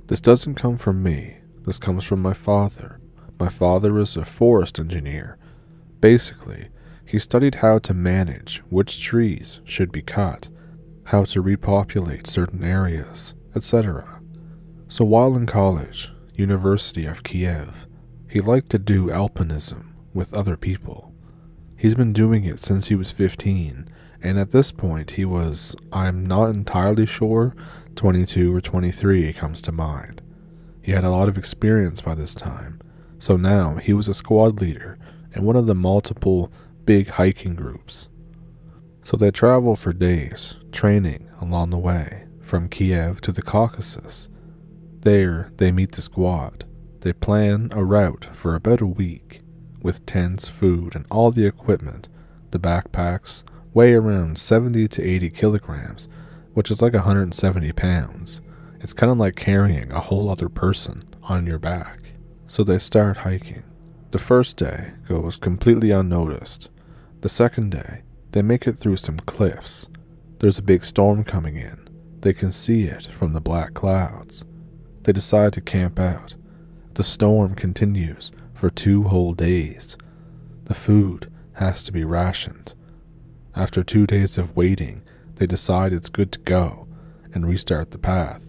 This doesn't come from me. This comes from my father. My father is a forest engineer. Basically, he studied how to manage which trees should be cut, how to repopulate certain areas, etc. So while in college, University of Kiev, he liked to do alpinism with other people. He's been doing it since he was 15, and at this point he was, I'm not entirely sure, 22 or 23 comes to mind. He had a lot of experience by this time, so now he was a squad leader in one of the multiple big hiking groups. So they travel for days, training along the way, from Kiev to the Caucasus. There, they meet the squad. They plan a route for about a week, with tents, food, and all the equipment. The backpacks weigh around 70 to 80 kilograms, which is like 170 pounds. It's kind of like carrying a whole other person on your back. So they start hiking. The first day goes completely unnoticed. The second day, they make it through some cliffs. There's a big storm coming in. They can see it from the black clouds. They decide to camp out. The storm continues for 2 whole days. The food has to be rationed. After 2 days of waiting, they decide it's good to go and restart the path.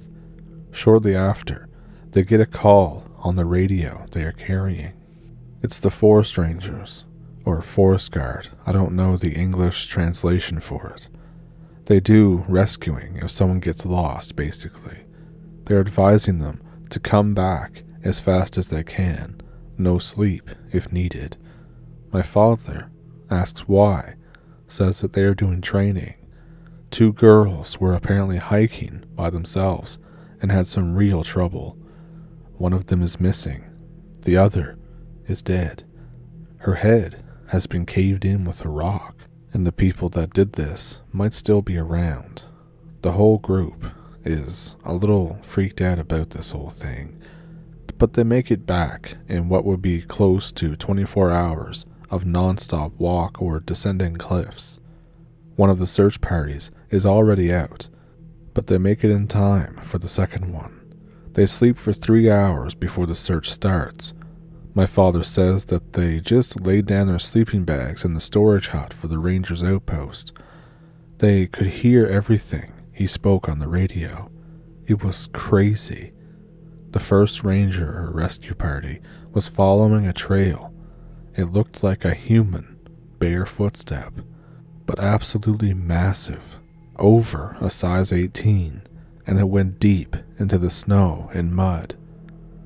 Shortly after, they get a call on the radio they are carrying. It's the forest rangers, or forest guard. I don't know the English translation for it. They do rescuing if someone gets lost, basically. They're advising them to come back as fast as they can, no sleep if needed. My father asks why, says that they are doing training. 2 girls were apparently hiking by themselves and had some real trouble. One of them is missing. The other is dead. Her head has been caved in with a rock, and the people that did this might still be around. The whole group is a little freaked out about this whole thing, but they make it back in what would be close to 24 hours of non-stop walk or descending cliffs. One of the search parties is already out, but they make it in time for the second one. They sleep for 3 hours before the search starts. My father says that they just laid down their sleeping bags in the storage hut for the rangers' outpost. They could hear everything he spoke on the radio. It was crazy. The first ranger or rescue party was following a trail. It looked like a human, bare footstep, but absolutely massive, over a size 18, and it went deep into the snow and mud.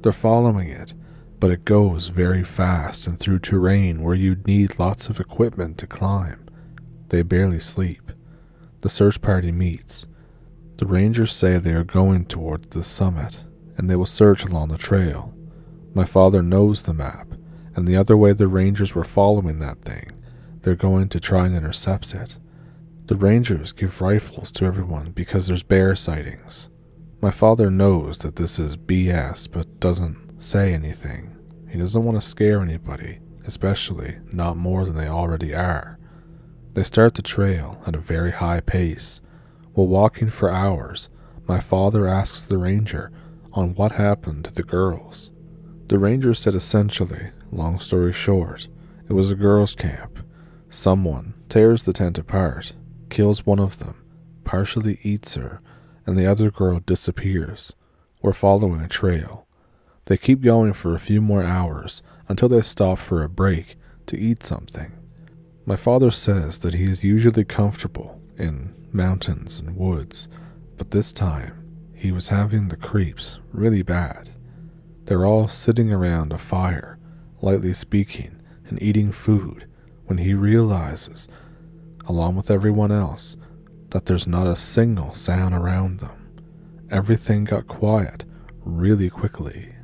They're following it, but it goes very fast and through terrain where you'd need lots of equipment to climb. They barely sleep. The search party meets. The rangers say they are going towards the summit, and they will search along the trail. My father knows the map, and the other way the rangers were following that thing, they're going to try and intercept it. The rangers give rifles to everyone because there's bear sightings. My father knows that this is BS, but doesn't say anything. He doesn't want to scare anybody, especially not more than they already are. They start the trail at a very high pace. While walking for hours, my father asks the ranger on what happened to the girls. The ranger said essentially, long story short, it was a girls' camp. Someone tears the tent apart, kills one of them, partially eats her, and the other girl disappears. We're following a trail. They keep going for a few more hours until they stop for a break to eat something. My father says that he is usually comfortable in mountains and woods, but this time he was having the creeps really bad. They're all sitting around a fire, lightly speaking and eating food, when he realizes, along with everyone else, that there's not a single sound around them. Everything got quiet really quickly.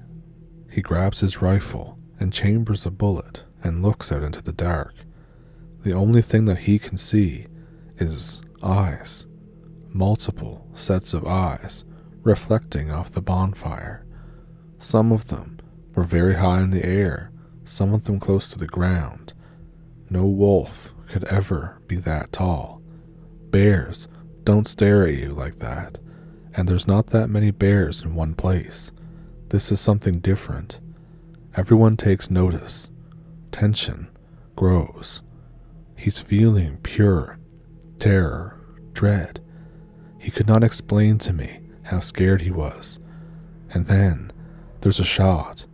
He grabs his rifle and chambers a bullet and looks out into the dark. The only thing that he can see is eyes, multiple sets of eyes reflecting off the bonfire. Some of them were very high in the air, some of them close to the ground. No wolf could ever be that tall. Bears don't stare at you like that, and there's not that many bears in one place. This is something different. Everyone takes notice. Tension grows. He's feeling pure terror, dread. He could not explain to me how scared he was. And then there's a shot.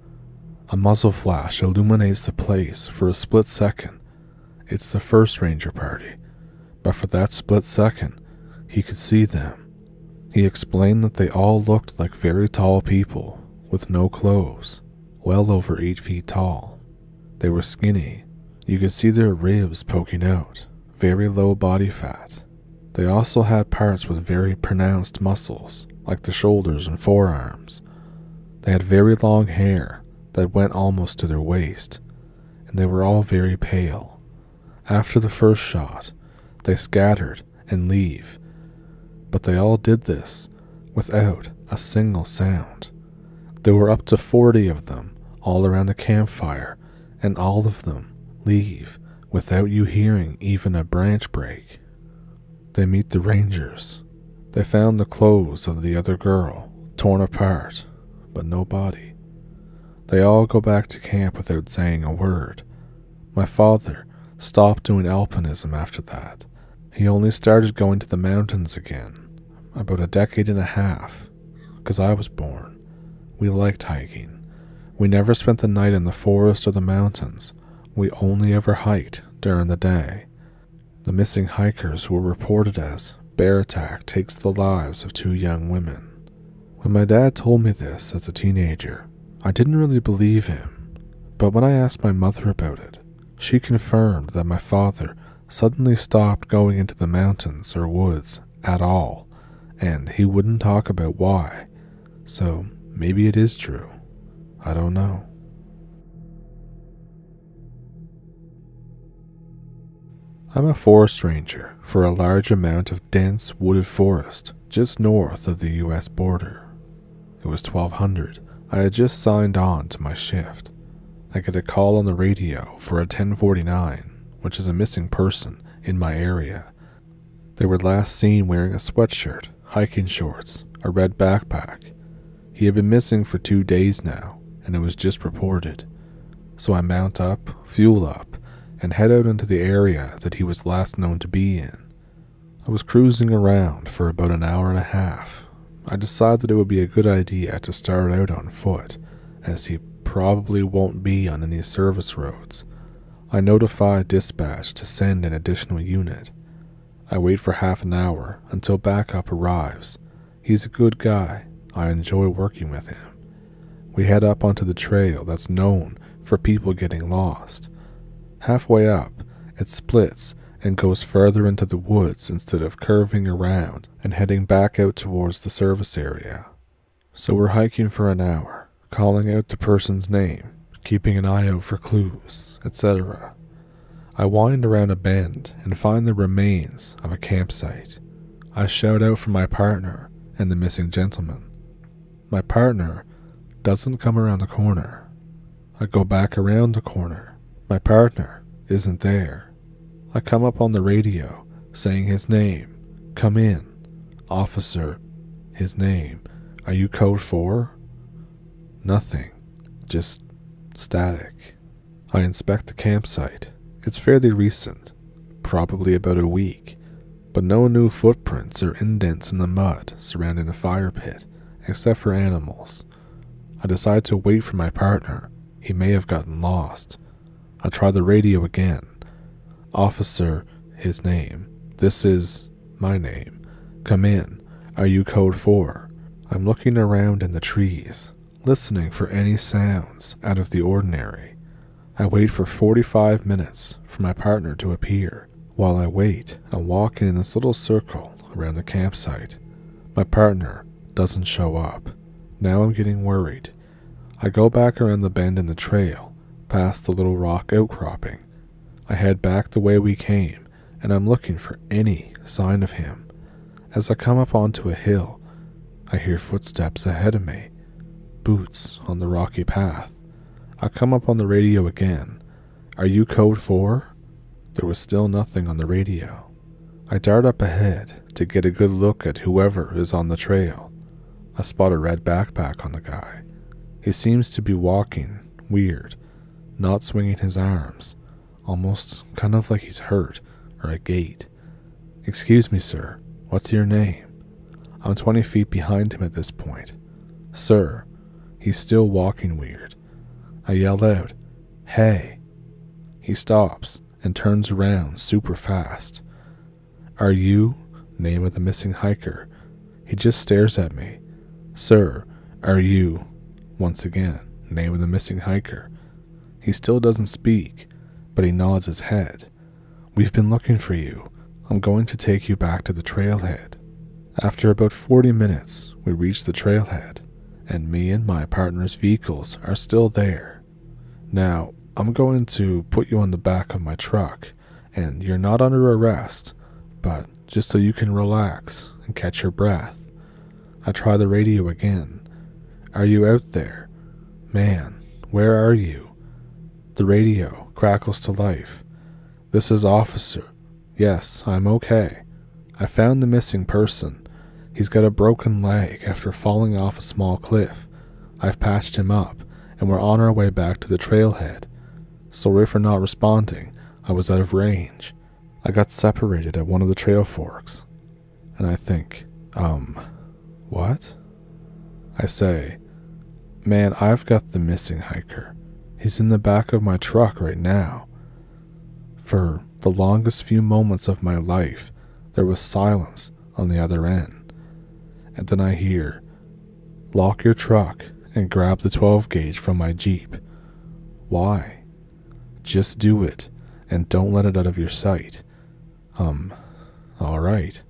A muzzle flash illuminates the place for a split second. It's the first ranger party, but for that split second, he could see them. He explained that they all looked like very tall people with no clothes, well over 8 feet tall. They were skinny. You could see their ribs poking out, very low body fat. They also had parts with very pronounced muscles, like the shoulders and forearms. They had very long hair that went almost to their waist, and they were all very pale. After the first shot, they scattered and leave, but they all did this without a single sound. There were up to 40 of them all around the campfire, and all of them leave without you hearing even a branch break. They meet the rangers. They found the clothes of the other girl torn apart, but no body. They all go back to camp without saying a word. My father stopped doing alpinism after that. He only started going to the mountains again about a decade and a half, because I was born. We liked hiking. We never spent the night in the forest or the mountains. We only ever hiked during the day. The missing hikers were reported as bear attack takes the lives of 2 young women. When my dad told me this as a teenager, I didn't really believe him, but when I asked my mother about it, she confirmed that my father suddenly stopped going into the mountains or woods at all, and he wouldn't talk about why. So maybe it is true. I don't know. I'm a forest ranger for a large amount of dense wooded forest just north of the US border. It was 1200. I had just signed on to my shift. I get a call on the radio for a 1049, which is a missing person in my area. They were last seen wearing a sweatshirt, hiking shorts, a red backpack. He had been missing for 2 days now, and it was just reported. So I mount up, fuel up, and head out into the area that he was last known to be in. I was cruising around for about an hour and a half. I decided it would be a good idea to start out on foot, as he probably won't be on any service roads. I notify dispatch to send an additional unit. I wait for half an hour until backup arrives. He's a good guy. I enjoy working with him. We head up onto the trail that's known for people getting lost. Halfway up, it splits and goes further into the woods instead of curving around and heading back out towards the service area. So we're hiking for an hour, calling out the person's name, keeping an eye out for clues, etc. I wind around a bend and find the remains of a campsite. I shout out for my partner and the missing gentleman. My partner doesn't come around the corner. I go back around the corner. My partner isn't there. I come up on the radio, saying his name. Come in. Officer, his name. Are you code 4? Nothing. Just static. I inspect the campsite. It's fairly recent, probably about a week, but no new footprints or indents in the mud surrounding the fire pit, except for animals. I decide to wait for my partner. He may have gotten lost. I try the radio again. Officer, his name. This is my name. Come in. Are you code 4? I'm looking around in the trees, listening for any sounds out of the ordinary. I wait for 45 minutes for my partner to appear. While I wait, I'm walking in this little circle around the campsite. My partner doesn't show up. Now I'm getting worried. I go back around the bend in the trail, past the little rock outcropping. I head back the way we came, and I'm looking for any sign of him. As I come up onto a hill, I hear footsteps ahead of me, boots on the rocky path. I come up on the radio again. Are you code 4? There was still nothing on the radio. I dart up ahead to get a good look at whoever is on the trail. I spot a red backpack on the guy. He seems to be walking weird, not swinging his arms, almost kind of like he's hurt or a gait. Excuse me, sir, what's your name? I'm 20 feet behind him at this point. Sir, he's still walking weird. I yell out, hey. He stops and turns around super fast. Are you? Name of the missing hiker. He just stares at me. Sir, are you? Once again, name of the missing hiker. He still doesn't speak, but he nods his head. We've been looking for you. I'm going to take you back to the trailhead. After about 40 minutes, we reach the trailhead, and me and my partner's vehicles are still there. Now, I'm going to put you on the back of my truck, and you're not under arrest, but just so you can relax and catch your breath. I try the radio again. Are you out there? Man, where are you? The radio crackles to life. This is Officer. Yes, I'm okay. I found the missing person. He's got a broken leg after falling off a small cliff. I've patched him up, and we're on our way back to the trailhead. Sorry for not responding. I was out of range. I got separated at one of the trail forks. And I think, what? I say, man, I've got the missing hiker. He's in the back of my truck right now. For the longest few moments of my life, there was silence on the other end. And then I hear, lock your truck and grab the 12 gauge from my Jeep. Why? Just do it and don't let it out of your sight. Alright.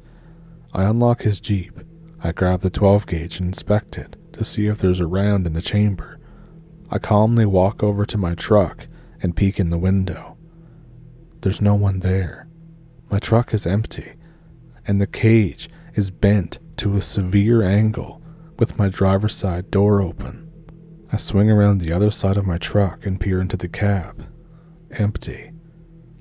I unlock his Jeep. I grab the 12 gauge and inspect it to see if there's a round in the chamber. I calmly walk over to my truck and peek in the window. There's no one there. My truck is empty, and the cage is bent to a severe angle with my driver's side door open. I swing around the other side of my truck and peer into the cab. Empty.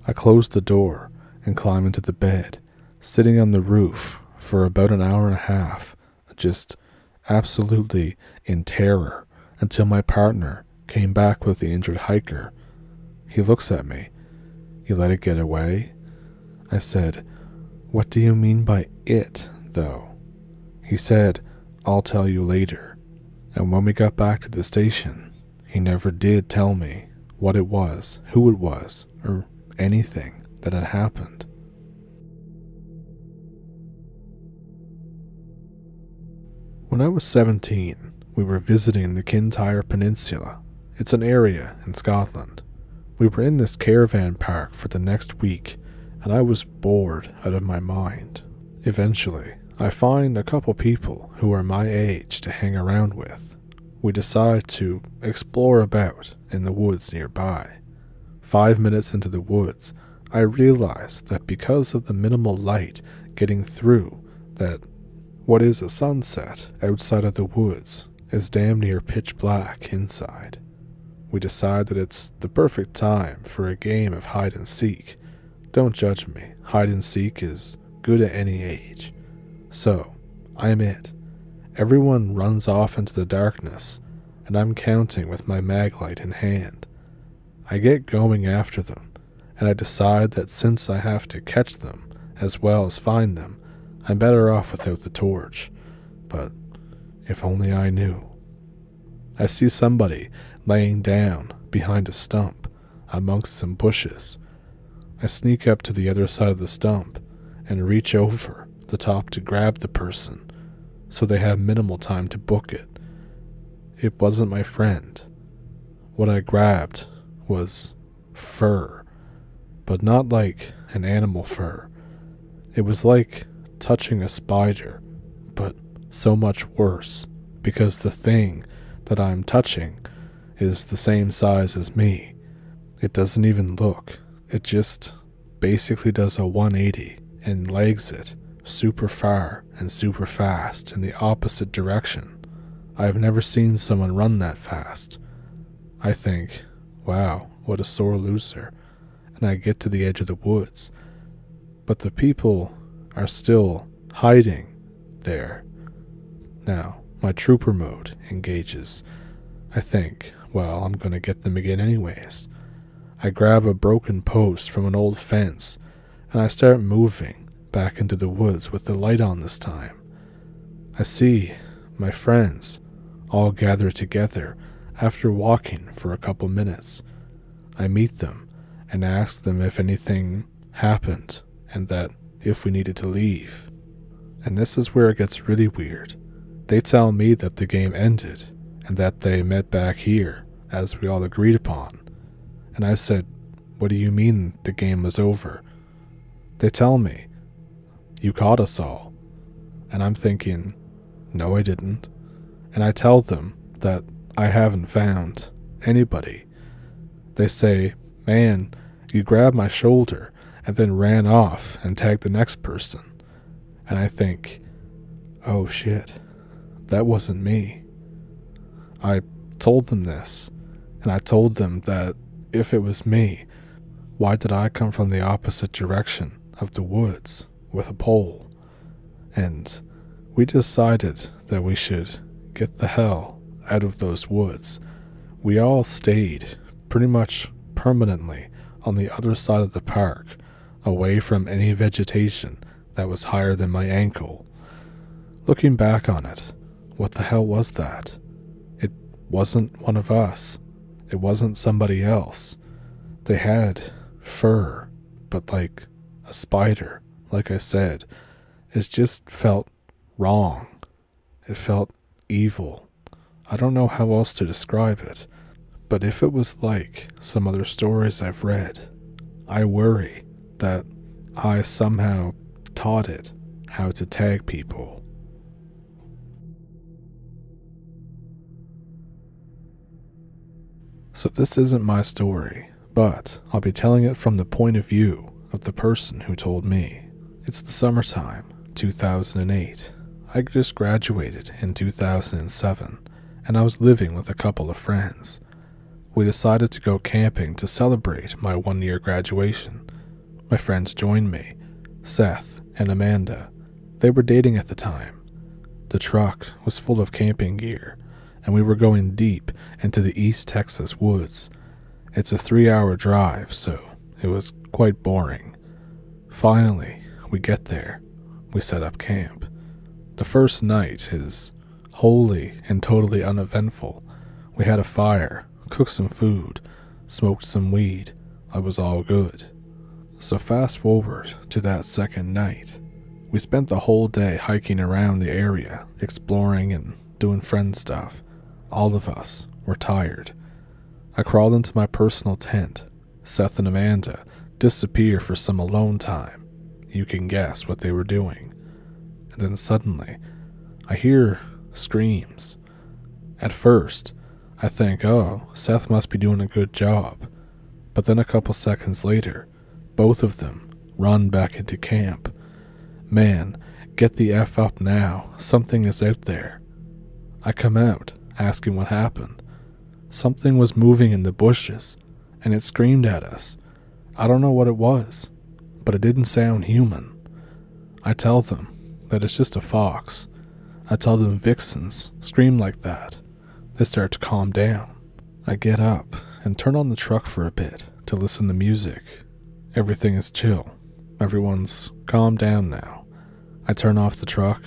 I close the door and climb into the bed, sitting on the roof for about an hour and a half, just absolutely in terror, until my partner came back with the injured hiker. He looks at me. You let it get away? I said, what do you mean by it, though? He said, I'll tell you later. And when we got back to the station, he never did tell me what it was, who it was, or anything that had happened. When I was 17, we were visiting the Kintyre Peninsula. It's an area in Scotland. We were in this caravan park for the next week, and I was bored out of my mind. Eventually, I find a couple people who are my age to hang around with. We decide to explore about in the woods nearby. 5 minutes into the woods, I realize that because of the minimal light getting through, that what is a sunset outside of the woods is damn near pitch black inside. We decide that it's the perfect time for a game of hide and seek. Don't judge me, hide and seek is good at any age. So, I'm it. Everyone runs off into the darkness, and I'm counting with my mag light in hand. I get going after them, and I decide that since I have to catch them as well as find them, I'm better off without the torch. But if only I knew. I see somebody laying down behind a stump amongst some bushes. I sneak up to the other side of the stump and reach over the top to grab the person so they have minimal time to book it. It wasn't my friend. What I grabbed was fur, but not like an animal fur. It was like touching a spider, but so much worse, because the thing that I'm touching is the same size as me. It doesn't even look. It just basically does a 180 and legs it super far and super fast in the opposite direction. I've never seen someone run that fast. I think, wow, what a sore loser. And I get to the edge of the woods. But the people are still hiding there. Now, my trooper mode engages. I think, well, I'm gonna get them again anyways. I grab a broken post from an old fence, and I start moving back into the woods with the light on this time. I see my friends all gather together after walking for a couple minutes. I meet them and ask them if anything happened and that if we needed to leave. And this is where it gets really weird. They tell me that the game ended and that they met back here as we all agreed upon. And I said, "What do you mean the game was over?" They tell me, "You caught us all." And I'm thinking, no, I didn't. And I tell them that I haven't found anybody. They say, "Man, you grabbed my shoulder and then ran off and tagged the next person." And I think, oh shit, that wasn't me. I told them this, and I told them that if it was me, why did I come from the opposite direction of the woods with a pole? And we decided that we should get the hell out of those woods. We all stayed pretty much permanently on the other side of the park, away from any vegetation that was higher than my ankle. Looking back on it, what the hell was that? It wasn't one of us. It wasn't somebody else. They had fur, but like a spider, like I said. It just felt wrong. It felt evil. I don't know how else to describe it, but if it was like some other stories I've read, I worry that I somehow taught it how to tag people. So this isn't my story, but I'll be telling it from the point of view of the person who told me. It's the summertime, 2008. I just graduated in 2007, and I was living with a couple of friends. We decided to go camping to celebrate my 1-year graduation. My friends joined me, Seth and Amanda. They were dating at the time. The truck was full of camping gear, and we were going deep into the East Texas woods. It's a 3-hour drive, so it was quite boring. Finally, we get there. We set up camp. The first night is wholly and totally uneventful. We had a fire, cooked some food, smoked some weed. I was all good. So fast forward to that second night. We spent the whole day hiking around the area, exploring and doing friend stuff. All of us were tired. I crawled into my personal tent. Seth and Amanda disappear for some alone time. You can guess what they were doing. And then suddenly, I hear screams. At first, I think, oh, Seth must be doing a good job. But then a couple seconds later, both of them run back into camp. Man, get the F up now. Something is out there. I come out, asking what happened. Something was moving in the bushes, and it screamed at us. I don't know what it was, but it didn't sound human. I tell them that it's just a fox. I tell them vixens scream like that. They start to calm down. I get up and turn on the truck for a bit to listen to music. Everything is chill. Everyone's calmed down now. I turn off the truck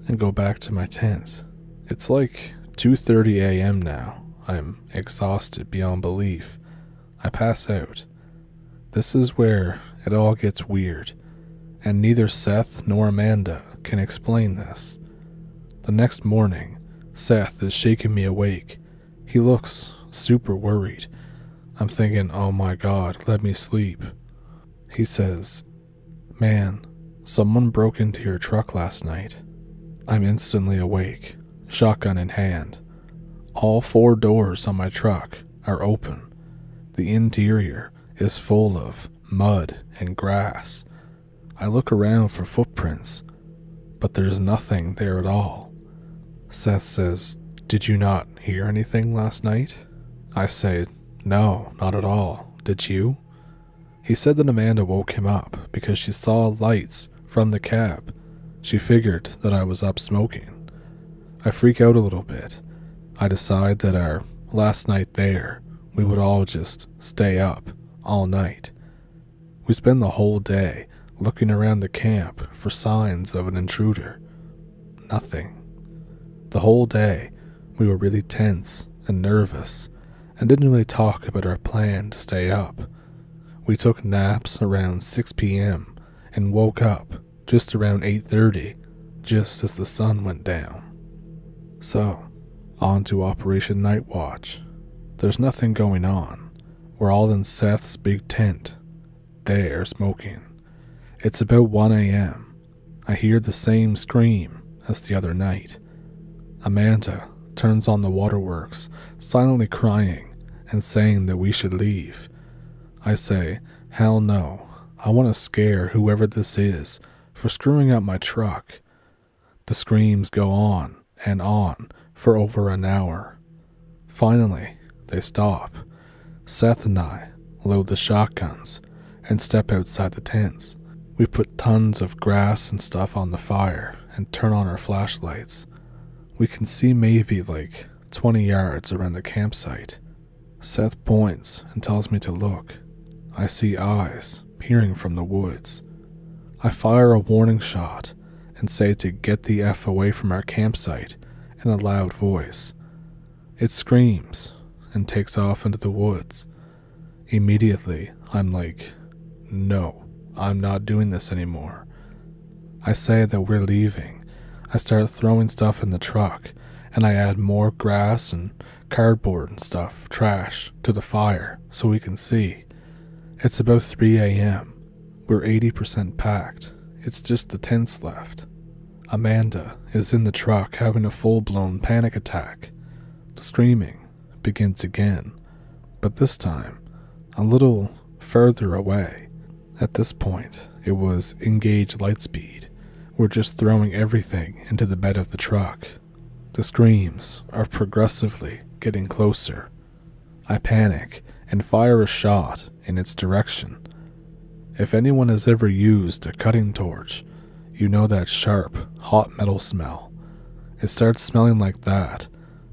and go back to my tent. It's like 2:30 a.m. now. I'm exhausted beyond belief. I pass out. This is where it all gets weird, and neither Seth nor Amanda can explain this. The next morning, Seth is shaking me awake. He looks super worried. I'm thinking, oh my God, let me sleep. He says, "Man, someone broke into your truck last night." I'm instantly awake, shotgun in hand. All 4 doors on my truck are open. The interior is full of mud and grass. I look around for footprints, but there's nothing there at all. Seth says, "Did you not hear anything last night?" I say, "No, not at all. Did you?" He said that Amanda woke him up because she saw lights from the cab. She figured that I was up smoking. I freak out a little bit. I decide that our Last night there, we would all just stay up all night. We spend the whole day looking around the camp for signs of an intruder. Nothing. The whole day, we were really tense and nervous and didn't really talk about our plan to stay up. We took naps around 6 p.m. and woke up just around 8:30, just as the sun went down. So, on to Operation Night Watch. There's nothing going on. We're all in Seth's big tent. There, smoking. It's about 1 a.m. I hear the same scream as the other night. Amanda turns on the waterworks, silently crying and saying that we should leave. I say, hell no, I want to scare whoever this is for screwing up my truck. The screams go on and on for over an hour. Finally, they stop. Seth and I load the shotguns and step outside the tents. We put tons of grass and stuff on the fire and turn on our flashlights. We can see maybe like 20 yards around the campsite. Seth points and tells me to look. I see eyes peering from the woods. I fire a warning shot and say to get the F away from our campsite in a loud voice. It screams and takes off into the woods. Immediately, I'm like, no, I'm not doing this anymore. I say that we're leaving. I start throwing stuff in the truck, and I add more grass and cardboard and stuff, trash, to the fire so we can see. It's about 3 a.m. We're 80% packed. It's just the tents left. Amanda is in the truck having a full-blown panic attack. The screaming begins again, but this time a little further away. At this point, it was engage light speed. We're just throwing everything into the bed of the truck. The screams are progressively getting closer. I panic and fire a shot in its direction. If anyone has ever used a cutting torch, you know that sharp, hot metal smell. It starts smelling like that,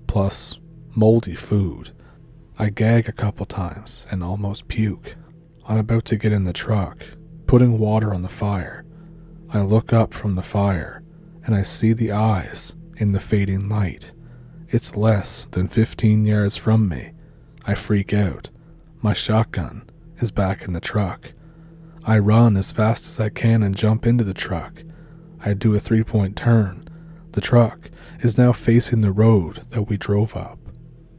plus moldy food. I gag a couple times and almost puke. I'm about to get in the truck, putting water on the fire. I look up from the fire, and I see the eyes in the fading light. It's less than 15 yards from me. I freak out. My shotgun is back in the truck. I run as fast as I can and jump into the truck. I do a 3-point turn. The truck is now facing the road that we drove up.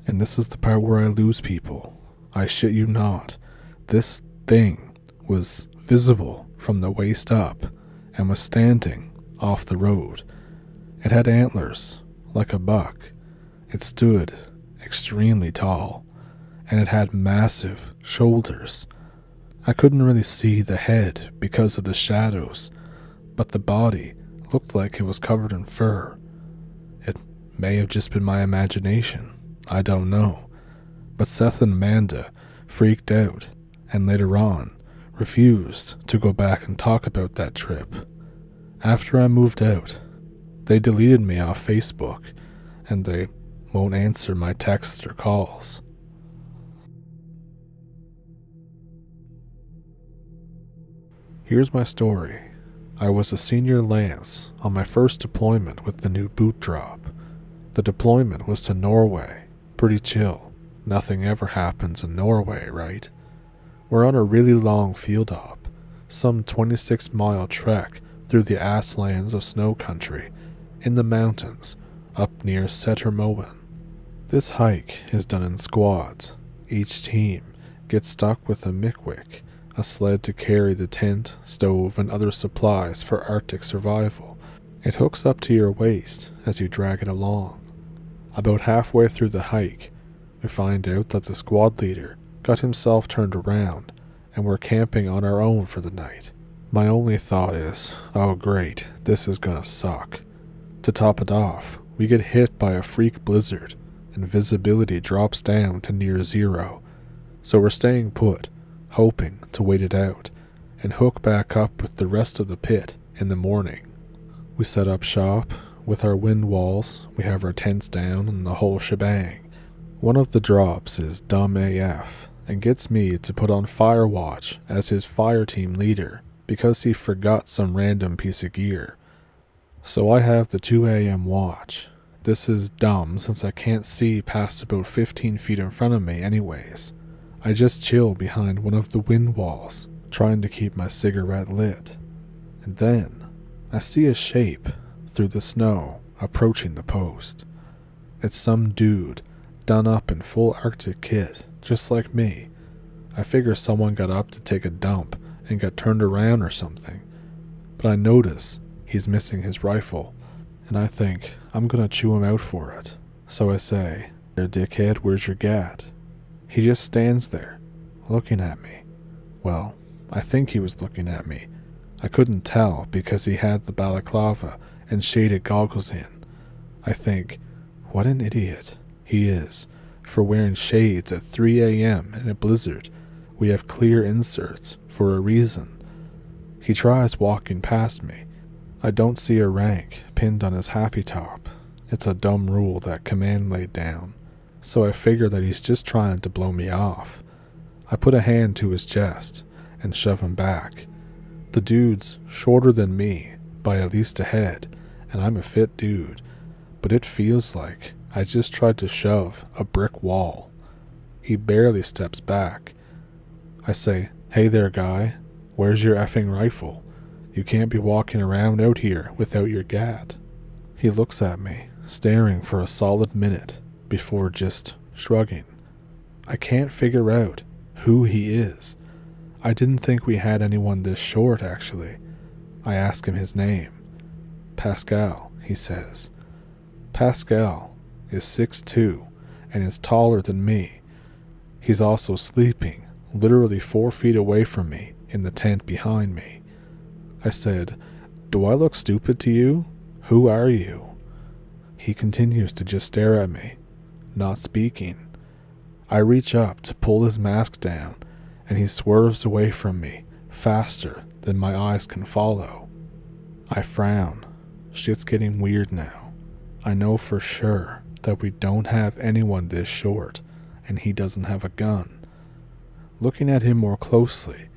And this is the part where I lose people. I shit you not. This thing was visible from the waist up and was standing off the road. It had antlers, like a buck. It stood extremely tall, and it had massive shoulders. I couldn't really see the head because of the shadows, but the body looked like it was covered in fur. It may have just been my imagination, I don't know, but Seth and Amanda freaked out and later on refused to go back and talk about that trip. After I moved out, they deleted me off Facebook and they won't answer my texts or calls. Here's my story. I was a senior lance on my first deployment with the new boot drop. The deployment was to Norway. Pretty chill. Nothing ever happens in Norway, right? We're on a really long field op, some 26-mile trek through the asslands of snow country, in the mountains, up near Settermoen. This hike is done in squads. Each team gets stuck with a mikwik, a sled to carry the tent, stove, and other supplies for Arctic survival. It hooks up to your waist as you drag it along. About halfway through the hike, we find out that the squad leader got himself turned around, and we're camping on our own for the night. My only thought is, oh great, this is gonna suck. To top it off, we get hit by a freak blizzard, and visibility drops down to near zero. So we're staying put, hoping to wait it out, and hook back up with the rest of the pit in the morning. We set up shop with our wind walls, we have our tents down, and the whole shebang. One of the drops is dumb AF and gets me to put on fire watch as his fire team leader because he forgot some random piece of gear. So I have the 2 a.m. watch. This is dumb since I can't see past about 15 feet in front of me anyways. I just chill behind one of the wind walls, trying to keep my cigarette lit. And then I see a shape through the snow approaching the post. It's some dude done up in full Arctic kit, just like me. I figure someone got up to take a dump and got turned around or something. But I notice he's missing his rifle, and I think I'm gonna chew him out for it. So I say, "There, dickhead, where's your gat?" He just stands there, looking at me. Well, I think he was looking at me. I couldn't tell because he had the balaclava and shaded goggles in. I think, what an idiot he is for wearing shades at 3 a.m. in a blizzard. We have clear inserts for a reason. He tries walking past me. I don't see a rank pinned on his happy top. It's a dumb rule that command laid down, so I figure that he's just trying to blow me off. I put a hand to his chest and shove him back. The dude's shorter than me by at least a head, and I'm a fit dude, but it feels like I just tried to shove a brick wall. He barely steps back. I say, "Hey there, guy, where's your effing rifle? You can't be walking around out here without your gat." He looks at me, staring for a solid minute before just shrugging. I can't figure out who he is. I didn't think we had anyone this short, actually. I ask him his name. "Pascal," he says. Pascal is 6'2" and is taller than me. He's also sleeping literally 4 feet away from me in the tent behind me. I said, "Do I look stupid to you? Who are you?" He continues to just stare at me, not speaking. I reach up to pull his mask down, and he swerves away from me faster than my eyes can follow. I frown. Shit's getting weird now. I know for sure that we don't have anyone this short, and he doesn't have a gun. Looking at him more closely,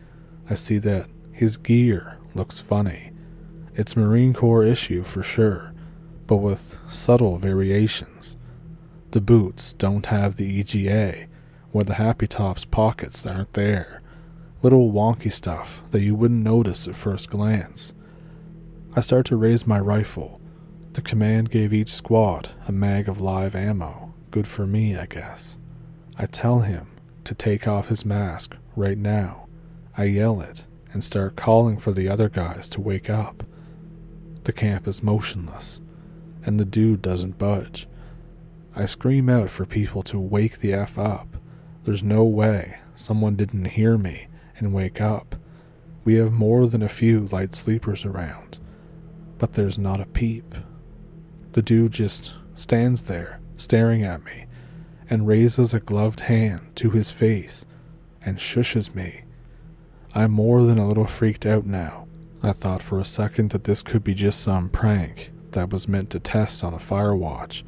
I see that his gear looks funny. It's Marine Corps issue for sure, but with subtle variations. The boots don't have the EGA, or the Happy Top's pockets aren't there. Little wonky stuff that you wouldn't notice at first glance. I start to raise my rifle. The command gave each squad a mag of live ammo. Good for me, I guess. I tell him to take off his mask right now. I yell it and start calling for the other guys to wake up. The camp is motionless, and the dude doesn't budge. I scream out for people to wake the F up. There's no way someone didn't hear me and wake up. We have more than a few light sleepers around, but there's not a peep. The dude just stands there, staring at me, and raises a gloved hand to his face and shushes me. I'm more than a little freaked out now. I thought for a second that this could be just some prank that was meant to test on a Firewatch.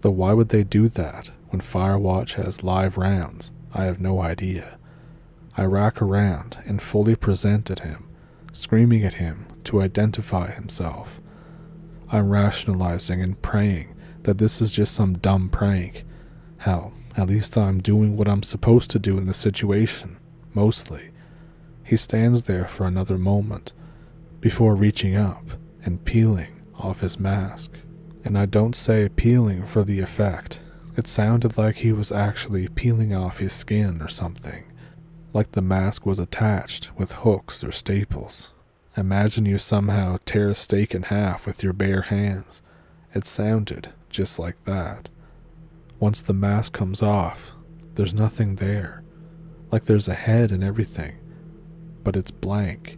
Though why would they do that when Firewatch has live rounds? I have no idea. I rack around and fully present at him, screaming at him to identify himself. I'm rationalizing and praying that this is just some dumb prank. Hell, at least I'm doing what I'm supposed to do in the situation, mostly. He stands there for another moment, before reaching up and peeling off his mask. And I don't say peeling for the effect. It sounded like he was actually peeling off his skin or something, like the mask was attached with hooks or staples. Imagine you somehow tear a steak in half with your bare hands. It sounded just like that. Once the mask comes off, there's nothing there. Like there's a head and everything, but it's blank.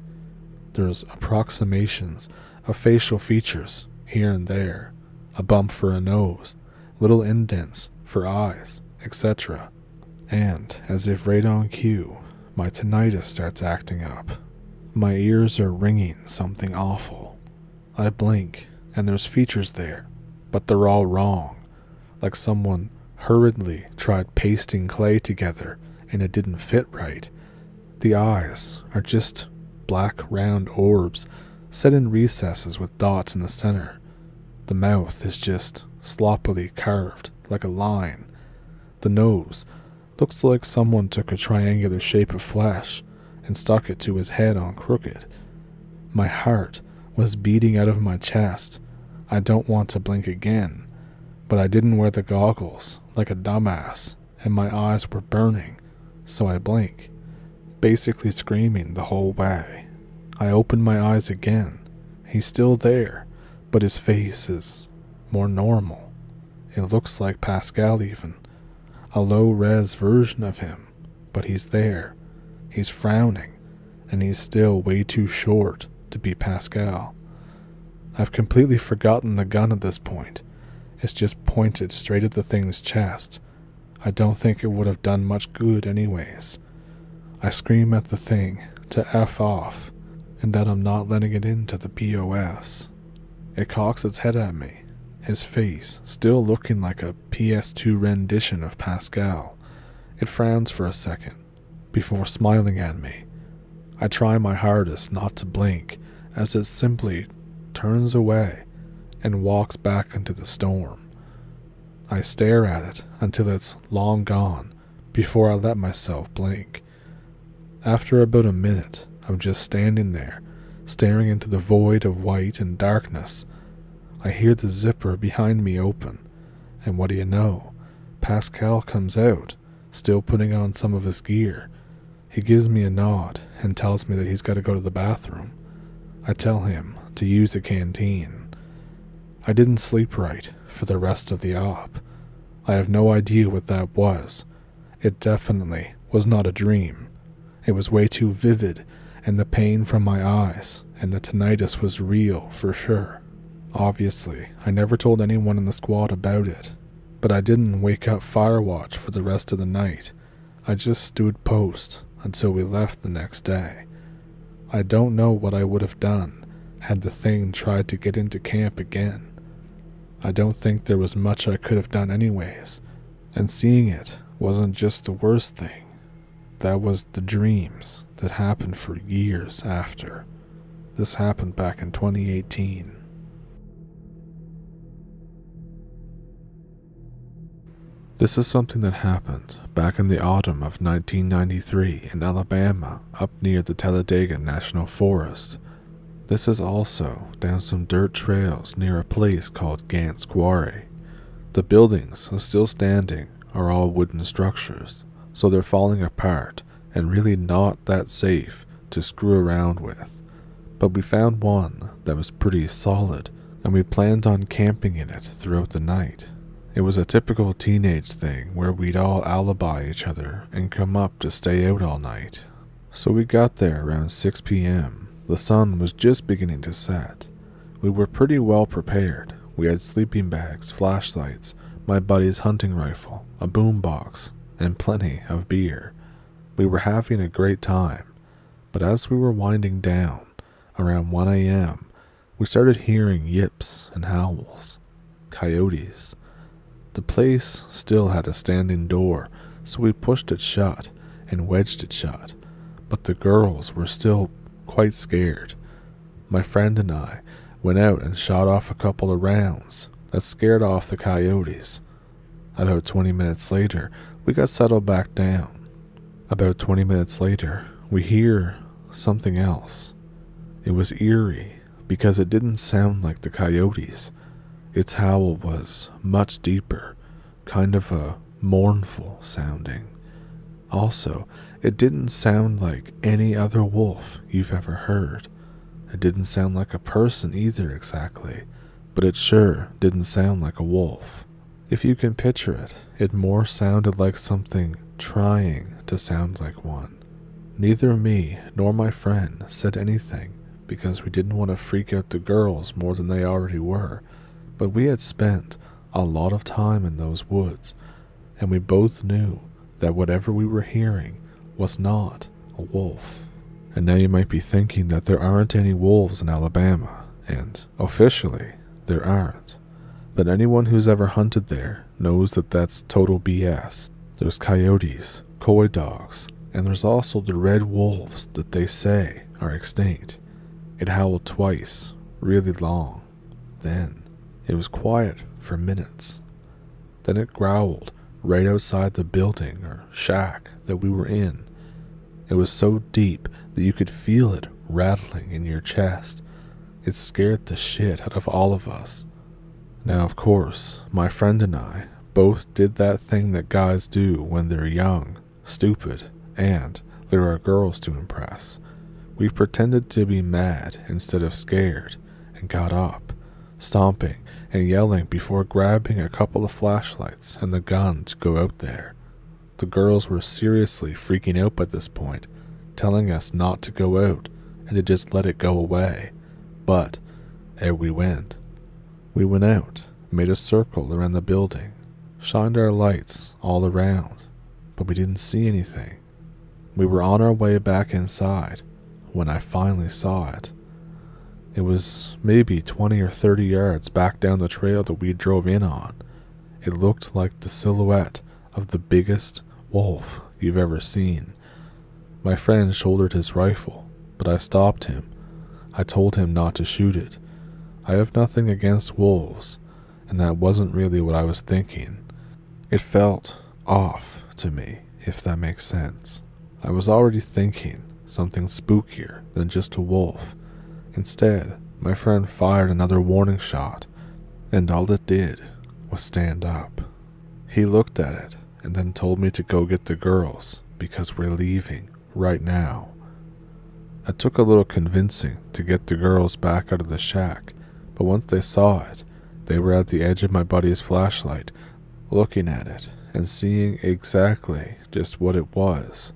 There's approximations of facial features here and there, a bump for a nose, little indents for eyes, etc. And, as if right on cue, my tinnitus starts acting up. My ears are ringing something awful. I blink, and there's features there, but they're all wrong, like someone hurriedly tried pasting clay together, and it didn't fit right. The eyes are just black round orbs set in recesses with dots in the center. The mouth is just sloppily carved like a line. The nose looks like someone took a triangular shape of flesh and stuck it to his head on crooked. My heart was beating out of my chest. I don't want to blink again, but I didn't wear the goggles like a dumbass, and my eyes were burning, so I blink, basically screaming the whole way. I opened my eyes again. He's still there, but his face is more normal. It looks like Pascal even, a low-res version of him, but he's there. He's frowning, and he's still way too short to be Pascal. I've completely forgotten the gun at this point. It's just pointed straight at the thing's chest. I don't think it would have done much good anyways. I scream at the thing to F off, and that I'm not letting it into the POS. It cocks its head at me, his face still looking like a PS2 rendition of Pascal. It frowns for a second, before smiling at me. I try my hardest not to blink, as it simply turns away and walks back into the storm. I stare at it until it's long gone before I let myself blink. After about a minute, I'm just standing there, staring into the void of white and darkness. I hear the zipper behind me open, and what do you know? Pascal comes out, still putting on some of his gear. He gives me a nod and tells me that he's got to go to the bathroom. I tell him to use the canteen. I didn't sleep right for the rest of the op. I have no idea what that was. It definitely was not a dream. It was way too vivid, and the pain from my eyes and the tinnitus was real for sure. Obviously, I never told anyone in the squad about it, but I didn't wake up Firewatch for the rest of the night. I just stood post until we left the next day. I don't know what I would have done had the thing tried to get into camp again. I don't think there was much I could have done anyways, and seeing it wasn't just the worst thing. That was the dreams that happened for years after. This happened back in 2018. This is something that happened back in the autumn of 1993 in Alabama, up near the Talladega National Forest. This is also down some dirt trails near a place called Gant's Quarry. The buildings are still standing are all wooden structures, so they're falling apart and really not that safe to screw around with. But we found one that was pretty solid, and we planned on camping in it throughout the night. It was a typical teenage thing where we'd all alibi each other and come up to stay out all night. So we got there around 6 p.m. The sun was just beginning to set. We were pretty well prepared. We had sleeping bags, flashlights, my buddy's hunting rifle, a boombox, and plenty of beer. We were having a great time, but as we were winding down, around 1 a.m., we started hearing yips and howls. Coyotes. The place still had a standing door, so we pushed it shut and wedged it shut, but the girls were still quite scared. My friend and I went out and shot off a couple of rounds that scared off the coyotes. About 20 minutes later, we got settled back down. About 20 minutes later, we hear something else. It was eerie because it didn't sound like the coyotes. Its howl was much deeper, kind of a mournful sounding. Also, it didn't sound like any other wolf you've ever heard. It didn't sound like a person either exactly, but it sure didn't sound like a wolf. If you can picture it, it more sounded like something trying to sound like one. Neither me nor my friend said anything because we didn't want to freak out the girls more than they already were. But we had spent a lot of time in those woods, and we both knew that whatever we were hearing was not a wolf. And now you might be thinking that there aren't any wolves in Alabama, and officially there aren't. But anyone who's ever hunted there knows that that's total BS. There's coyotes, coy dogs, and there's also the red wolves that they say are extinct. It howled twice, really long. Then it was quiet for minutes. Then it growled right outside the building or shack that we were in. It was so deep that you could feel it rattling in your chest. It scared the shit out of all of us. Now, of course, my friend and I both did that thing that guys do when they're young, stupid, and there are girls to impress. We pretended to be mad instead of scared and got up, stomping and yelling before grabbing a couple of flashlights and the gun to go out there. The girls were seriously freaking out by this point, telling us not to go out and to just let it go away. But out we went. We went out, made a circle around the building, shined our lights all around, but we didn't see anything. We were on our way back inside when I finally saw it. It was maybe 20 or 30 yards back down the trail that we drove in on. It looked like the silhouette of the biggest wolf you've ever seen. My friend shouldered his rifle, but I stopped him. I told him not to shoot it. I have nothing against wolves, and that wasn't really what I was thinking. It felt off to me, if that makes sense. I was already thinking something spookier than just a wolf. Instead, my friend fired another warning shot, and all it did was stand up. He looked at it and then told me to go get the girls because we're leaving right now. It took a little convincing to get the girls back out of the shack, but once they saw it, they were at the edge of my buddy's flashlight, looking at it and seeing exactly just what it was.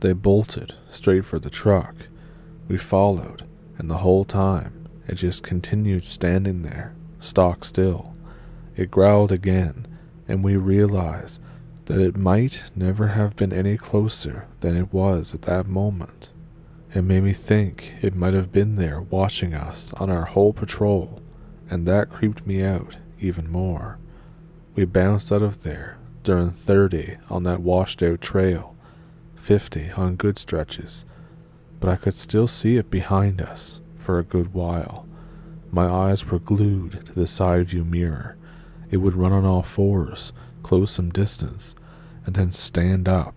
They bolted straight for the truck. We followed, and the whole time it just continued standing there, stock still. It growled again, and we realized that it might never have been any closer than it was at that moment. It made me think it might have been there watching us on our whole patrol, and that creeped me out even more. We bounced out of there during 30 on that washed out trail, 50 on good stretches, but I could still see it behind us for a good while. My eyes were glued to the side view mirror. It would run on all fours, close some distance, and then stand up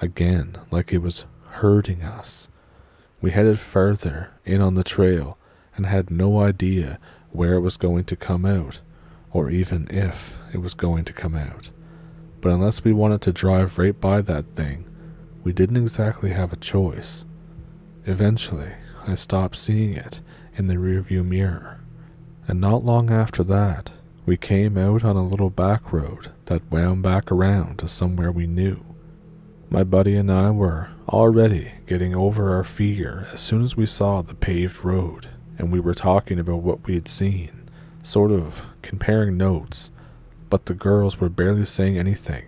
again like it was hurting us. We headed further in on the trail and had no idea where it was going to come out, or even if it was going to come out. But unless we wanted to drive right by that thing, we didn't exactly have a choice. Eventually, I stopped seeing it in the rearview mirror, and not long after that, we came out on a little back road that wound back around to somewhere we knew. My buddy and I were already getting over our fear as soon as we saw the paved road, and we were talking about what we had seen, sort of comparing notes, but the girls were barely saying anything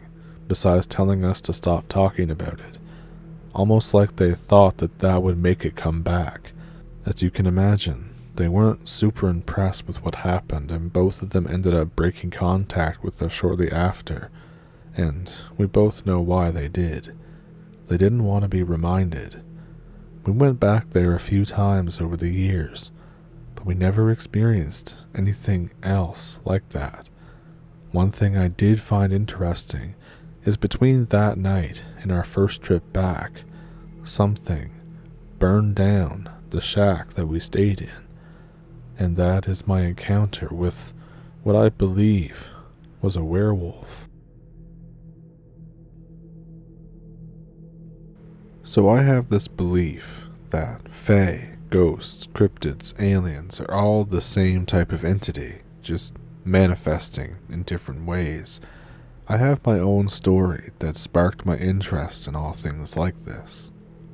besides telling us to stop talking about it, almost like they thought that that would make it come back. As you can imagine, they weren't super impressed with what happened, and both of them ended up breaking contact with us shortly after, and we both know why they did. They didn't want to be reminded. We went back there a few times over the years, but we never experienced anything else like that. One thing I did find interesting is between that night and our first trip back, something burned down the shack that we stayed in, and that is my encounter with what I believe was a werewolf. So I have this belief that fae, ghosts, cryptids, aliens are all the same type of entity, just manifesting in different ways. I have my own story that sparked my interest in all things like this.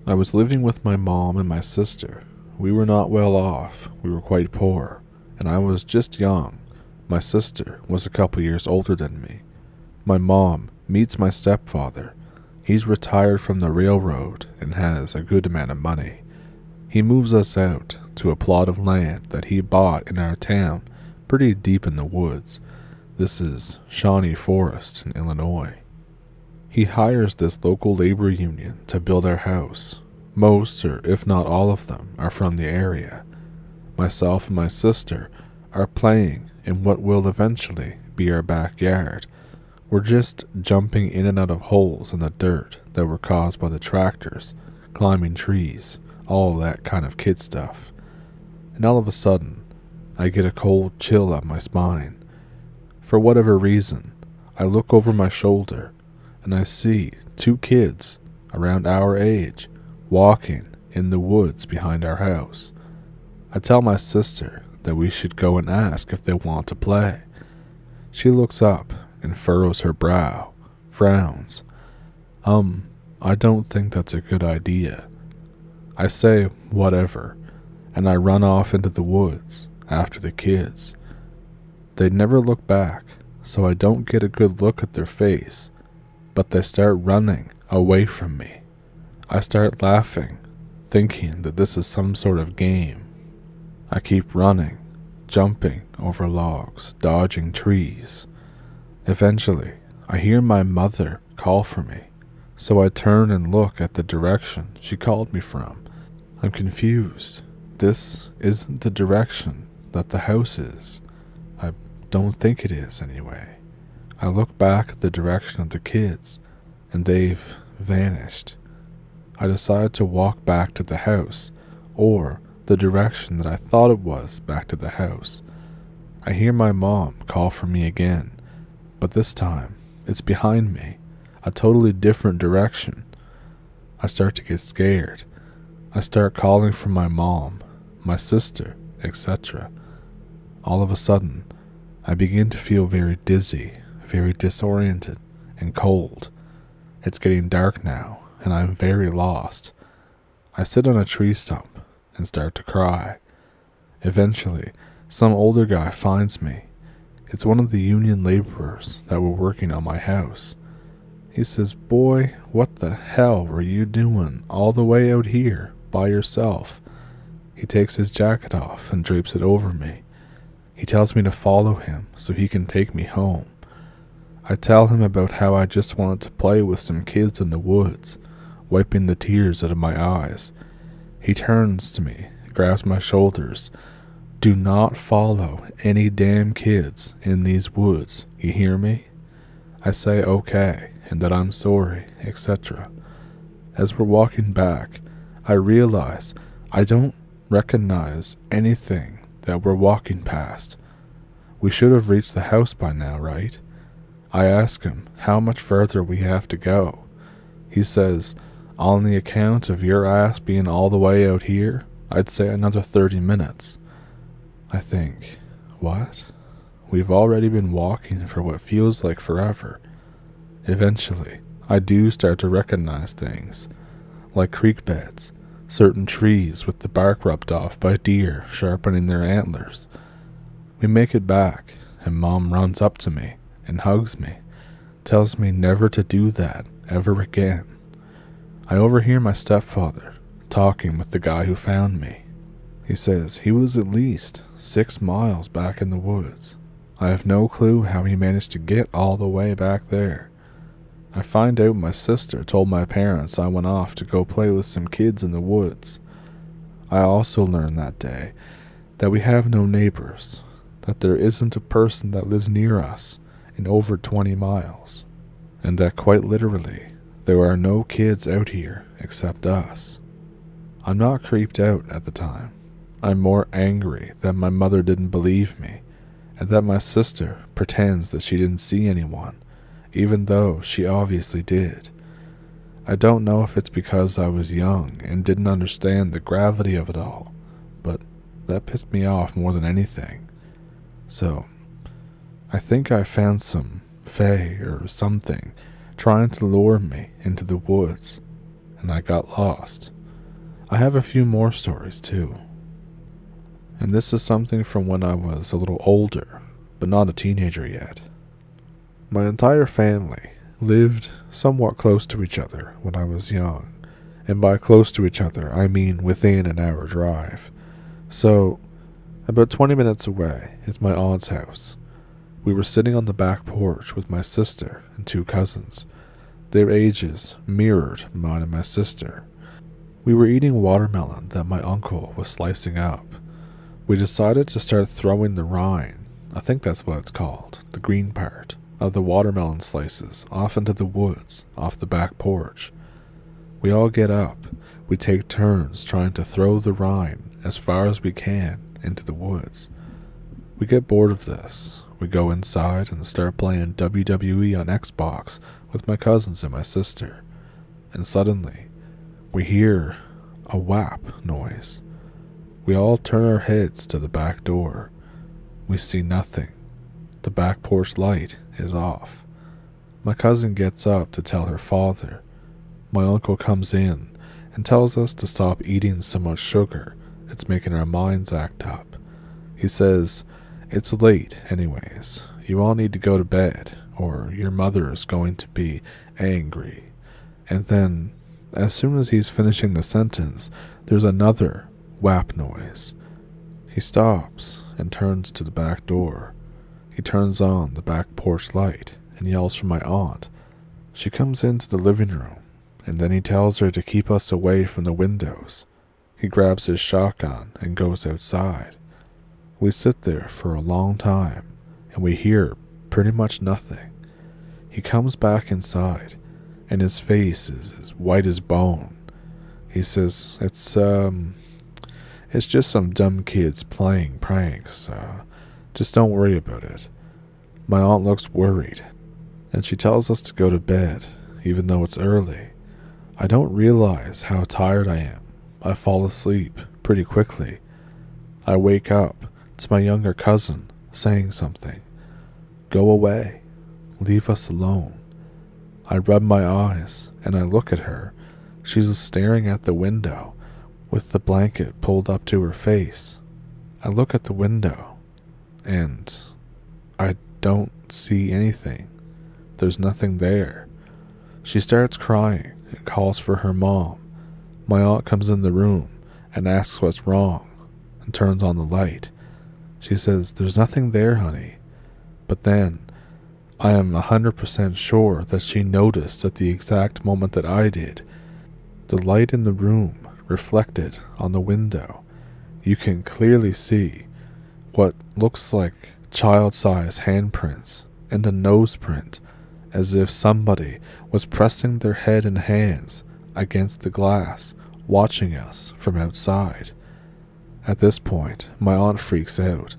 I was living with my mom and my sister. We were not well off, we were quite poor, and I was just young. My sister was a couple years older than me. My mom meets my stepfather. He's retired from the railroad and has a good amount of money. He moves us out to a plot of land that he bought in our town, pretty deep in the woods. This is Shawnee Forest in Illinois. He hires this local labor union to build our house. Most, or if not all of them, are from the area. Myself and my sister are playing in what will eventually be our backyard. We're just jumping in and out of holes in the dirt that were caused by the tractors, climbing trees, all that kind of kid stuff. And all of a sudden, I get a cold chill up my spine. For whatever reason, I look over my shoulder and I see two kids around our age walking in the woods behind our house. I tell my sister that we should go and ask if they want to play. She looks up and furrows her brow, frowns. I don't think that's a good idea. I say whatever, and I run off into the woods after the kids. They never look back, so I don't get a good look at their face, but they start running away from me. I start laughing, thinking that this is some sort of game. I keep running, jumping over logs, dodging trees. Eventually, I hear my mother call for me, so I turn and look at the direction she called me from. I'm confused. This isn't the direction that the house is. I don't think it is, anyway. I look back at the direction of the kids, and they've vanished. I decide to walk back to the house, or the direction that I thought it was back to the house. I hear my mom call for me again, but this time it's behind me, a totally different direction. I start to get scared. I start calling for my mom, my sister, etc. All of a sudden, I begin to feel very dizzy, very disoriented, and cold. It's getting dark now, and I'm very lost. I sit on a tree stump and start to cry. Eventually, some older guy finds me. It's one of the union laborers that were working on my house. He says, "Boy, what the hell were you doing all the way out here by yourself?" He takes his jacket off and drapes it over me. He tells me to follow him so he can take me home. I tell him about how I just wanted to play with some kids in the woods, wiping the tears out of my eyes. He turns to me, grabs my shoulders. "Do not follow any damn kids in these woods, you hear me?" I say okay, and that I'm sorry, etc. As we're walking back, I realize I don't recognize anything that we're walking past. We should have reached the house by now, right? I ask him how much further we have to go. He says, "On the account of your ass being all the way out here, I'd say another 30 minutes. I think, what? We've already been walking for what feels like forever. Eventually, I do start to recognize things, like creek beds, certain trees with the bark rubbed off by deer sharpening their antlers. We make it back, and Mom runs up to me and hugs me, tells me never to do that ever again. I overhear my stepfather talking with the guy who found me. He says he was at least 6 miles back in the woods. I have no clue how he managed to get all the way back there. I find out my sister told my parents I went off to go play with some kids in the woods. I also learned that day that we have no neighbors, that there isn't a person that lives near us in over 20 miles, and that quite literally there are no kids out here except us. I'm not creeped out at the time. I'm more angry that my mother didn't believe me, and that my sister pretends that she didn't see anyone, even though she obviously did. I don't know if it's because I was young and didn't understand the gravity of it all, but that pissed me off more than anything. So, I think I found some fae or something trying to lure me into the woods, and I got lost. I have a few more stories too. And this is something from when I was a little older, but not a teenager yet. My entire family lived somewhat close to each other when I was young, and by close to each other I mean within an hour drive. So, about 20 minutes away is my aunt's house. We were sitting on the back porch with my sister and 2 cousins. Their ages mirrored mine and my sister. We were eating watermelon that my uncle was slicing up. We decided to start throwing the rind, I think that's what it's called, the green part, of the watermelon slices off into the woods off the back porch. We all get up. We take turns trying to throw the rind as far as we can into the woods. We get bored of this. We go inside and start playing WWE on Xbox with my cousins and my sister. And suddenly, we hear a whap noise. We all turn our heads to the back door. We see nothing. The back porch light is off. My cousin gets up to tell her father. My uncle comes in and tells us to stop eating so much sugar. It's making our minds act up. He says, "It's late anyways. You all need to go to bed, or your mother is going to be angry." And then, as soon as he's finishing the sentence, there's another whap noise. He stops and turns to the back door. He turns on the back porch light and yells for my aunt. She comes into the living room, and then he tells her to keep us away from the windows. He grabs his shotgun and goes outside. We sit there for a long time, and we hear pretty much nothing. He comes back inside, and his face is as white as bone. He says, it's just some dumb kids playing pranks. Just don't worry about it." My aunt looks worried, and she tells us to go to bed, even though it's early. I don't realize how tired I am. I fall asleep pretty quickly. I wake up to my younger cousin saying something. "Go away. Leave us alone." I rub my eyes and I look at her. She's staring at the window with the blanket pulled up to her face. I look at the window and I don't see anything. There's nothing there. She starts crying and calls for her mom. My aunt comes in the room and asks what's wrong and turns on the light. She says, "There's nothing there, honey." But then, I am 100% sure that she noticed at the exact moment that I did. The light in the room reflected on the window. You can clearly see what looks like child-size handprints and a nose print, as if somebody was pressing their head and hands against the glass, watching us from outside. At this point, my aunt freaks out.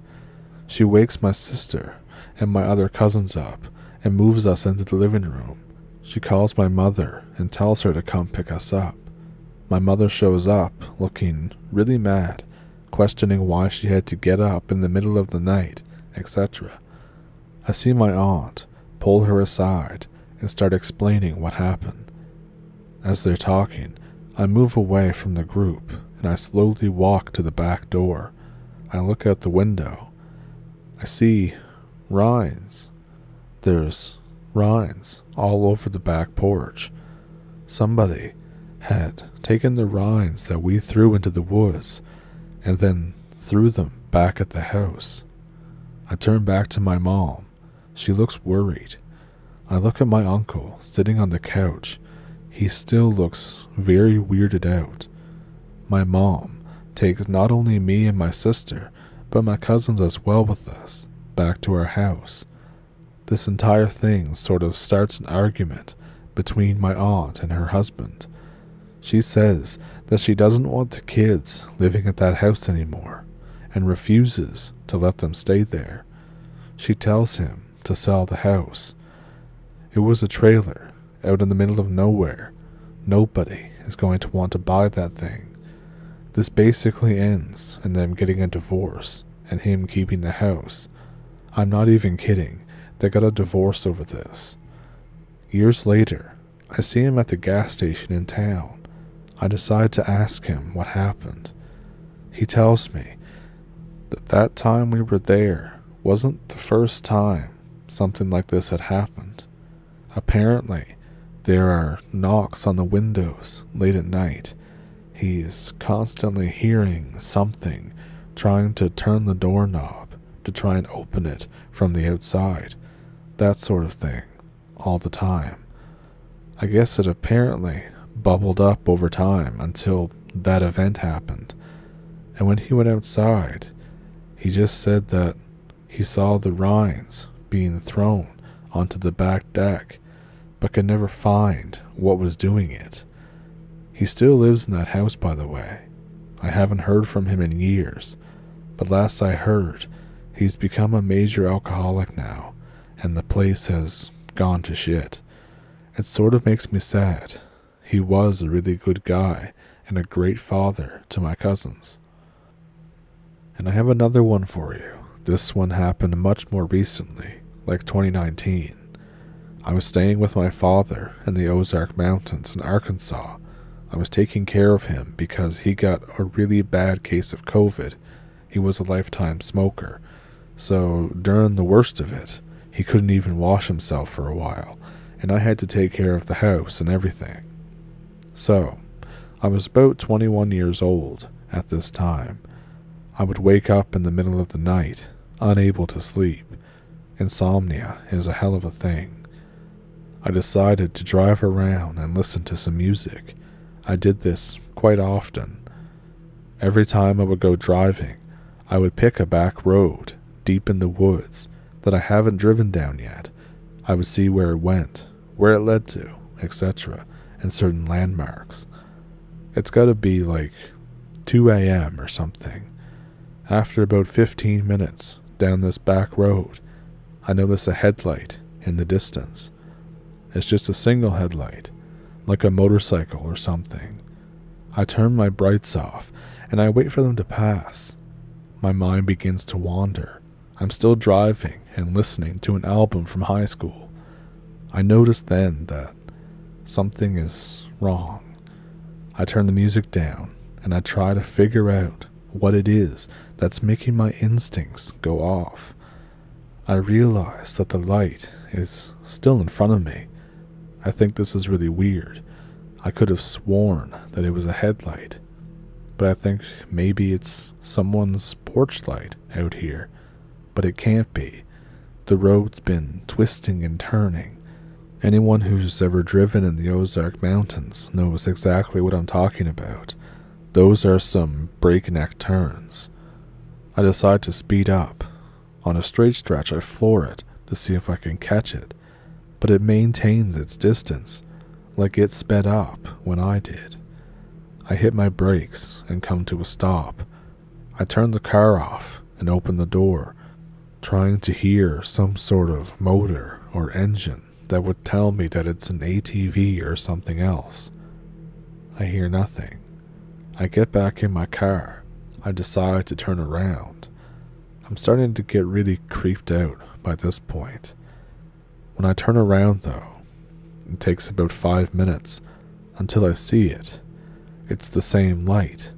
She wakes my sister and my other cousins up and moves us into the living room. She calls my mother and tells her to come pick us up. My mother shows up looking really mad, questioning why she had to get up in the middle of the night, etc. I see my aunt pull her aside and start explaining what happened. As they're talking, I move away from the group and I slowly walk to the back door. I look out the window. I see rinds. There's rinds all over the back porch. Somebody had taken the rinds that we threw into the woods and then threw them back at the house. I turn back to my mom. She looks worried. I look at my uncle sitting on the couch. He still looks very weirded out. My mom takes not only me and my sister, but my cousins as well with us, back to our house. This entire thing sort of starts an argument between my aunt and her husband. She says that she doesn't want the kids living at that house anymore, and refuses to let them stay there. She tells him to sell the house. It was a trailer out in the middle of nowhere. Nobody is going to want to buy that thing. This basically ends in them getting a divorce and him keeping the house. I'm not even kidding. They got a divorce over this. Years later, I see him at the gas station in town. I decide to ask him what happened. He tells me that that time we were there wasn't the first time something like this had happened. Apparently, there are knocks on the windows late at night. He's constantly hearing something trying to turn the doorknob to try and open it from the outside. That sort of thing, all the time. I guess it apparently bubbled up over time until that event happened. And when he went outside, he just said that he saw the rinds being thrown onto the back deck, but could never find what was doing it. He still lives in that house, by the way. I haven't heard from him in years, but last I heard, he's become a major alcoholic now, and the place has gone to shit. It sort of makes me sad. He was a really good guy and a great father to my cousins. And I have another one for you. This one happened much more recently, like 2019. I was staying with my father in the Ozark Mountains in Arkansas. I was taking care of him because he got a really bad case of COVID. He was a lifetime smoker, so during the worst of it, he couldn't even wash himself for a while, and I had to take care of the house and everything. So, I was about 21 years old at this time. I would wake up in the middle of the night, unable to sleep. Insomnia is a hell of a thing. I decided to drive around and listen to some music. I did this quite often. Every time I would go driving, I would pick a back road deep in the woods that I haven't driven down yet. I would see where it went, where it led to, etc., and certain landmarks. It's gotta be like 2 a.m. or something. After about 15 minutes down this back road, I notice a headlight in the distance. It's just a single headlight, like a motorcycle or something. I turn my brights off, and I wait for them to pass. My mind begins to wander. I'm still driving and listening to an album from high school. I notice then that something is wrong. I turn the music down, and I try to figure out what it is that's making my instincts go off. I realize that the light is still in front of me. I think this is really weird. I could have sworn that it was a headlight, but I think maybe it's someone's porch light out here. But it can't be. The road's been twisting and turning. Anyone who's ever driven in the Ozark Mountains knows exactly what I'm talking about. Those are some breakneck turns. I decide to speed up. On a straight stretch, I floor it to see if I can catch it, but it maintains its distance, like it sped up when I did. I hit my brakes and come to a stop. I turn the car off and open the door, trying to hear some sort of motor or engine that would tell me that it's an ATV or something else. I hear nothing. I get back in my car. I decide to turn around. I'm starting to get really creeped out by this point. When I turn around though, it takes about 5 minutes until I see it. It's the same light,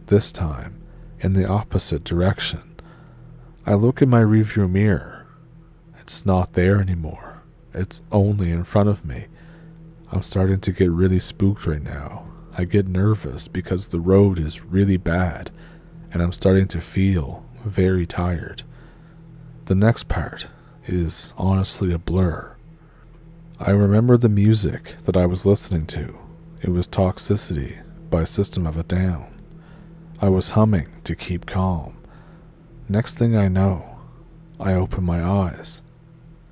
this time in the opposite direction. I look in my rearview mirror. It's not there anymore. It's only in front of me. I'm starting to get really spooked right now. I get nervous because the road is really bad, and I'm starting to feel very tired. The next part is honestly a blur. I remember the music that I was listening to. It was Toxicity by System of a Down. I was humming to keep calm. Next thing I know, I open my eyes.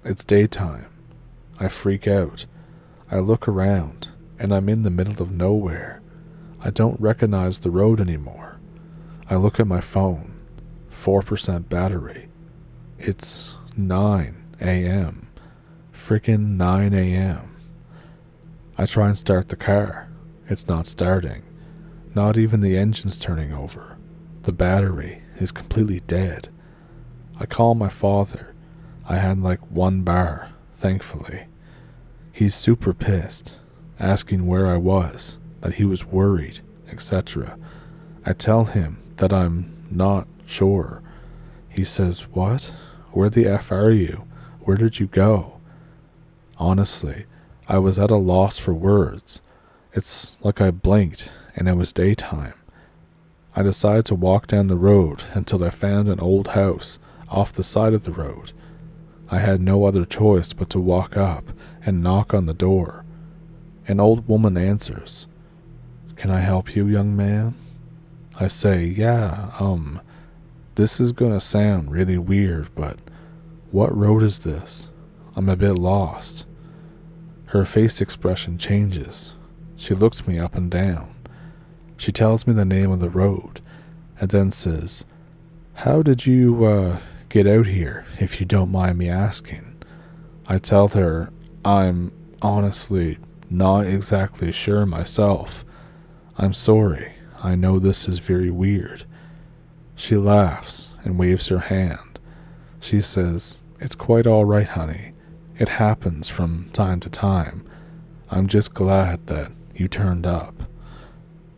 It's daytime. I freak out. I look around, and I'm in the middle of nowhere. I don't recognize the road anymore. I look at my phone. 4% battery. It's 9 a.m. Frickin' 9 a.m. I try and start the car. It's not starting. Not even the engine's turning over. The battery is completely dead. I call my father. I had like 1 bar, thankfully. He's super pissed, asking where I was, that he was worried, etc. I tell him that I'm not sure. He says, "What? Where the F are you? Where did you go?" Honestly, I was at a loss for words. It's like I blinked and it was daytime. I decided to walk down the road until I found an old house off the side of the road. I had no other choice but to walk up and knock on the door. An old woman answers. "Can I help you, young man?" I say, "Yeah, this is gonna sound really weird, but what road is this? I'm a bit lost." Her face expression changes. She looks me up and down. She tells me the name of the road, and then says, "How did you, get out here, if you don't mind me asking?" I tell her I'm honestly not exactly sure myself. I'm sorry, I know this is very weird. She laughs and waves her hand. She says, "It's quite all right, honey. It happens from time to time. I'm just glad that you turned up."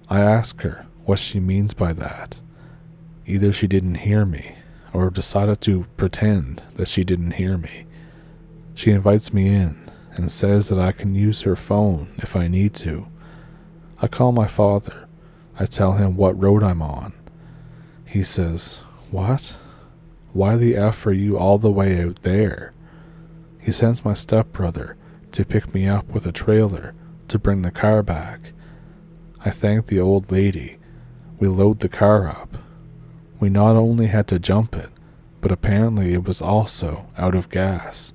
I ask her what she means by that. Either she didn't hear me, or decided to pretend that she didn't hear me. She invites me in and says that I can use her phone if I need to. I call my father. I tell him what road I'm on. He says, "What? Why the F are you all the way out there?" He sends my stepbrother to pick me up with a trailer to bring the car back. I thank the old lady. We load the car up. We not only had to jump it, but apparently it was also out of gas.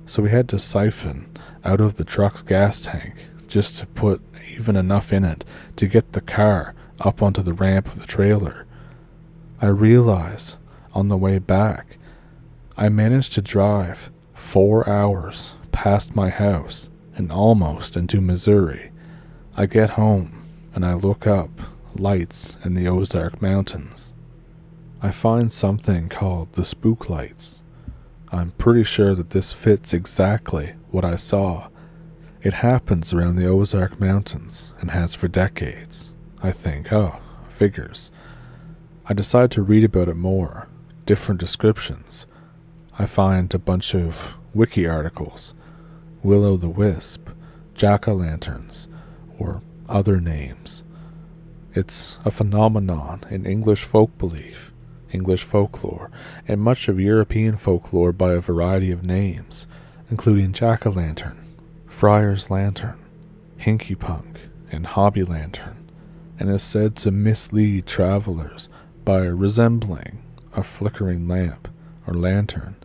So we had to siphon out of the truck's gas tank just to put even enough in it to get the car up onto the ramp of the trailer. I realize on the way back, I managed to drive 4 hours past my house and almost into Missouri. I get home and I look up lights in the Ozark Mountains. I find something called the spook lights. I'm pretty sure that this fits exactly what I saw. It happens around the Ozark Mountains and has for decades. I think, figures. I decide to read about it more, different descriptions. I find a bunch of wiki articles, will-o'-the-wisp, jack-o'-lanterns, or other names. It's a phenomenon in English folk belief, English folklore, and much of European folklore by a variety of names, including jack-o'-lantern, friar's lantern, hinky-punk, and hobby lantern, and is said to mislead travelers by resembling a flickering lamp or lantern.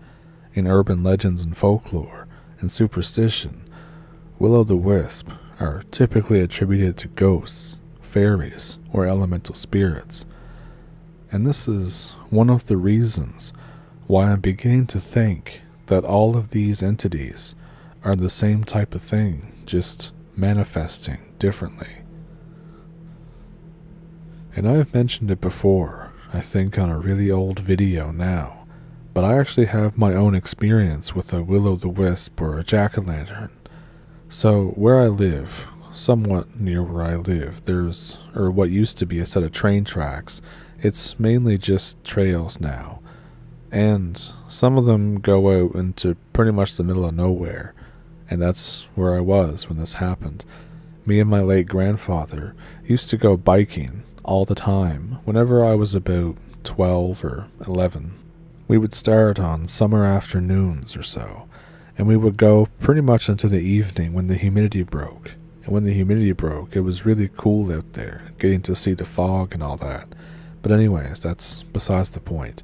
In urban legends and folklore and superstition, will-o'-the-wisp are typically attributed to ghosts, fairies, or elemental spirits. And this is one of the reasons why I'm beginning to think that all of these entities are the same type of thing, just manifesting differently. And I've mentioned it before, I think on a really old video now, but I actually have my own experience with a will-o'-the-wisp or a jack-o'-lantern. So where I live, somewhat near where I live, there's, or what used to be, a set of train tracks. It's mainly just trails now, and some of them go out into pretty much the middle of nowhere, and that's where I was when this happened. Me and my late grandfather used to go biking all the time whenever I was about 12 or 11. We would start on summer afternoons or so, and we would go pretty much into the evening when the humidity broke. And when the humidity broke, it was really cool out there, getting to see the fog and all that. But anyways, that's besides the point.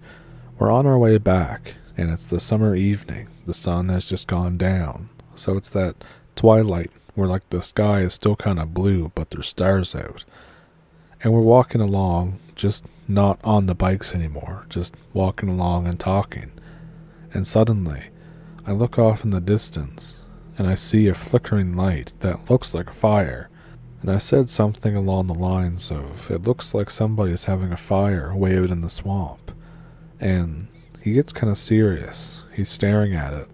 We're on our way back, and it's the summer evening. The sun has just gone down, so it's that twilight where like the sky is still kind of blue, but there's stars out. And we're walking along, just not on the bikes anymore, just walking along and talking. And suddenly, I look off in the distance, and I see a flickering light that looks like a fire. And I said something along the lines of, "It looks like somebody's having a fire way out in the swamp." And he gets kind of serious. He's staring at it,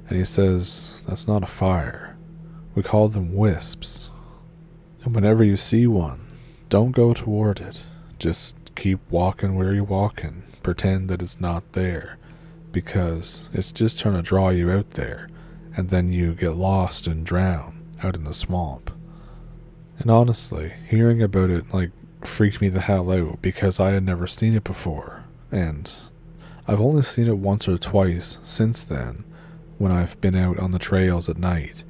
and he says, "That's not a fire. We call them wisps. And whenever you see one, don't go toward it. Just keep walking where you're walking. Pretend that it's not there, because it's just trying to draw you out there, and then you get lost and drown out in the swamp." And honestly, hearing about it freaked me the hell out, because I had never seen it before, and I've only seen it once or twice since then, when I've been out on the trails at night,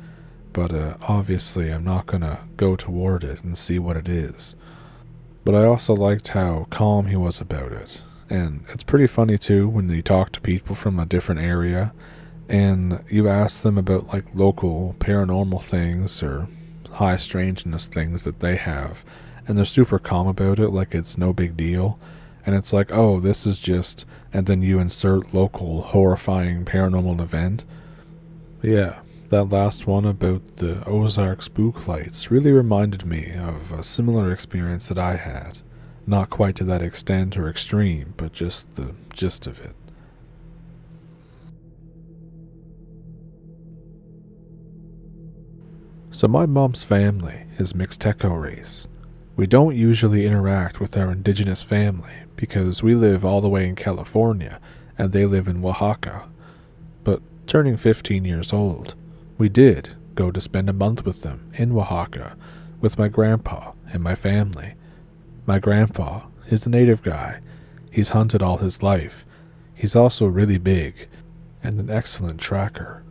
but obviously I'm not gonna go toward it and see what it is. But I also liked how calm he was about it, and it's pretty funny too when you talk to people from a different area, and you ask them about like local paranormal things or high strangeness things that they have, and they're super calm about it, like it's no big deal. And it's like, oh, this is just, and then you insert local horrifying paranormal event. Yeah, that last one about the Ozark spook lights really reminded me of a similar experience that I had. Not quite to that extent or extreme, but just the gist of it. So my mom's family is Mixteco race. We don't usually interact with our indigenous family because we live all the way in California and they live in Oaxaca. But turning 15 years old, we did go to spend a month with them in Oaxaca with my grandpa and my family. My grandpa is a native guy. He's hunted all his life. He's also really big and an excellent tracker.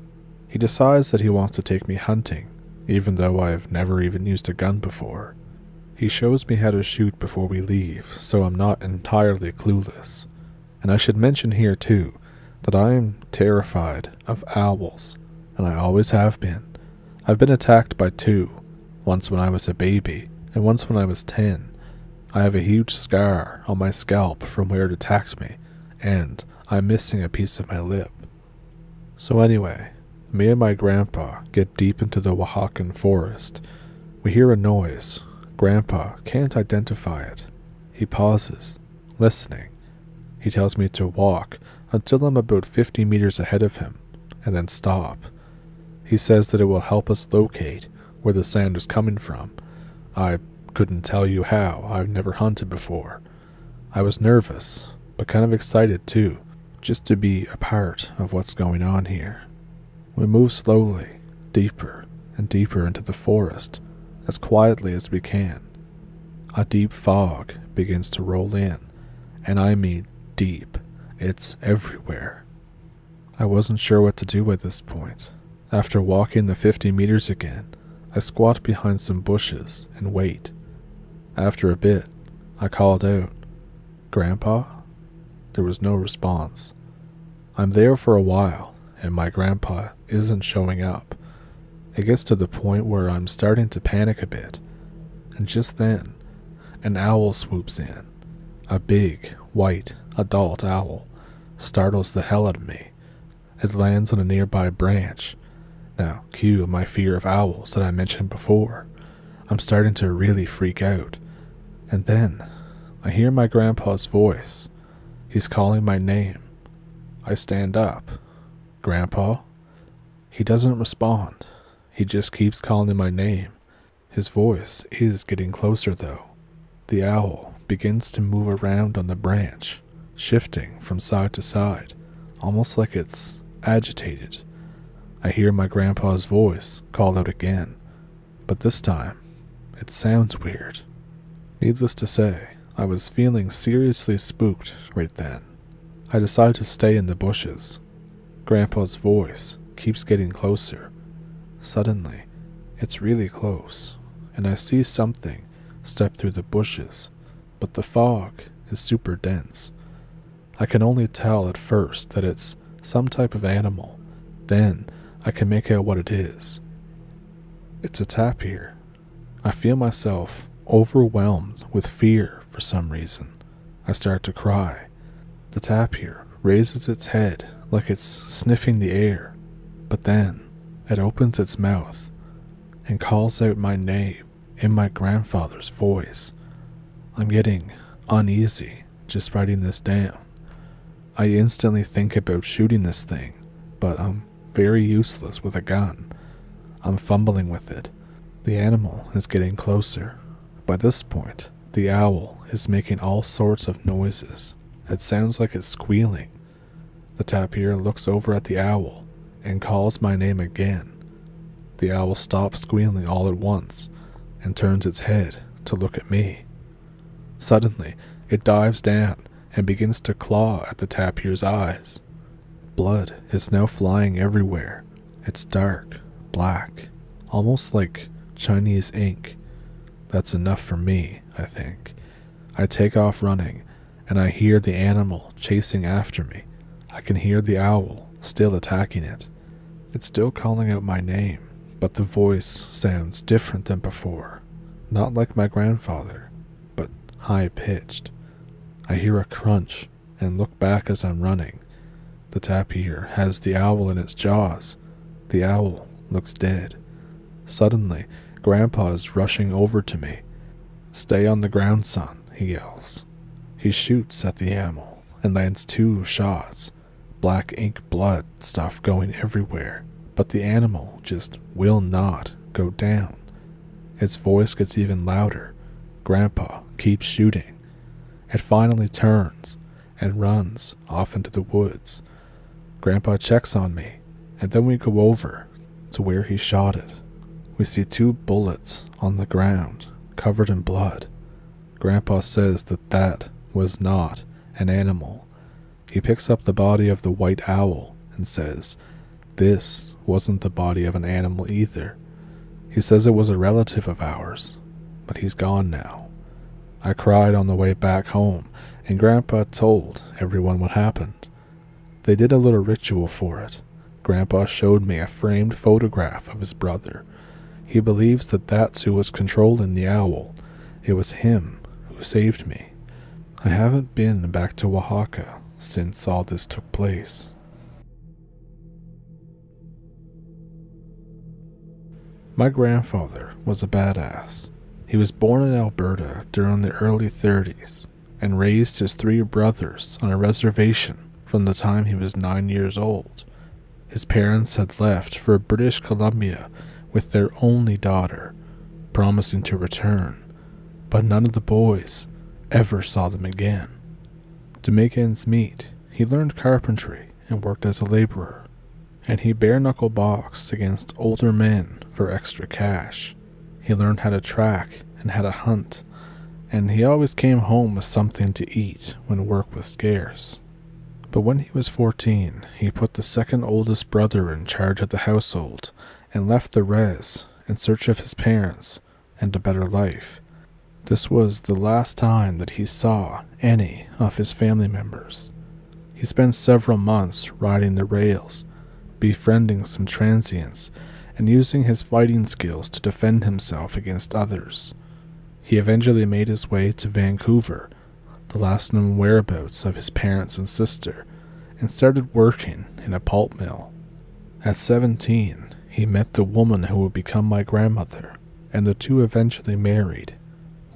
He decides that he wants to take me hunting, even though I've never even used a gun before. He shows me how to shoot before we leave, so I'm not entirely clueless. And I should mention here too, that I am terrified of owls, and I always have been. I've been attacked by two, once when I was a baby, and once when I was 10. I have a huge scar on my scalp from where it attacked me, and I'm missing a piece of my lip. So anyway, me and my grandpa get deep into the Oaxacan forest. We hear a noise. Grandpa can't identify it. He pauses, listening. He tells me to walk until I'm about 50 meters ahead of him, and then stop. He says that it will help us locate where the sound is coming from. I couldn't tell you how. I've never hunted before. I was nervous, but kind of excited too, just to be a part of what's going on here. We move slowly, deeper and deeper into the forest, as quietly as we can. A deep fog begins to roll in, and I mean deep. It's everywhere. I wasn't sure what to do at this point. After walking the 50 meters again, I squat behind some bushes and wait. After a bit, I called out, "Grandpa?" There was no response. I'm there for a while, and my grandpa isn't showing up. It gets to the point where I'm starting to panic a bit, and just then, an owl swoops in. A big, white, adult owl startles the hell out of me. It lands on a nearby branch. Now, cue my fear of owls that I mentioned before. I'm starting to really freak out. And then, I hear my grandpa's voice. He's calling my name. I stand up. "Grandpa?" He doesn't respond. He just keeps calling my name. His voice is getting closer though. The owl begins to move around on the branch, shifting from side to side, almost like it's agitated. I hear my grandpa's voice call out again, but this time, it sounds weird. Needless to say, I was feeling seriously spooked right then. I decide to stay in the bushes. Grandpa's voice keeps getting closer. Suddenly, it's really close, and I see something step through the bushes, but the fog is super dense. I can only tell at first that it's some type of animal. Then, I can make out what it is. It's a tapir. I feel myself overwhelmed with fear for some reason. I start to cry. The tapir raises its head like it's sniffing the air, but then it opens its mouth and calls out my name in my grandfather's voice. I'm getting uneasy just writing this down. I instantly think about shooting this thing, but I'm very useless with a gun. I'm fumbling with it. The animal is getting closer. By this point, the owl is making all sorts of noises. It sounds like it's squealing. The tapir looks over at the owl and calls my name again. The owl stops squealing all at once and turns its head to look at me. Suddenly, it dives down and begins to claw at the tapir's eyes. Blood is now flying everywhere. It's dark, black, almost like Chinese ink. That's enough for me, I think. I take off running, and I hear the animal chasing after me. I can hear the owl still attacking it. It's still calling out my name, but the voice sounds different than before. Not like my grandfather, but high-pitched. I hear a crunch and look back as I'm running. The tapir has the owl in its jaws. The owl looks dead. Suddenly, Grandpa is rushing over to me. "Stay on the ground, son," he yells. He shoots at the animal and lands 2 shots. Black ink blood stuff going everywhere, but the animal just will not go down. Its voice gets even louder. Grandpa keeps shooting. It finally turns and runs off into the woods. Grandpa checks on me, and then we go over to where he shot it. We see 2 bullets on the ground, covered in blood. Grandpa says that was not an animal. He picks up the body of the white owl and says, this wasn't the body of an animal either. He says it was a relative of ours, but he's gone now. I cried on the way back home, and Grandpa told everyone what happened. They did a little ritual for it. Grandpa showed me a framed photograph of his brother. He believes that that's who was controlling the owl. It was him who saved me. I haven't been back to Oaxaca since all this took place. My grandfather was a badass. He was born in Alberta during the early 30s and raised his 3 brothers on a reservation from the time he was 9 years old. His parents had left for British Columbia with their only daughter, promising to return, but none of the boys ever saw them again. To make ends meet, he learned carpentry and worked as a laborer, and he bare-knuckle boxed against older men for extra cash. He learned how to track and how to hunt, and he always came home with something to eat when work was scarce. But when he was 14, he put the second oldest brother in charge of the household and left the res in search of his parents and a better life. This was the last time that he saw any of his family members. He spent several months riding the rails, befriending some transients, and using his fighting skills to defend himself against others. He eventually made his way to Vancouver, the last known whereabouts of his parents and sister, and started working in a pulp mill. At 17, he met the woman who would become my grandmother, and the two eventually married,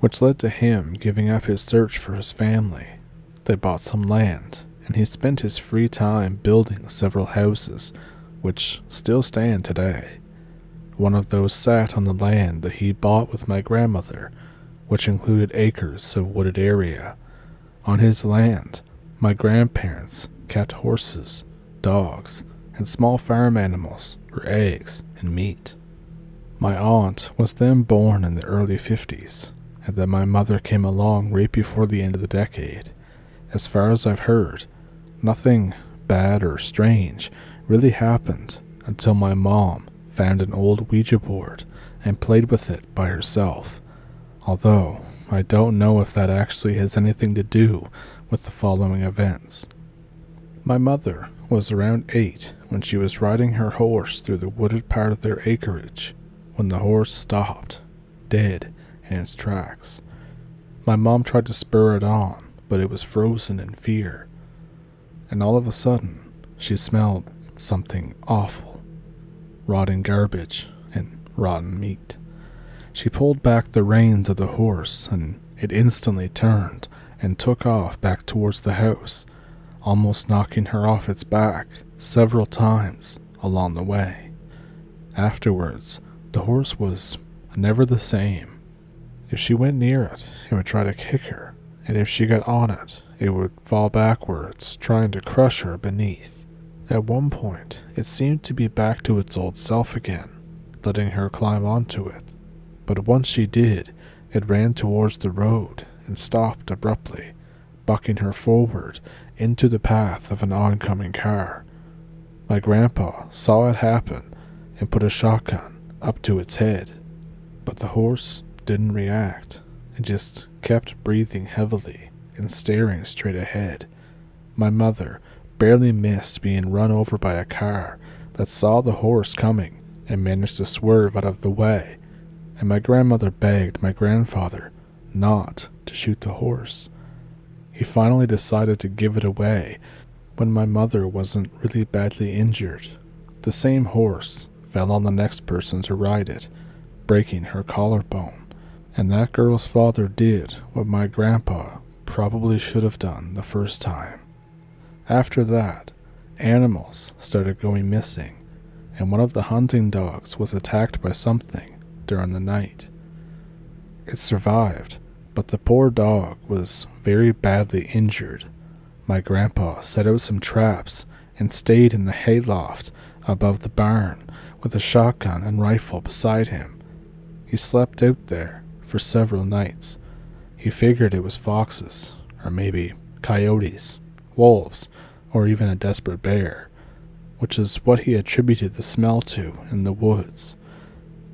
which led to him giving up his search for his family. They bought some land, and he spent his free time building several houses, which still stand today. One of those sat on the land that he bought with my grandmother, which included acres of wooded area. On his land, my grandparents kept horses, dogs, and small farm animals for eggs and meat. My aunt was then born in the early 50s, and then my mother came along right before the end of the decade. As far as I've heard, nothing bad or strange really happened until my mom found an old Ouija board and played with it by herself, although I don't know if that actually has anything to do with the following events. My mother was around 8 when she was riding her horse through the wooded part of their acreage when the horse stopped, dead in its tracks. My mom tried to spur it on, but it was frozen in fear. And all of a sudden, she smelled something awful. Rotting garbage and rotten meat. She pulled back the reins of the horse, and it instantly turned and took off back towards the house, almost knocking her off its back several times along the way. Afterwards, the horse was never the same. If she went near it, it would try to kick her, and if she got on it, it would fall backwards, trying to crush her beneath. At one point, it seemed to be back to its old self again, letting her climb onto it. But once she did, it ran towards the road and stopped abruptly, bucking her forward into the path of an oncoming car. My grandpa saw it happen and put a shotgun up to its head, but the horse didn't react. It just kept breathing heavily and staring straight ahead. My mother barely missed being run over by a car that saw the horse coming and managed to swerve out of the way, and my grandmother begged my grandfather not to shoot the horse. He finally decided to give it away when my mother wasn't really badly injured. The same horse fell on the next person to ride it, breaking her collarbone, and that girl's father did what my grandpa probably should have done the first time. After that, animals started going missing, and one of the hunting dogs was attacked by something during the night. It survived, but the poor dog was very badly injured. My grandpa set out some traps and stayed in the hayloft above the barn with a shotgun and rifle beside him. He slept out there for several nights. He figured it was foxes, or maybe coyotes, wolves, or even a desperate bear, which is what he attributed the smell to in the woods.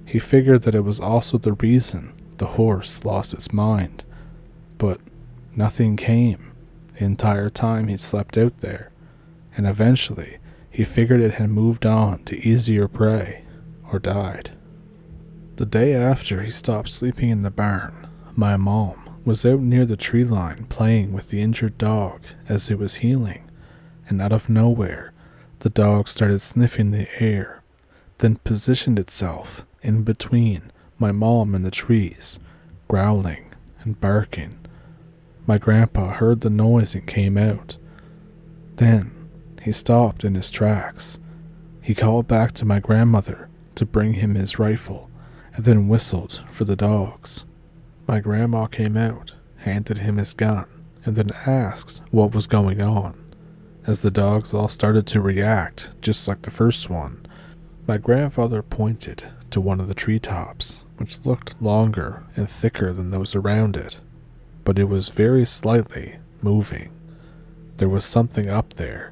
He figured that it was also the reason the horse lost its mind, but nothing came the entire time he slept out there, and eventually he figured it had moved on to easier prey or died. The day after he stopped sleeping in the barn, my mom was out near the tree line playing with the injured dog as it was healing, and out of nowhere, the dog started sniffing the air, then positioned itself in between my mom and the trees, growling and barking. My grandpa heard the noise and came out. Then he stopped in his tracks. He called back to my grandmother to bring him his rifle, and then whistled for the dogs. My grandma came out, handed him his gun, and then asked what was going on. As the dogs all started to react, just like the first one, my grandfather pointed to one of the treetops, which looked longer and thicker than those around it, but it was very slightly moving. There was something up there.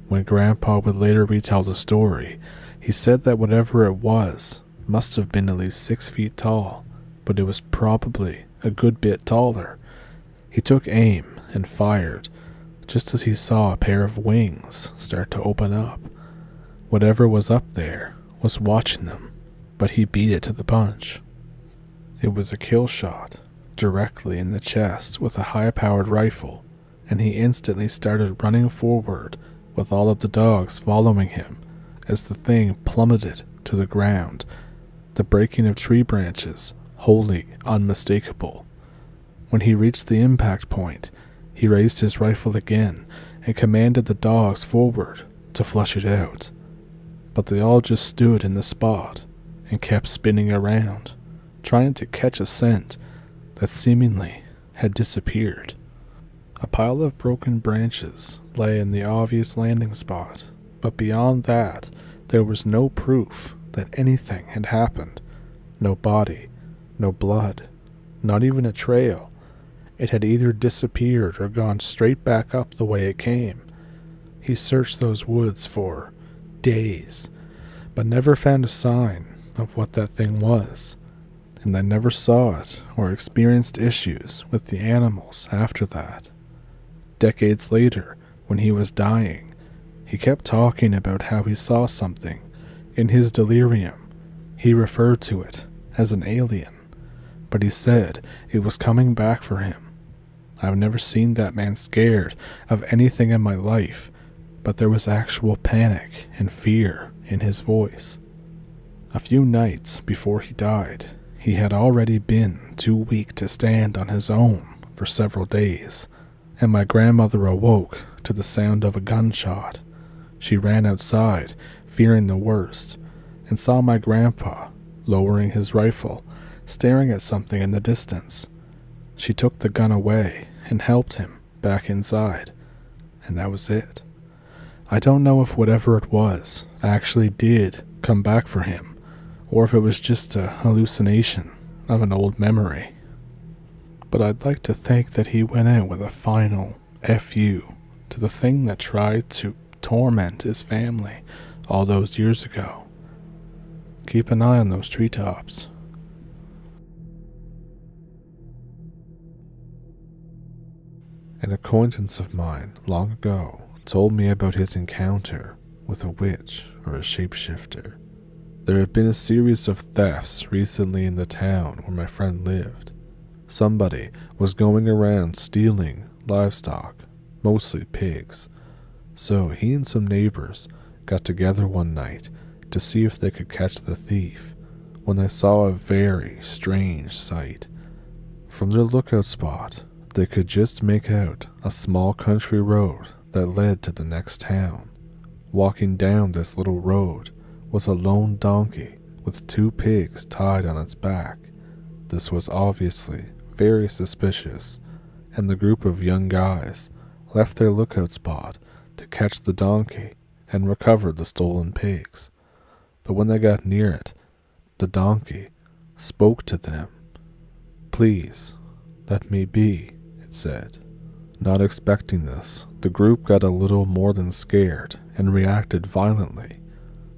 When Grandpa would later retell the story, he said that whatever it was must have been at least 6 feet tall, but it was probably a good bit taller. He took aim and fired, just as he saw a pair of wings start to open up. Whatever was up there was watching them, but he beat it to the punch. It was a kill shot, directly in the chest with a high-powered rifle, and he instantly started running forward with all of the dogs following him as the thing plummeted to the ground, the breaking of tree branches wholly unmistakable. When he reached the impact point, he raised his rifle again and commanded the dogs forward to flush it out, but they all just stood in the spot and kept spinning around, trying to catch a scent that seemingly had disappeared. A pile of broken branches lay in the obvious landing spot, but beyond that, there was no proof that anything had happened. No body, no blood, not even a trail. It had either disappeared or gone straight back up the way it came. He searched those woods for days, but never found a sign of what that thing was, and I never saw it or experienced issues with the animals after that. Decades later, when he was dying, he kept talking about how he saw something. In his delirium, he referred to it as an alien, but he said it was coming back for him. I've never seen that man scared of anything in my life, but there was actual panic and fear in his voice. A few nights before he died, he had already been too weak to stand on his own for several days, and my grandmother awoke to the sound of a gunshot. She ran outside, fearing the worst, and saw my grandpa lowering his rifle, staring at something in the distance. She took the gun away and helped him back inside, and that was it. I don't know if whatever it was actually did come back for him, or if it was just a hallucination of an old memory. But I'd like to think that he went out with a final FU to the thing that tried to torment his family all those years ago. Keep an eye on those treetops. An acquaintance of mine long ago told me about his encounter with a witch or a shapeshifter. There had been a series of thefts recently in the town where my friend lived. Somebody was going around stealing livestock, mostly pigs. So he and some neighbors got together one night to see if they could catch the thief when they saw a very strange sight. From their lookout spot, they could just make out a small country road that led to the next town. Walking down this little road was a lone donkey with 2 pigs tied on its back. This was obviously very suspicious, and the group of young guys left their lookout spot to catch the donkey and recover the stolen pigs. But when they got near it, the donkey spoke to them. "Please, let me be," it said. Not expecting this, the group got a little more than scared and reacted violently.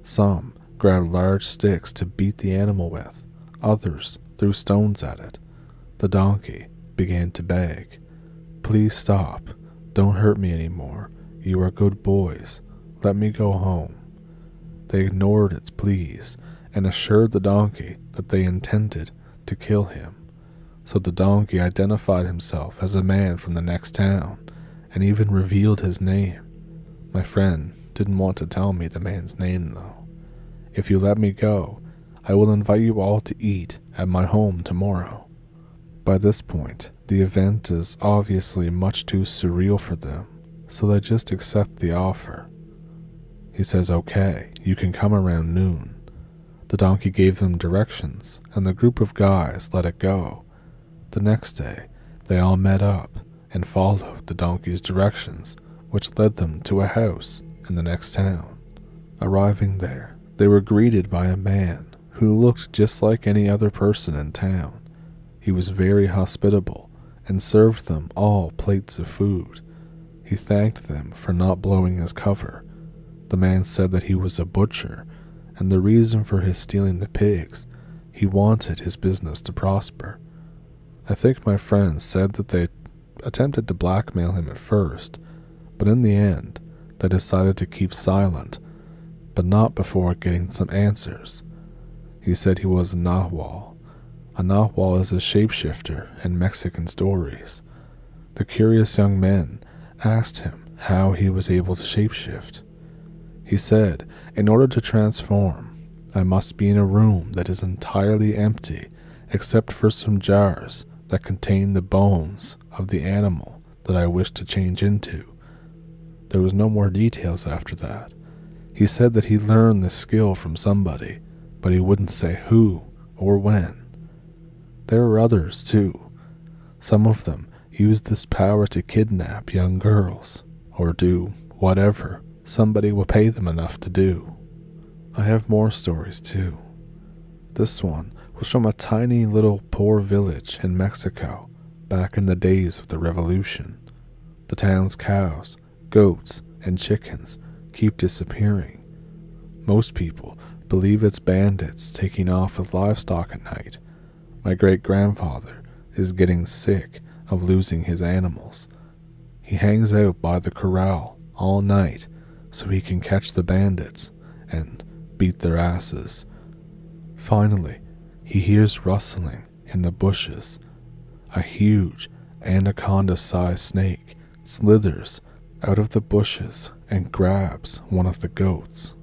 Some grabbed large sticks to beat the animal with, others threw stones at it. The donkey began to beg, "Please stop, don't hurt me anymore, you are good boys, let me go home." They ignored its pleas and assured the donkey that they intended to kill him. So the donkey identified himself as a man from the next town and even revealed his name. My friend didn't want to tell me the man's name though. "If you let me go, I will invite you all to eat at my home tomorrow." By this point, the event is obviously much too surreal for them, so they just accept the offer. He says, "Okay, you can come around noon." The donkey gave them directions, and the group of guys let it go. The next day, they all met up and followed the donkey's directions, which led them to a house in the next town. Arriving there, they were greeted by a man who looked just like any other person in town. He was very hospitable and served them all plates of food. He thanked them for not blowing his cover. The man said that he was a butcher, and the reason for his stealing the pigs, he wanted his business to prosper. I think my friends said that they attempted to blackmail him at first, but in the end, they decided to keep silent, but not before getting some answers. He said he was a Nahual. A Nahual is a shapeshifter in Mexican stories. The curious young men asked him how he was able to shapeshift. He said, "In order to transform, I must be in a room that is entirely empty except for some jars that contain the bones of the animal that I wish to change into." There was no more details after that. He said that he learned this skill from somebody, but he wouldn't say who or when. There were others too. Some of them used this power to kidnap young girls, or do whatever somebody will pay them enough to do. I have more stories too. This one was from a tiny little poor village in Mexico back in the days of the revolution. The town's cows, goats, and chickens keep disappearing. Most people believe it's bandits taking off with livestock at night. My great-grandfather is getting sick of losing his animals. He hangs out by the corral all night so he can catch the bandits and beat their asses. Finally, he hears rustling in the bushes. A huge anaconda-sized snake slithers out of the bushes and grabs one of the goats.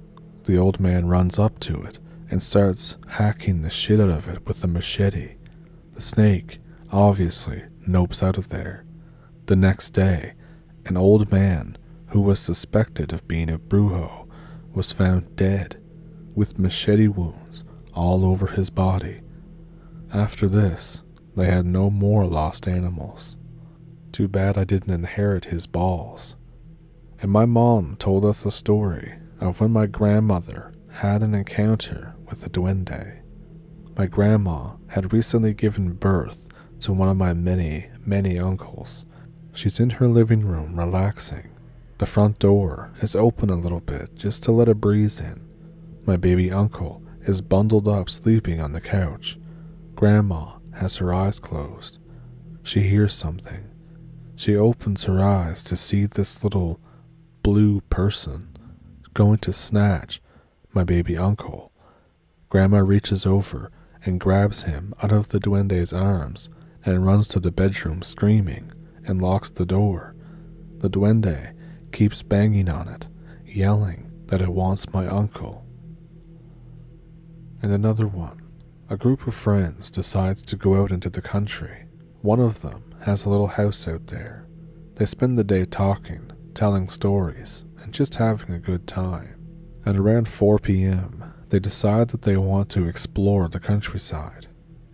The old man runs up to it and starts hacking the shit out of it with a machete. The snake obviously nopes out of there. The next day, an old man who was suspected of being a brujo was found dead with machete wounds all over his body. After this, they had no more lost animals. Too bad I didn't inherit his balls. And my mom told us a story of when my grandmother had an encounter with a duende. My grandma had recently given birth to one of my many, many uncles. She's in her living room relaxing. The front door is open a little bit just to let a breeze in. My baby uncle is bundled up sleeping on the couch. Grandma has her eyes closed. She hears something. She opens her eyes to see this little blue person going to snatch my baby uncle. Grandma reaches over and grabs him out of the duende's arms and runs to the bedroom screaming and locks the door. The duende keeps banging on it, yelling that it wants my uncle. And another one. A group of friends decides to go out into the country. One of them has a little house out there. They spend the day talking, telling stories, and just having a good time. At around 4 p.m., they decide that they want to explore the countryside.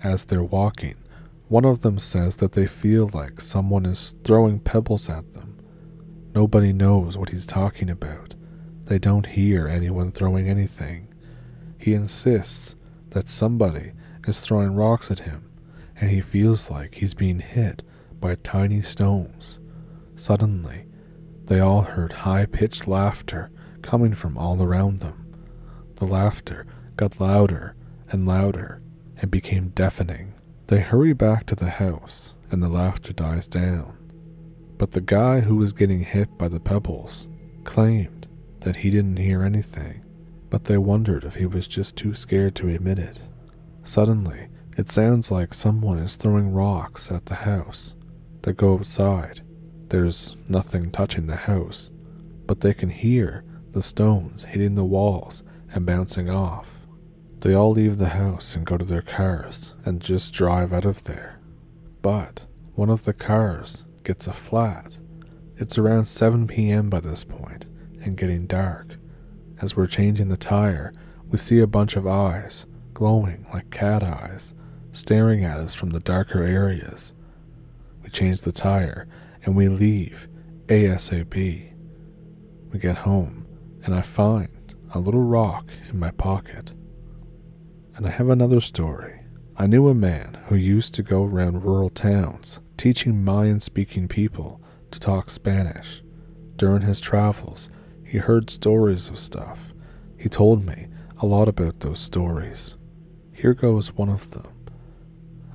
As they're walking, one of them says that they feel like someone is throwing pebbles at them. Nobody knows what he's talking about. They don't hear anyone throwing anything. He insists that somebody is throwing rocks at him, and he feels like he's being hit by tiny stones. Suddenly, they all heard high-pitched laughter coming from all around them. The laughter got louder and louder and became deafening. They hurry back to the house, and the laughter dies down. But the guy who was getting hit by the pebbles claimed that he didn't hear anything, but they wondered if he was just too scared to admit it. Suddenly, it sounds like someone is throwing rocks at the house. They go outside. There's nothing touching the house, but they can hear the stones hitting the walls and bouncing off. They all leave the house and go to their cars and just drive out of there. But one of the cars gets a flat. It's around 7 p.m. by this point and getting dark. As we're changing the tire, we see a bunch of eyes, glowing like cat eyes, staring at us from the darker areas. We change the tire and we leave ASAP. We get home and I find a little rock in my pocket. And I have another story. I knew a man who used to go around rural towns teaching Mayan-speaking people to talk Spanish. During his travels, he heard stories of stuff. He told me a lot about those stories. Here goes one of them.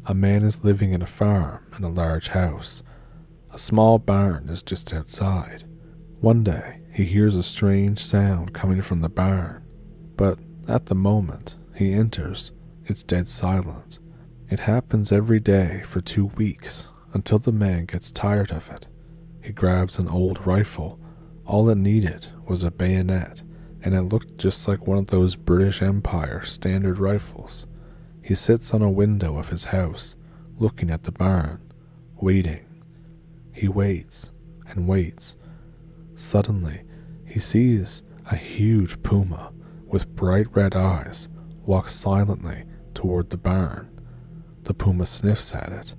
A man is living in a farm in a large house. A small barn is just outside. One day, he hears a strange sound coming from the barn, but at the moment he enters, it's dead silent. It happens every day for 2 weeks until the man gets tired of it. He grabs an old rifle. All it needed was a bayonet, and it looked just like one of those British Empire standard rifles. He sits on a window of his house, looking at the barn, waiting. He waits and waits. Suddenly, he sees a huge puma with bright red eyes walk silently toward the barn. The puma sniffs at it,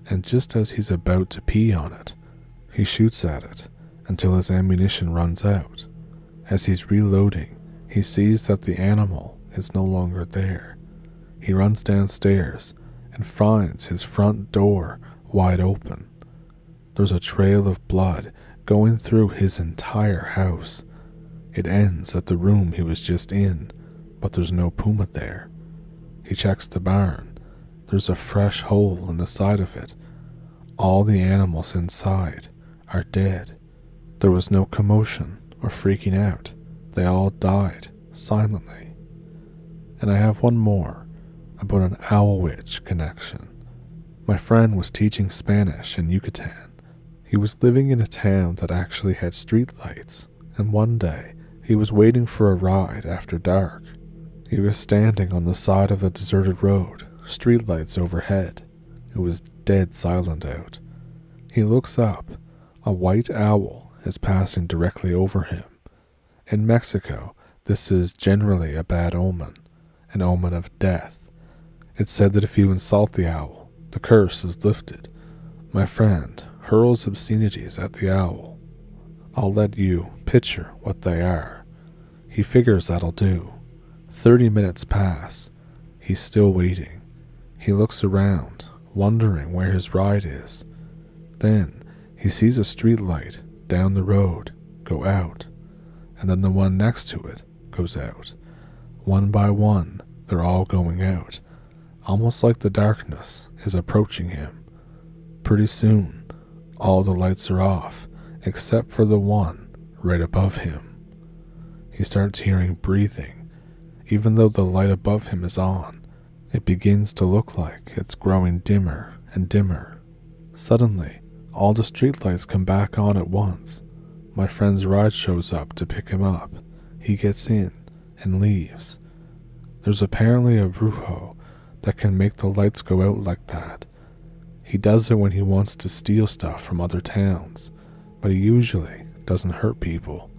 and just as he's about to pee on it, he shoots at it until his ammunition runs out. As he's reloading, he sees that the animal is no longer there. He runs downstairs and finds his front door wide open. There's a trail of blood going through his entire house. It ends at the room he was just in, but there's no puma there. He checks the barn. There's a fresh hole in the side of it. All the animals inside are dead. There was no commotion or freaking out. They all died silently. And I have one more about an owl witch connection. My friend was teaching Spanish in Yucatan. He was living in a town that actually had streetlights, and one day he was waiting for a ride after dark. He was standing on the side of a deserted road, streetlights overhead. It was dead silent out. He looks up. A white owl is passing directly over him. In Mexico, this is generally a bad omen, an omen of death. It's said that if you insult the owl, the curse is lifted. My friend hurls obscenities at the owl. I'll let you picture what they are. He figures that'll do. 30 minutes pass. He's still waiting. He looks around, wondering where his ride is. Then he sees a street light down the road go out, and then the one next to it goes out. One by one, they're all going out, almost like the darkness is approaching him. Pretty soon, all the lights are off, except for the one right above him. He starts hearing breathing. Even though the light above him is on, it begins to look like it's growing dimmer and dimmer. Suddenly, all the streetlights come back on at once. My friend's ride shows up to pick him up. He gets in and leaves. There's apparently a brujo that can make the lights go out like that. He does it when he wants to steal stuff from other towns, but he usually doesn't hurt people.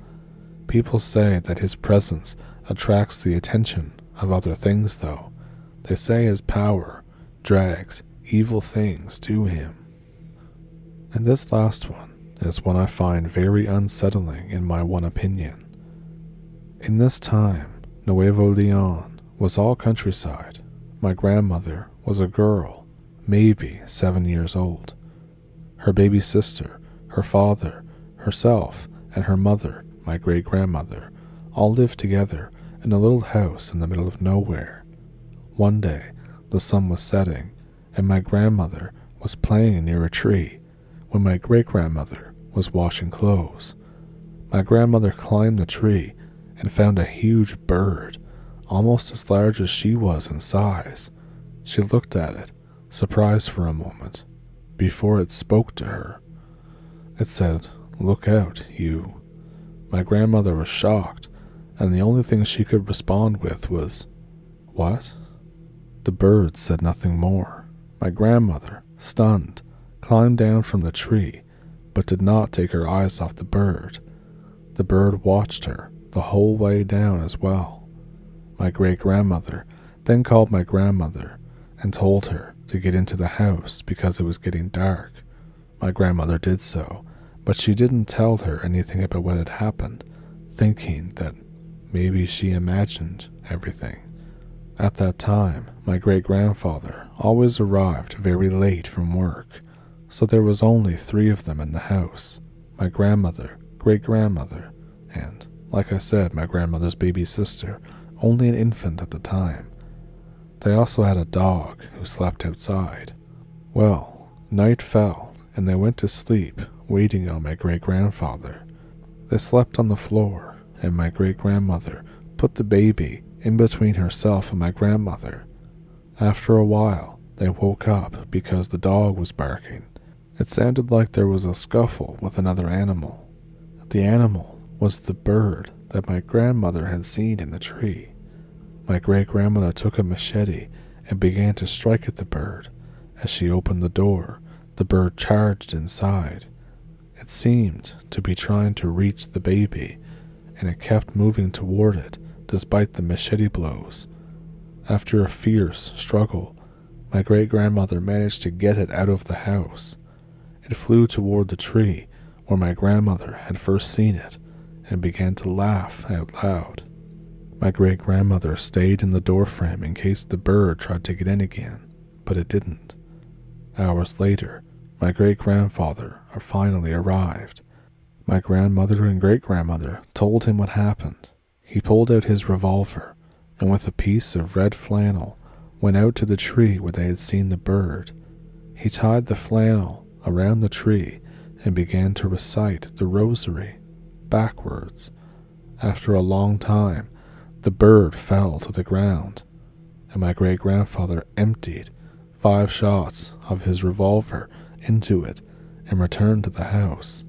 People say that his presence attracts the attention of other things though. They say his power drags evil things to him. And this last one is one I find very unsettling in my one opinion. In this time, Nuevo Leon was all countryside. My grandmother was a girl, maybe 7 years old. Her baby sister, her father, herself, and her mother, my great-grandmother, all lived together in a little house in the middle of nowhere. One day, the sun was setting, and my grandmother was playing near a tree when my great-grandmother was washing clothes. My grandmother climbed the tree and found a huge bird, almost as large as she was in size. She looked at it, surprised for a moment, before it spoke to her. It said, "Look out, you." My grandmother was shocked, and the only thing she could respond with was, "What?" The bird said nothing more. My grandmother, stunned, climbed down from the tree, but did not take her eyes off the bird. The bird watched her the whole way down as well. My great-grandmother then called my grandmother and told her to get into the house because it was getting dark. My grandmother did so, but she didn't tell her anything about what had happened, thinking that maybe she imagined everything. At that time, my great-grandfather always arrived very late from work, so there was only 3 of them in the house: my grandmother, great-grandmother, and, like I said, my grandmother's baby sister, only an infant at the time. They also had a dog who slept outside. Well, night fell, and they went to sleep, waiting on my great-grandfather. They slept on the floor, and my great-grandmother put the baby in between herself and my grandmother. After a while, they woke up because the dog was barking. It sounded like there was a scuffle with another animal. The animal was the bird that my grandmother had seen in the tree. My great-grandmother took a machete and began to strike at the bird. As she opened the door, the bird charged inside. It seemed to be trying to reach the baby, and it kept moving toward it despite the machete blows. After a fierce struggle, my great-grandmother managed to get it out of the house. It flew toward the tree where my grandmother had first seen it and began to laugh out loud. My great-grandmother stayed in the doorframe in case the bird tried to get in again, but it didn't. Hours later, my great-grandfather finally arrived. My grandmother and great-grandmother told him what happened. He pulled out his revolver and with a piece of red flannel went out to the tree where they had seen the bird. He tied the flannel around the tree and began to recite the rosary backwards. After a long time, the bird fell to the ground, and my great-grandfather emptied 5 shots of his revolver into it and returned to the house.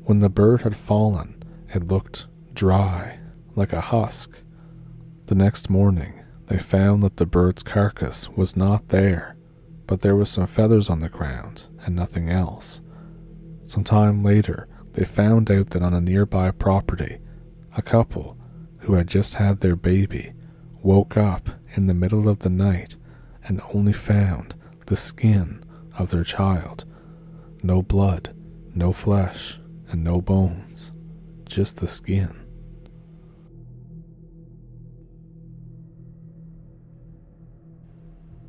When the bird had fallen, it looked dry, like a husk. The next morning, they found that the bird's carcass was not there, but there was some feathers on the ground and nothing else. Some time later, they found out that on a nearby property, a couple who had just had their baby woke up in the middle of the night and only found the skin of their child. No blood, no flesh, and no bones, just the skin.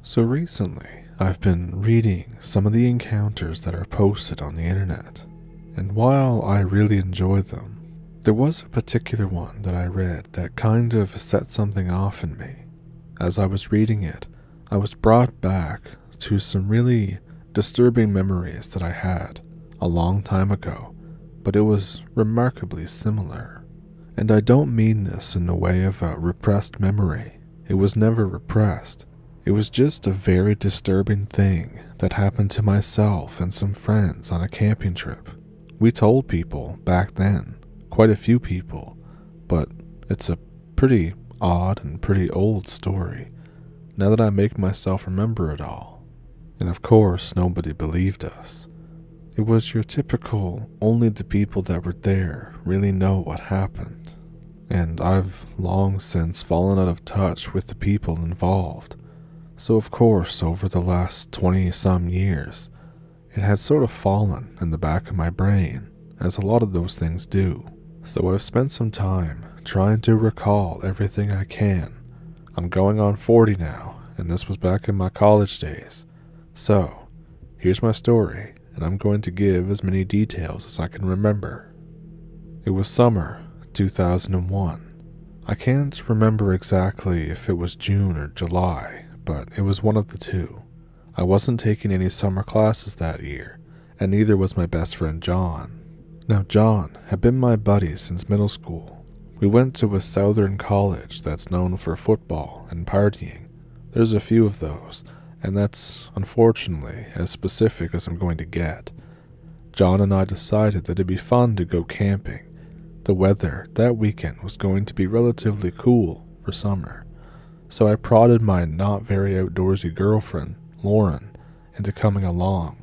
So recently, I've been reading some of the encounters that are posted on the internet, and while I really enjoy them, there was a particular one that I read that kind of set something off in me. As I was reading it, I was brought back to some really disturbing memories that I had a long time ago, but it was remarkably similar. And I don't mean this in the way of a repressed memory. It was never repressed. It was just a very disturbing thing that happened to myself and some friends on a camping trip. We told people back then, quite a few people, but it's a pretty odd and pretty old story, now that I make myself remember it all. And of course, nobody believed us. It was your typical, only the people that were there really know what happened. And I've long since fallen out of touch with the people involved. So of course, over the last 20-some years, it had sort of fallen in the back of my brain, as a lot of those things do. So I've spent some time trying to recall everything I can. I'm going on 40 now, and this was back in my college days. So, here's my story, and I'm going to give as many details as I can remember. It was summer 2001. I can't remember exactly if it was June or July, but it was one of the two. I wasn't taking any summer classes that year, and neither was my best friend John. Now John had been my buddy since middle school. We went to a southern college that's known for football and partying. There's a few of those, and that's unfortunately as specific as I'm going to get. John and I decided that it'd be fun to go camping. The weather that weekend was going to be relatively cool for summer, so I prodded my not very outdoorsy girlfriend, Lauren, into coming along.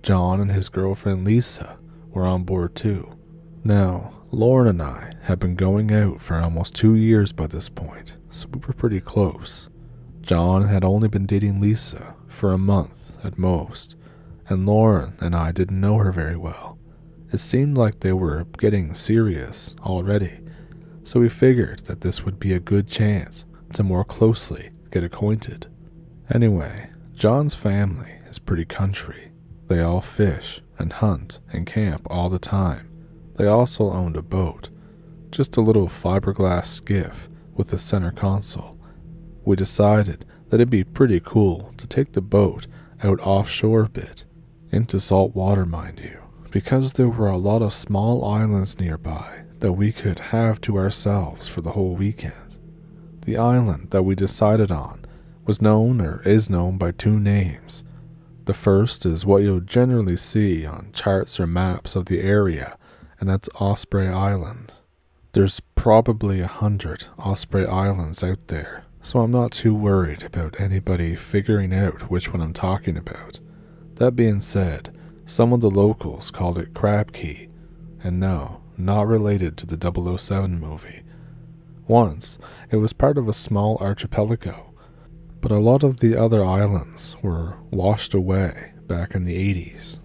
John and his girlfriend Lisa were on board too. Now, Lauren and I had been going out for almost 2 years by this point, so we were pretty close. John had only been dating Lisa for a month at most, and Lauren and I didn't know her very well. It seemed like they were getting serious already, so we figured that this would be a good chance to more closely get acquainted. Anyway, John's family is pretty country. They all fish and hunt and camp all the time. They also owned a boat, just a little fiberglass skiff with a center console. We decided that it'd be pretty cool to take the boat out offshore a bit, into salt water mind you, because there were a lot of small islands nearby that we could have to ourselves for the whole weekend. The island that we decided on was known or is known by two names. The first is what you'll generally see on charts or maps of the area, and that's Osprey Island. There's probably 100 Osprey Islands out there, so I'm not too worried about anybody figuring out which one I'm talking about. That being said, some of the locals called it Crab Key, and no, not related to the 007 movie. Once, it was part of a small archipelago, but a lot of the other islands were washed away back in the 80s.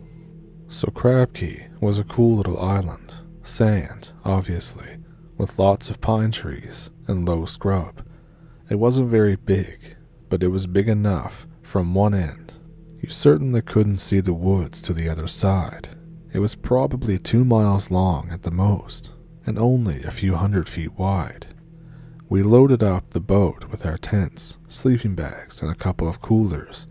So Crab Key was a cool little island, sand, obviously, with lots of pine trees and low scrub. It wasn't very big, but it was big enough from one end. You certainly couldn't see the woods to the other side. It was probably 2 miles long at the most, and only a few 100 feet wide. We loaded up the boat with our tents, sleeping bags, and a couple of coolers.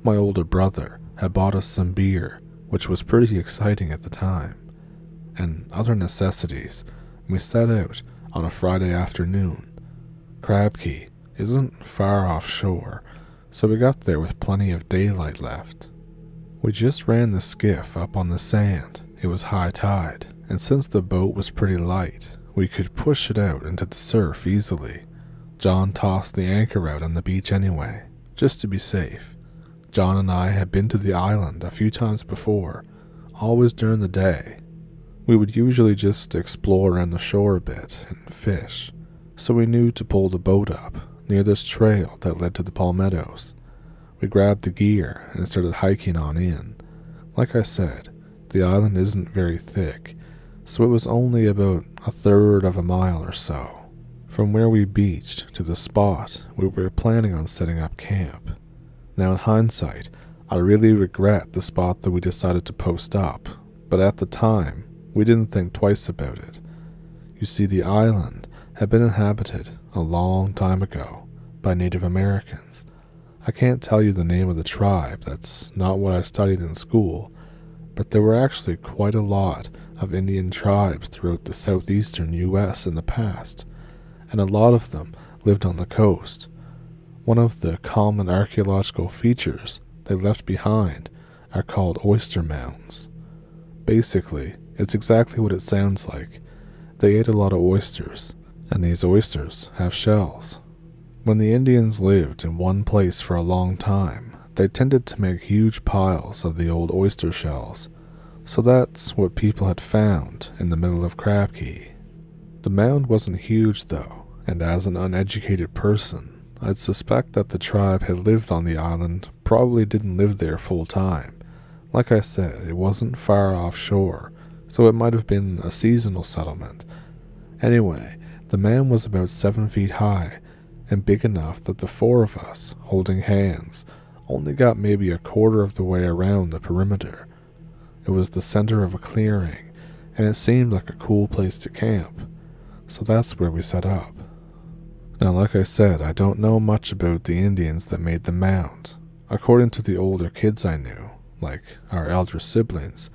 My older brother had bought us some beer, which was pretty exciting at the time, and other necessities. We set out on a Friday afternoon. Crab Key isn't far offshore, so we got there with plenty of daylight left. We just ran the skiff up on the sand. It was high tide, and since the boat was pretty light, we could push it out into the surf easily. John tossed the anchor out on the beach anyway, just to be safe. John and I had been to the island a few times before, always during the day. We would usually just explore around the shore a bit and fish, so we knew to pull the boat up near this trail that led to the palmettos. We grabbed the gear and started hiking on in. Like I said, the island isn't very thick, so it was only about 1/3 of a mile or so from where we beached to the spot we were planning on setting up camp. Now in hindsight, I really regret the spot that we decided to post up, but at the time, we didn't think twice about it. You see, the island had been inhabited a long time ago by Native Americans. I can't tell you the name of the tribe, that's not what I studied in school, but there were actually quite a lot of Indian tribes throughout the southeastern US in the past, and a lot of them lived on the coast. One of the common archaeological features they left behind are called oyster mounds. Basically, it's exactly what it sounds like. They ate a lot of oysters, and these oysters have shells. When the Indians lived in one place for a long time, they tended to make huge piles of the old oyster shells, so that's what people had found in the middle of Crab Key. The mound wasn't huge though, and as an uneducated person, I'd suspect that the tribe had lived on the island probably didn't live there full time. Like I said, it wasn't far offshore, so it might have been a seasonal settlement. Anyway, the mound was about 7 feet high, and big enough that the four of us, holding hands, only got maybe a quarter of the way around the perimeter. It was the center of a clearing, and it seemed like a cool place to camp, so that's where we set up. Now, like I said, I don't know much about the Indians that made the mound. According to the older kids I knew, like our elder siblings,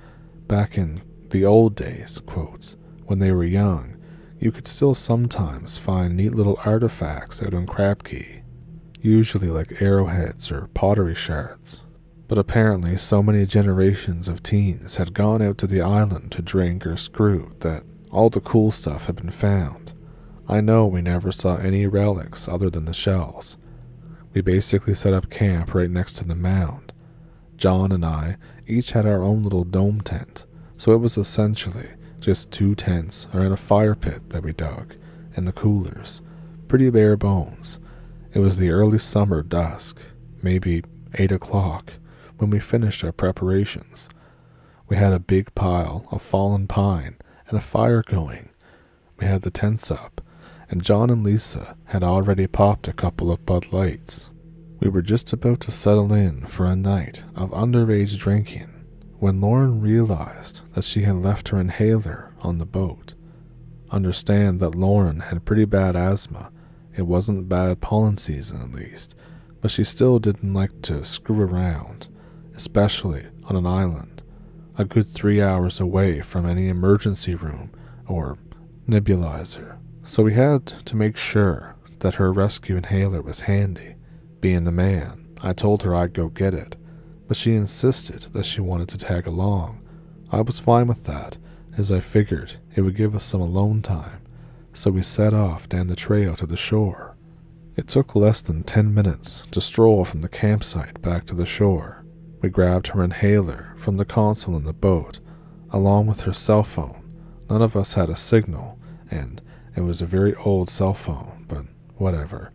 back in the old days, quotes, when they were young, you could still sometimes find neat little artifacts out on Crab Key, usually like arrowheads or pottery shards. But apparently so many generations of teens had gone out to the island to drink or screw that all the cool stuff had been found. I know we never saw any relics other than the shells. We basically set up camp right next to the mound. John and I each had our own little dome tent, so it was essentially just 2 tents around a fire pit that we dug, and the coolers. Pretty bare bones. It was the early summer dusk, maybe 8 o'clock, when we finished our preparations. We had a big pile of fallen pine and a fire going. We had the tents up, and John and Lisa had already popped a couple of Bud Lights. We were just about to settle in for a night of underage drinking when Lauren realized that she had left her inhaler on the boat. Understand that Lauren had pretty bad asthma. It wasn't bad pollen season at least, but she still didn't like to screw around, especially on an island, a good 3 hours away from any emergency room or nebulizer. So we had to make sure that her rescue inhaler was handy. Being the man, I told her I'd go get it, but she insisted that she wanted to tag along. I was fine with that, as I figured it would give us some alone time, so we set off down the trail to the shore. It took less than 10 minutes to stroll from the campsite back to the shore. We grabbed her inhaler from the console in the boat, along with her cell phone. None of us had a signal, and it was a very old cell phone, but whatever.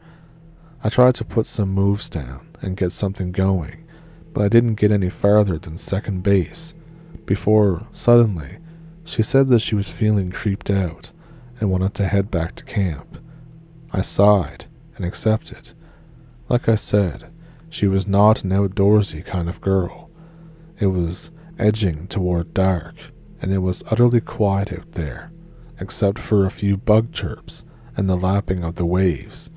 I tried to put some moves down and get something going, but I didn't get any farther than second base, before, suddenly, she said that she was feeling creeped out and wanted to head back to camp. I sighed and accepted. Like I said, she was not an outdoorsy kind of girl. It was edging toward dark, and it was utterly quiet out there, except for a few bug chirps and the lapping of the waves.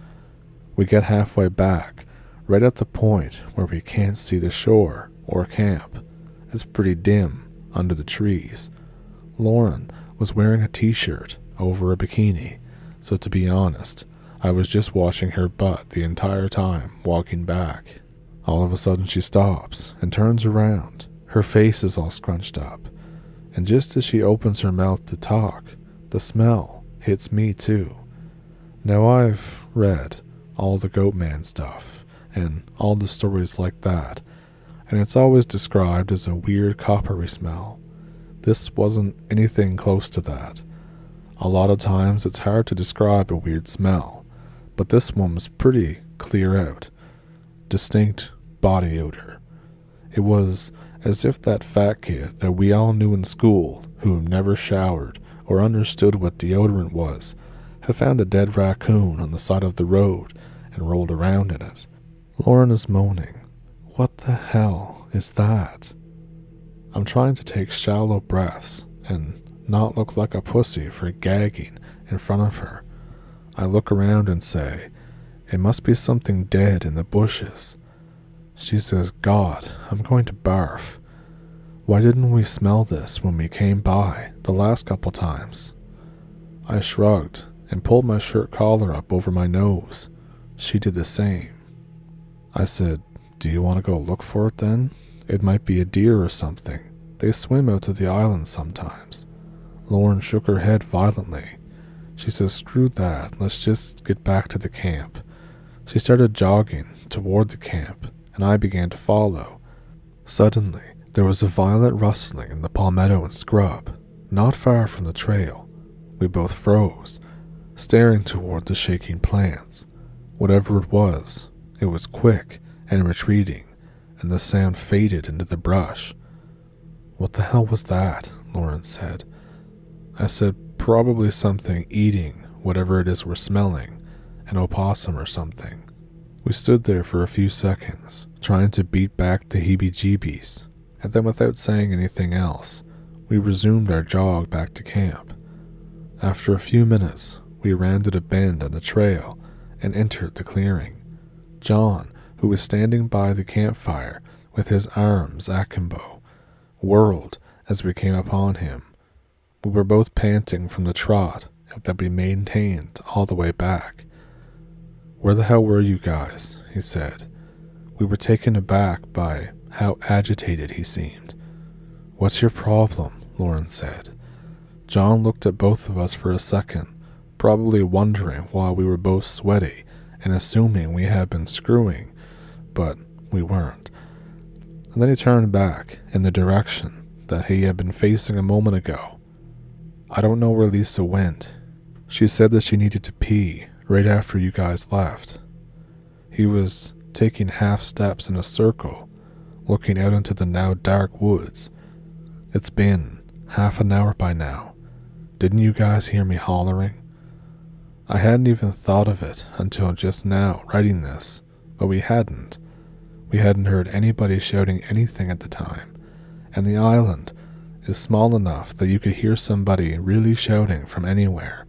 We get halfway back, right at the point where we can't see the shore or camp. It's pretty dim under the trees. Lauren was wearing a t-shirt over a bikini, so to be honest, I was just watching her butt the entire time walking back. All of a sudden she stops and turns around. Her face is all scrunched up, and just as she opens her mouth to talk, the smell hits me too. Now I've read all the Goatman stuff and all the stories like that, and it's always described as a weird coppery smell. This wasn't anything close to that. A lot of times it's hard to describe a weird smell, but this one was pretty clear out. Distinct body odor. It was as if that fat kid that we all knew in school who never showered or understood what deodorant was had found a dead raccoon on the side of the road and rolled around in it. Lauren is moaning. What the hell is that? I'm trying to take shallow breaths and not look like a pussy for gagging in front of her. I look around and say, it must be something dead in the bushes. She says, God, I'm going to barf. Why didn't we smell this when we came by the last couple times? I shrugged and pulled my shirt collar up over my nose. She did the same. I said, do you want to go look for it then? It might be a deer or something. They swim out to the island sometimes. Lauren shook her head violently. She says, screw that, let's just get back to the camp. She started jogging toward the camp, and I began to follow. Suddenly, there was a violent rustling in the palmetto and scrub, not far from the trail. We both froze, staring toward the shaking plants. Whatever it was quick and retreating, and the sound faded into the brush. What the hell was that? Lauren said. I said, probably something eating whatever it is we're smelling, an opossum or something. We stood there for a few seconds, trying to beat back the heebie-jeebies, and then without saying anything else, we resumed our jog back to camp. After a few minutes, we rounded a bend on the trail and entered the clearing. John, who was standing by the campfire with his arms akimbo, whirled as we came upon him. We were both panting from the trot that we maintained all the way back. Where the hell were you guys? He said. We were taken aback by how agitated he seemed. What's your problem? Lauren said. John looked at both of us for a second, probably wondering why we were both sweaty and assuming we had been screwing, but we weren't. And then he turned back in the direction that he had been facing a moment ago. I don't know where Lisa went. She said that she needed to pee right after you guys left. He was taking half steps in a circle, looking out into the now dark woods. It's been half an hour by now. Didn't you guys hear me hollering? I hadn't even thought of it until just now writing this, but we hadn't. We hadn't heard anybody shouting anything at the time, and the island is small enough that you could hear somebody really shouting from anywhere.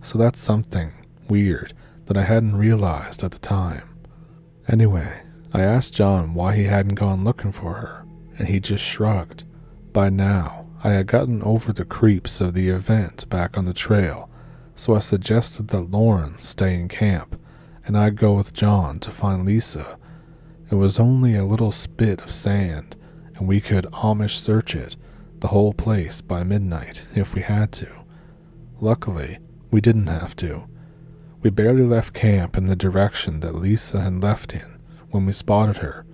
So that's something weird that I hadn't realized at the time. Anyway, I asked John why he hadn't gone looking for her, and he just shrugged. By now, I had gotten over the creeps of the event back on the trail, so I suggested that Lauren stay in camp, and I'd go with John to find Lisa. It was only a little spit of sand, and we could Amish search it, the whole place, by midnight if we had to. Luckily, we didn't have to. We barely left camp in the direction that Lisa had left in when we spotted her,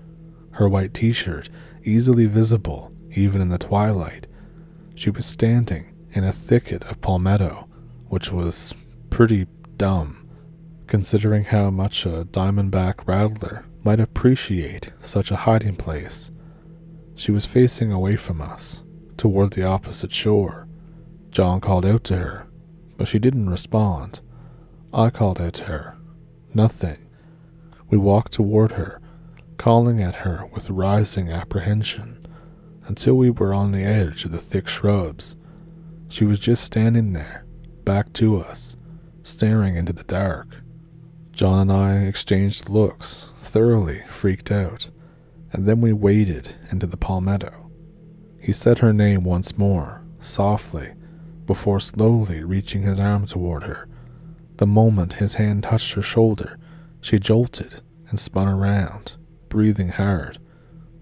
her white t-shirt easily visible even in the twilight. She was standing in a thicket of palmetto, which was pretty dumb, considering how much a diamondback rattler might appreciate such a hiding place. She was facing away from us, toward the opposite shore. John called out to her, but she didn't respond. I called out to her. Nothing. We walked toward her, calling at her with rising apprehension, until we were on the edge of the thick shrubs. She was just standing there, back to us, staring into the dark. John and I exchanged looks, thoroughly freaked out, and then we waded into the palmetto. He said her name once more, softly, before slowly reaching his arm toward her. The moment his hand touched her shoulder, she jolted and spun around, breathing hard.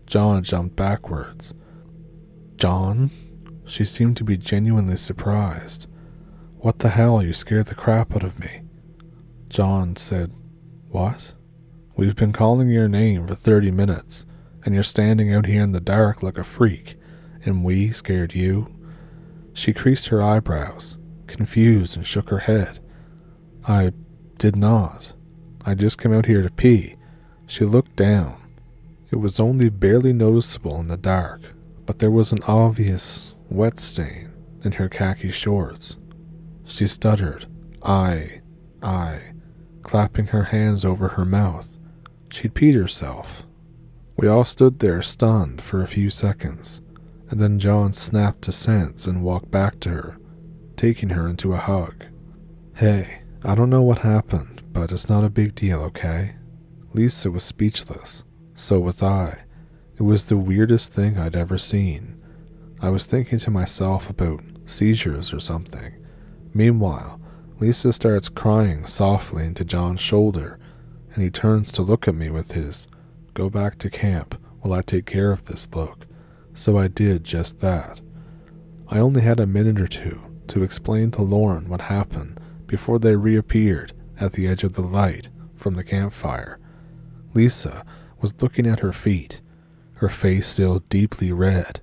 John jumped backwards. John? She seemed to be genuinely surprised. What the hell, you scared the crap out of me. John said, What? We've been calling your name for 30 minutes, and you're standing out here in the dark like a freak, and we scared you? She creased her eyebrows, confused, and shook her head. I did not. I just came out here to pee. She looked down. It was only barely noticeable in the dark, but there was an obvious wet stain in her khaki shorts. She stuttered, I, clapping her hands over her mouth. She'd peed herself. We all stood there stunned for a few seconds, and then John snapped to sense and walked back to her, taking her into a hug. "Hey, I don't know what happened, but it's not a big deal, okay?" Lisa was speechless. So was I. It was the weirdest thing I'd ever seen. I was thinking to myself about seizures or something. Meanwhile, Lisa starts crying softly into John's shoulder, and he turns to look at me with his "go back to camp while I take care of this" look. So I did just that. I only had a minute or two to explain to Lauren what happened before they reappeared at the edge of the light from the campfire. Lisa was looking at her feet, her face still deeply red,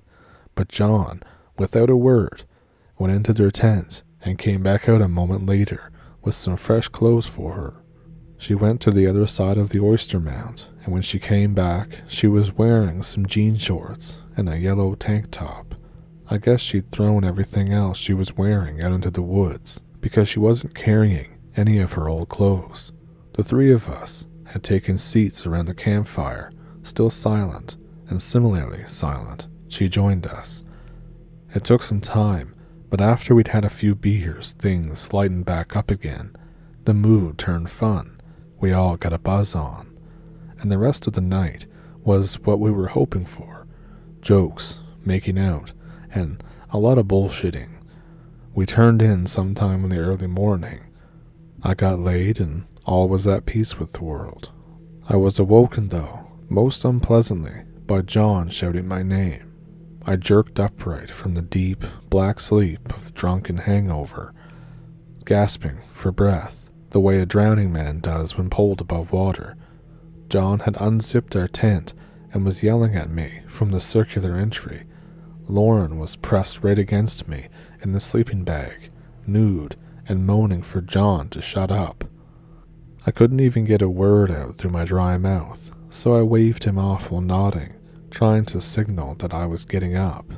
but John, without a word, went into their tent and came back out a moment later with some fresh clothes for her. She went to the other side of the oyster mound, and when she came back, she was wearing some jean shorts and a yellow tank top. I guess she'd thrown everything else she was wearing out into the woods, because she wasn't carrying any of her old clothes. The three of us had taken seats around the campfire, still silent, and similarly silent. She joined us. It took some time, but after we'd had a few beers, things lightened back up again. The mood turned fun. We all got a buzz on. And the rest of the night was what we were hoping for. Jokes, making out, and a lot of bullshitting. We turned in sometime in the early morning. I got laid and all was at peace with the world. I was awoken, though, most unpleasantly, by John shouting my name. I jerked upright from the deep, black sleep of the drunken hangover, gasping for breath, the way a drowning man does when pulled above water. John had unzipped our tent and was yelling at me from the circular entry. Lauren was pressed right against me in the sleeping bag, nude and moaning for John to shut up. I couldn't even get a word out through my dry mouth, so I waved him off while nodding, trying to signal that I was getting up.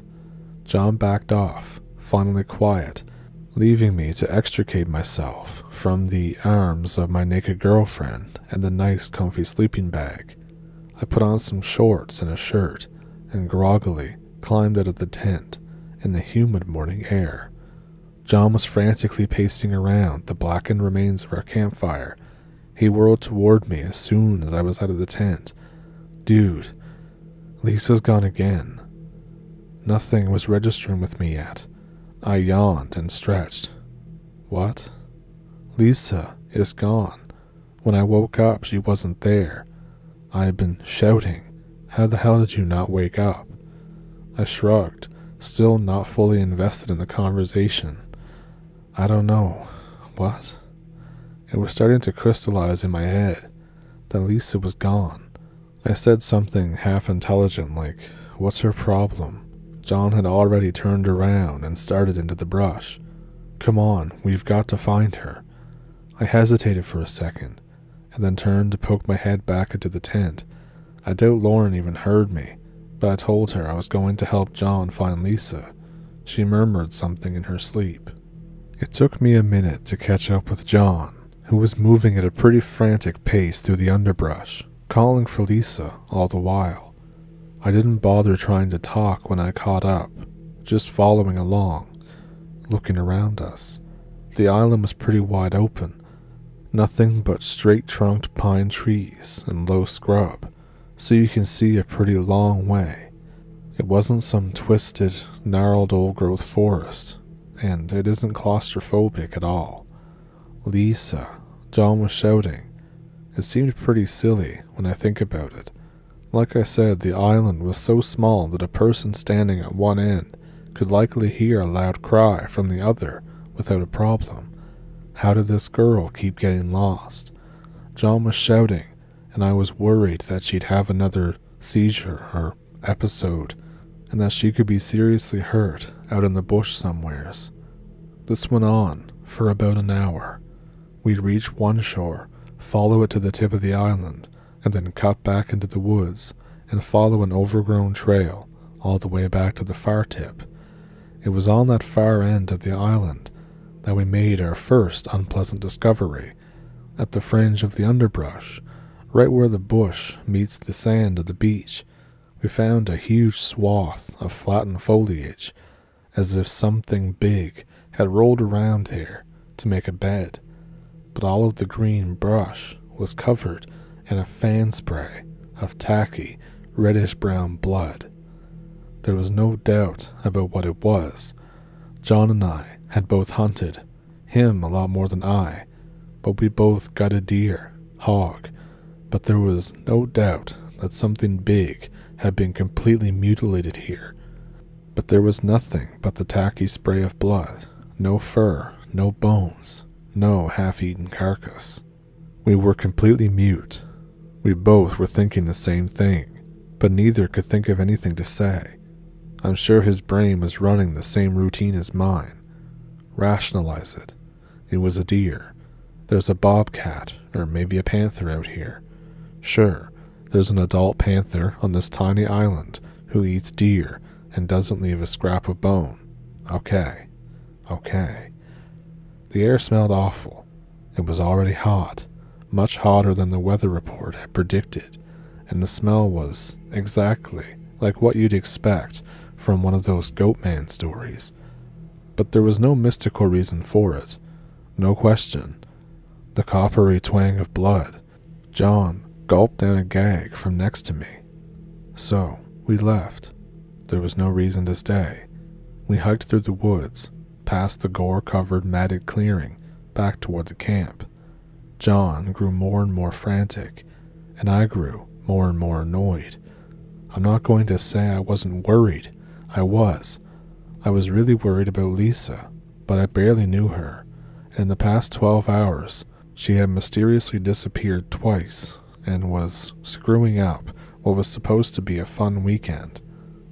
John backed off, finally quiet, leaving me to extricate myself from the arms of my naked girlfriend and the nice comfy sleeping bag. I put on some shorts and a shirt, and groggily climbed out of the tent in the humid morning air. John was frantically pacing around the blackened remains of our campfire. He whirled toward me as soon as I was out of the tent. "Dude, Lisa's gone again." Nothing was registering with me yet. I yawned and stretched. "What?" "Lisa is gone. When I woke up, she wasn't there. I had been shouting. How the hell did you not wake up?" I shrugged, still not fully invested in the conversation. "I don't know." "What?" It was starting to crystallize in my head that Lisa was gone. I said something half intelligent like, "What's her problem?" John had already turned around and started into the brush. "Come on, we've got to find her." I hesitated for a second, and then turned to poke my head back into the tent. I doubt Lauren even heard me, but I told her I was going to help John find Lisa. She murmured something in her sleep. It took me a minute to catch up with John, who was moving at a pretty frantic pace through the underbrush, calling for Lisa all the while. I didn't bother trying to talk when I caught up, just following along, looking around us. The island was pretty wide open, nothing but straight-trunked pine trees and low scrub, so you can see a pretty long way. It wasn't some twisted, gnarled old-growth forest, and it isn't claustrophobic at all. "Lisa," John was shouting. It seemed pretty silly when I think about it. Like I said, the island was so small that a person standing at one end could likely hear a loud cry from the other without a problem. How did this girl keep getting lost? John was shouting, and I was worried that she'd have another seizure or episode, and that she could be seriously hurt out in the bush somewheres. This went on for about an hour. We'd reach one shore, follow it to the tip of the island, and then cut back into the woods and follow an overgrown trail all the way back to the far tip. It was on that far end of the island that we made our first unpleasant discovery. At the fringe of the underbrush, Right where the bush meets the sand of the beach, we found a huge swath of flattened foliage, as if something big had rolled around here to make a bed, but all of the green brush was covered in a fan spray of tacky, reddish-brown blood. There was no doubt about what it was. John and I had both hunted, him a lot more than I, but we both got a deer, hog, but there was no doubt that something big had been completely mutilated here. But there was nothing but the tacky spray of blood, no fur, no bones, no half-eaten carcass. We were completely mute. We both were thinking the same thing, but neither could think of anything to say. I'm sure his brain was running the same routine as mine. Rationalize it. It was a deer. There's a bobcat, or maybe a panther out here. Sure, there's an adult panther on this tiny island who eats deer and doesn't leave a scrap of bone. Okay. The air smelled awful. It was already hot, much hotter than the weather report had predicted, and the smell was exactly like what you'd expect from one of those Goatman stories. But there was no mystical reason for it. No question. The coppery twang of blood. John gulped down a gag from next to me. So, we left. There was no reason to stay. We hiked through the woods, past the gore-covered matted clearing, back toward the camp. John grew more and more frantic, and I grew more and more annoyed. I'm not going to say I wasn't worried. I was. I was really worried about Lisa, but I barely knew her, and in the past 12 hours, she had mysteriously disappeared twice and was screwing up what was supposed to be a fun weekend.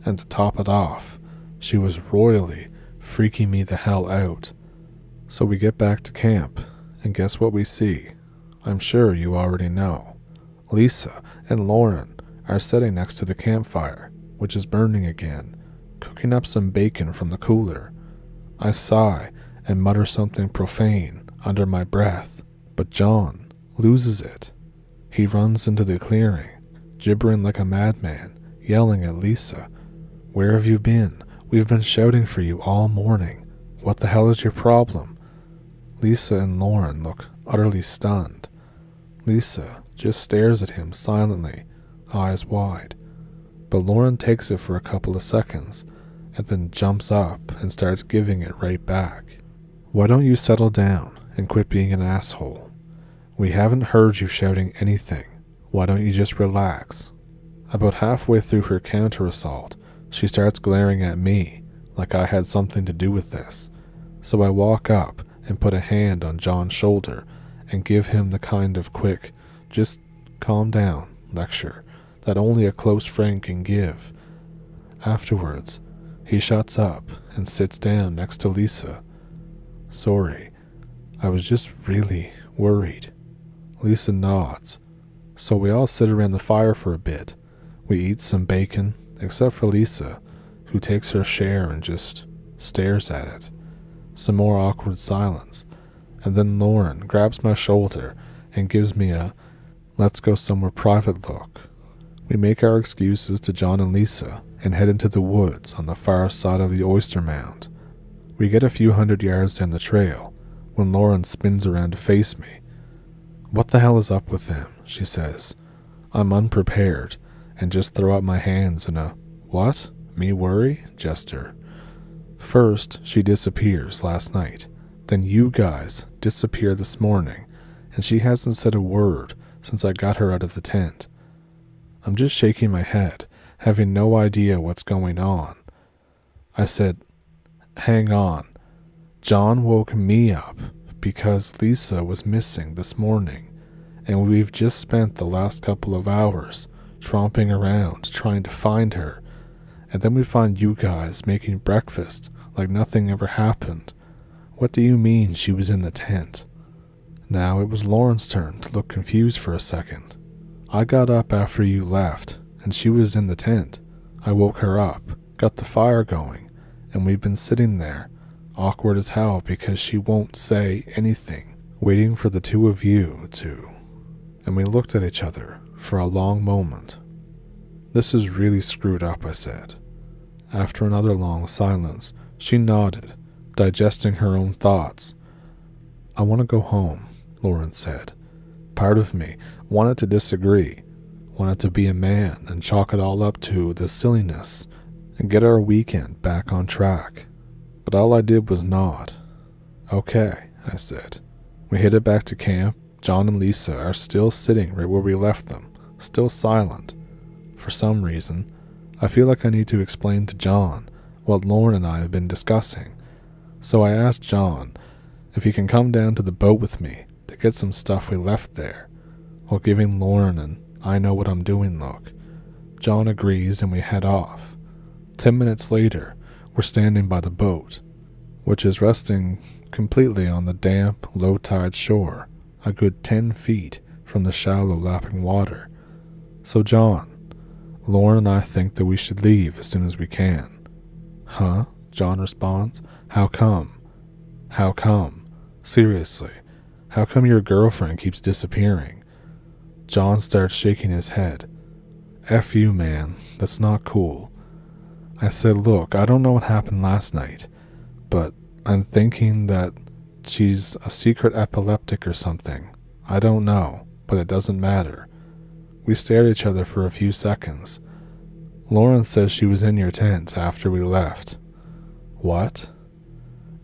And to top it off, she was royally freaking me the hell out. So we get back to camp, and guess what we see? I'm sure you already know. Lisa and Lauren are sitting next to the campfire, which is burning again, cooking up some bacon from the cooler. I sigh and mutter something profane under my breath, but John loses it. He runs into the clearing, gibbering like a madman, yelling at Lisa. "Where have you been? We've been shouting for you all morning. What the hell is your problem?" Lisa and Lauren look utterly stunned. Lisa just stares at him silently, eyes wide. But Lauren takes it for a couple of seconds, and then jumps up and starts giving it right back. "Why don't you settle down and quit being an asshole? We haven't heard you shouting anything. Why don't you just relax?" About halfway through her counter-assault, she starts glaring at me like I had something to do with this. So I walk up and put a hand on John's shoulder and give him the kind of quick, just calm down lecture that only a close friend can give. Afterwards, he shuts up and sits down next to Lisa. "Sorry, I was just really worried." Lisa nods. So we all sit around the fire for a bit. We eat some bacon, except for Lisa, who takes her share and just stares at it. Some more awkward silence, and then Lauren grabs my shoulder and gives me a "let's go somewhere private" look. We make our excuses to John and Lisa and head into the woods on the far side of the oyster mound. We get a few hundred yards down the trail when Lauren spins around to face me. "What the hell is up with them?" she says. I'm unprepared and just throw up my hands in a "what? Me worry?" gesture. First, she disappears last night. Then you guys disappear this morning, and she hasn't said a word since I got her out of the tent. I'm just shaking my head, having no idea what's going on. I said, "Hang on. John woke me up because Lisa was missing this morning, and we've just spent the last couple of hours tromping around trying to find her, and then we find you guys making breakfast like nothing ever happened. What do you mean she was in the tent?" Now it was Lauren's turn to look confused for a second. "I got up after you left, and she was in the tent. I woke her up, got the fire going, and we've been sitting there, awkward as hell because she won't say anything, waiting for the two of you to..." and we looked at each other for a long moment. "This is really screwed up," I said. After another long silence, she nodded, digesting her own thoughts. "I want to go home," Lauren said. Part of me wanted to disagree, wanted to be a man and chalk it all up to the silliness and get our weekend back on track. But all I did was nod. "Okay," I said. We headed back to camp. John and Lisa are still sitting right where we left them, still silent. For some reason, I feel like I need to explain to John what Lauren and I have been discussing. So I asked John if he can come down to the boat with me to get some stuff we left there, while giving Lauren an "I know what I'm doing" look. John agrees and we head off. 10 minutes later, we're standing by the boat, which is resting completely on the damp, low-tide shore, a good 10 feet from the shallow lapping water. "So John, Lauren and I think that we should leave as soon as we can." "Huh?" John responds. How come? How come? Seriously, how come your girlfriend keeps disappearing?" John starts shaking his head. "F you, man, that's not cool." I said, "Look, I don't know what happened last night, but I'm thinking that she's a secret epileptic or something. I don't know, but it doesn't matter." We stared at each other for a few seconds. "Lauren says she was in your tent after we left." "What?"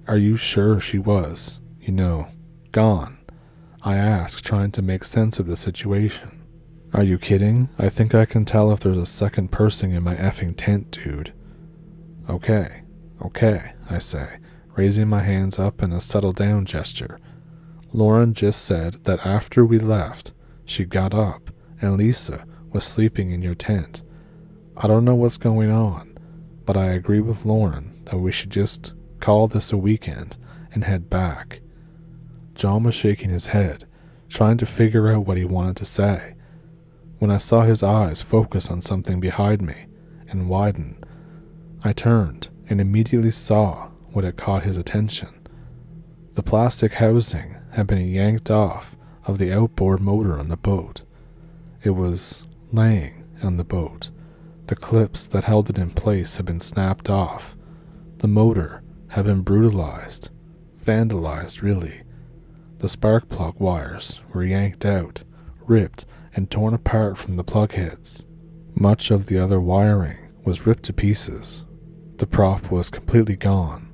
"Are you sure she was, gone?" I asked, trying to make sense of the situation. "Are you kidding? I think I can tell if there's a second person in my effing tent, dude." Okay, I say, raising my hands up in a settle down gesture. "Lauren just said that after we left, she got up and Lisa was sleeping in your tent. I don't know what's going on, but I agree with Lauren that we should just call this a weekend and head back." John was shaking his head, trying to figure out what he wanted to say. When I saw his eyes focus on something behind me and widen, I turned and immediately saw what had caught his attention. The plastic housing had been yanked off of the outboard motor on the boat. It was laying on the boat. The clips that held it in place had been snapped off. The motor had been brutalized, vandalized really. The spark plug wires were yanked out, ripped and torn apart from the plug heads. Much of the other wiring was ripped to pieces. The prop was completely gone,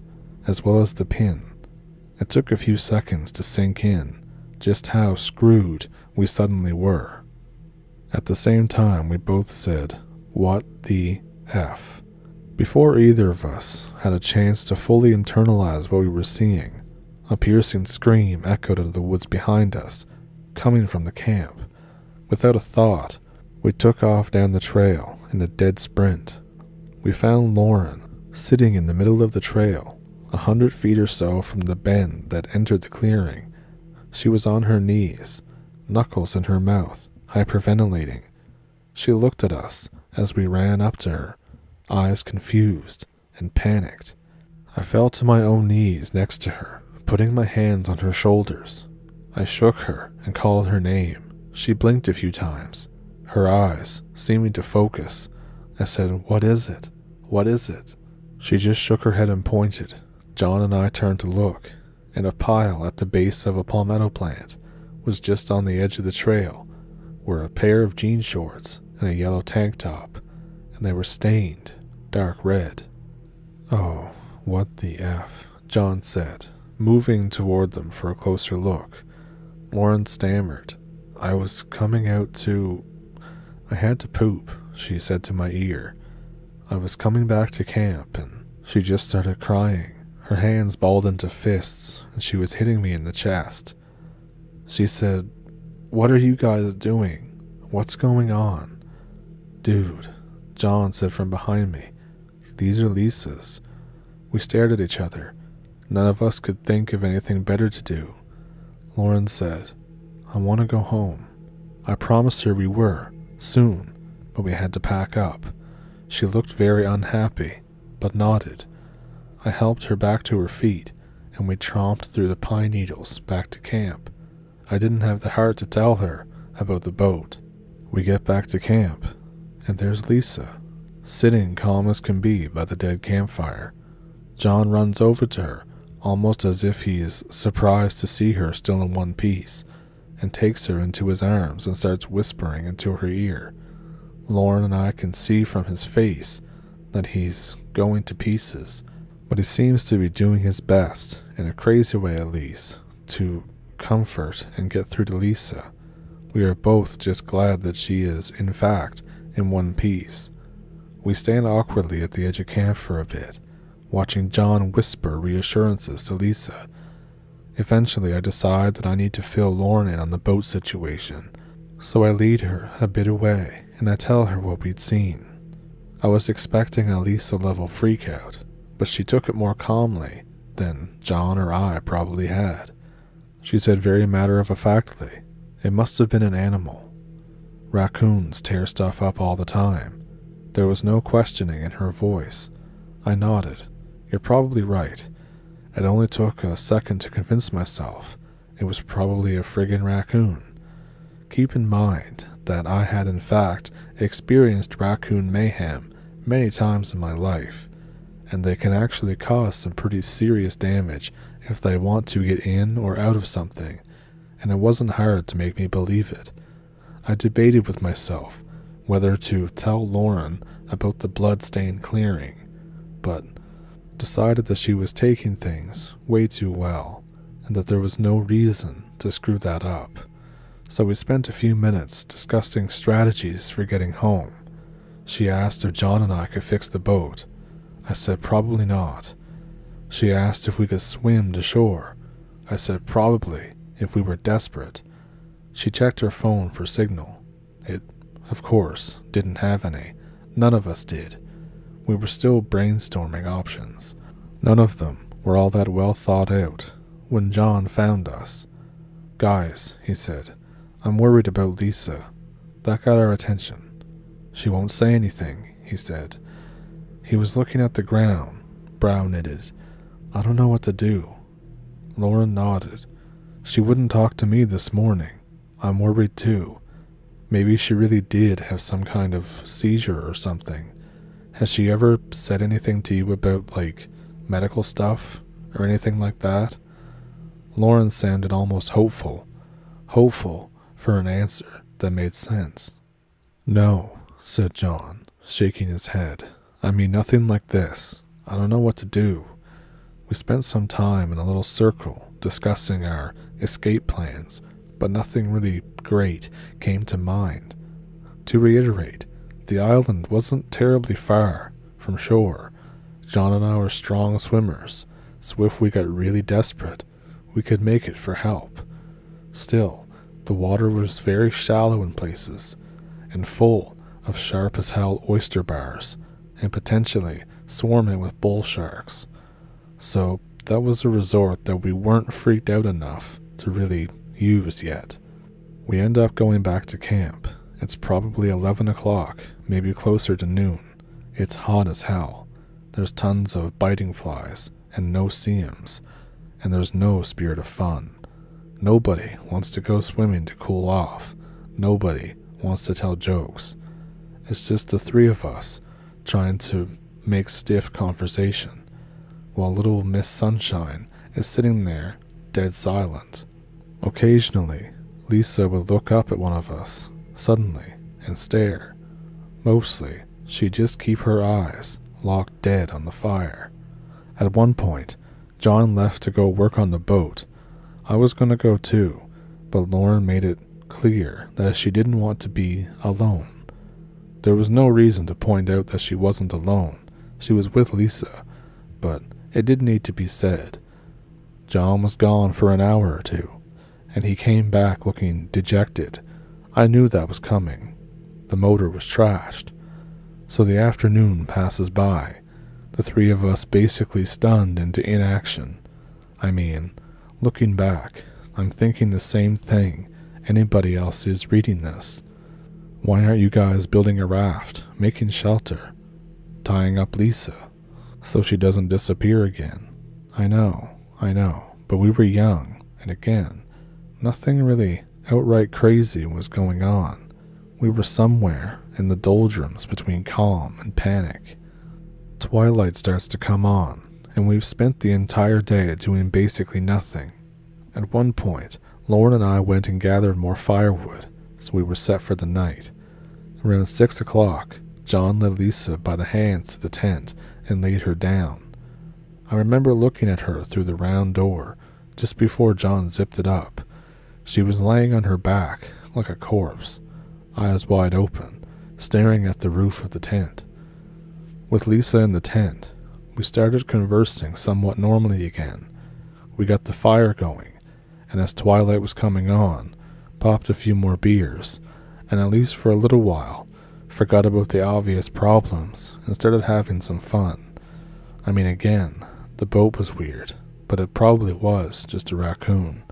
as well as the pin. It took a few seconds to sink in just how screwed we suddenly were. At the same time, we both said, "What the F?" Before either of us had a chance to fully internalize what we were seeing, a piercing scream echoed out of the woods behind us, coming from the camp. Without a thought, we took off down the trail in a dead sprint. We found Lauren sitting in the middle of the trail, 100 feet or so from the bend that entered the clearing. She was on her knees, knuckles in her mouth, hyperventilating. She looked at us as we ran up to her, eyes confused and panicked. I fell to my own knees next to her, putting my hands on her shoulders. I shook her and called her name. She blinked a few times, her eyes seeming to focus. I said, "What is it? What is it?" She just shook her head and pointed. John and I turned to look, and a pile at the base of a palmetto plant was just on the edge of the trail, were a pair of jean shorts and a yellow tank top, and they were stained dark red. "Oh, what the F," John said, moving toward them for a closer look. Lauren stammered, "I was coming out to... I had to poop," she said to my ear. "I was coming back to camp," and she just started crying. Her hands balled into fists, and she was hitting me in the chest. She said, "What are you guys doing? What's going on?" "Dude," John said from behind me, "these are Lisa's." We stared at each other. None of us could think of anything better to do. Lauren said, "I want to go home." I promised her we were, soon, but we had to pack up. She looked very unhappy, but nodded. I helped her back to her feet, and we tromped through the pine needles back to camp. I didn't have the heart to tell her about the boat. We get back to camp, and there's Lisa, sitting calm as can be by the dead campfire. John runs over to her, almost as if he is surprised to see her still in one piece, and takes her into his arms and starts whispering into her ear. Lauren and I can see from his face that he's going to pieces, but he seems to be doing his best, in a crazy way at least, to comfort and get through to Lisa. We are both just glad that she is, in fact, in one piece. We stand awkwardly at the edge of camp for a bit, watching John whisper reassurances to Lisa. Eventually I decide that I need to fill Lauren in on the boat situation, so I lead her a bit away and I tell her what we'd seen. I was expecting a Lisa-level freakout, but she took it more calmly than John or I probably had. She said very matter-of-factly, "It must have been an animal. Raccoons tear stuff up all the time." There was no questioning in her voice. I nodded. "You're probably right. It only took a second to convince myself it was probably a friggin' raccoon." Keep in mind that I had in fact experienced raccoon mayhem many times in my life, and they can actually cause some pretty serious damage if they want to get in or out of something, and it wasn't hard to make me believe it. I debated with myself whether to tell Lauren about the blood-stained clearing, but decided that she was taking things way too well, and that there was no reason to screw that up. So we spent a few minutes discussing strategies for getting home. She asked if John and I could fix the boat. I said probably not. She asked if we could swim to shore. I said probably, if we were desperate. She checked her phone for signal. It, of course, didn't have any. None of us did. We were still brainstorming options. None of them were all that well thought out when John found us. "Guys," he said, "I'm worried about Lisa." That got our attention. "She won't say anything," he said. He was looking at the ground, brow knitted. "I don't know what to do." Lauren nodded. "She wouldn't talk to me this morning. I'm worried too. Maybe she really did have some kind of seizure or something. Has she ever said anything to you about, like, medical stuff or anything like that?" Lauren sounded almost hopeful for an answer that made sense. "No," said John, shaking his head. "I mean nothing like this. I don't know what to do." We spent some time in a little circle discussing our escape plans, but nothing really great came to mind. To reiterate, the island wasn't terribly far from shore. John and I were strong swimmers, so if we got really desperate, we could make it for help. Still, the water was very shallow in places, and full of sharp-as-hell oyster bars, and potentially swarming with bull sharks. So that was a resort that we weren't freaked out enough to really use yet. We end up going back to camp. It's probably 11 o'clock, maybe closer to noon. It's hot as hell. There's tons of biting flies and no seams, and there's no spirit of fun. Nobody wants to go swimming to cool off. Nobody wants to tell jokes. It's just the three of us trying to make stiff conversation, while little Miss Sunshine is sitting there dead silent. Occasionally, Lisa would look up at one of us, suddenly, and stare. Mostly, she'd just keep her eyes locked dead on the fire. At one point, John left to go work on the boat. I was going to go too, but Lauren made it clear that she didn't want to be alone. There was no reason to point out that she wasn't alone. She was with Lisa, but it did need to be said. John was gone for an hour or two, and he came back looking dejected. I knew that was coming. The motor was trashed. So the afternoon passes by, the three of us basically stunned into inaction. I mean, looking back, I'm thinking the same thing anybody else is reading this. Why aren't you guys building a raft, making shelter, tying up Lisa, so she doesn't disappear again? I know, but we were young, and again, nothing really outright crazy was going on. We were somewhere in the doldrums between calm and panic. Twilight starts to come on, and we've spent the entire day doing basically nothing. At one point, Lauren and I went and gathered more firewood, so we were set for the night. Around 6 o'clock, John led Lisa by the hands to the tent and laid her down. I remember looking at her through the round door just before John zipped it up. She was laying on her back like a corpse, eyes wide open, staring at the roof of the tent. With Lisa in the tent, we started conversing somewhat normally again. We got the fire going, and as twilight was coming on, popped a few more beers, and at least for a little while, forgot about the obvious problems and started having some fun. I mean, again, the boat was weird, but it probably was just a raccoon.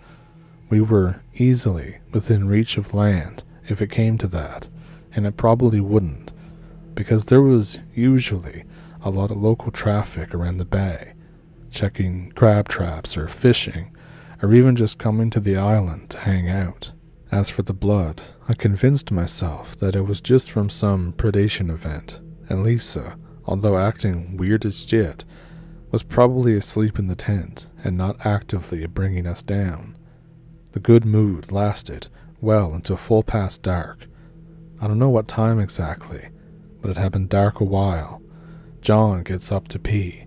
We were easily within reach of land if it came to that, and it probably wouldn't, because there was usually a lot of local traffic around the bay, checking crab traps or fishing, or even just coming to the island to hang out. As for the blood, I convinced myself that it was just from some predation event, and Lisa, although acting weird as shit, was probably asleep in the tent and not actively bringing us down. The good mood lasted well until full past dark. I don't know what time exactly, but it had been dark a while. John gets up to pee.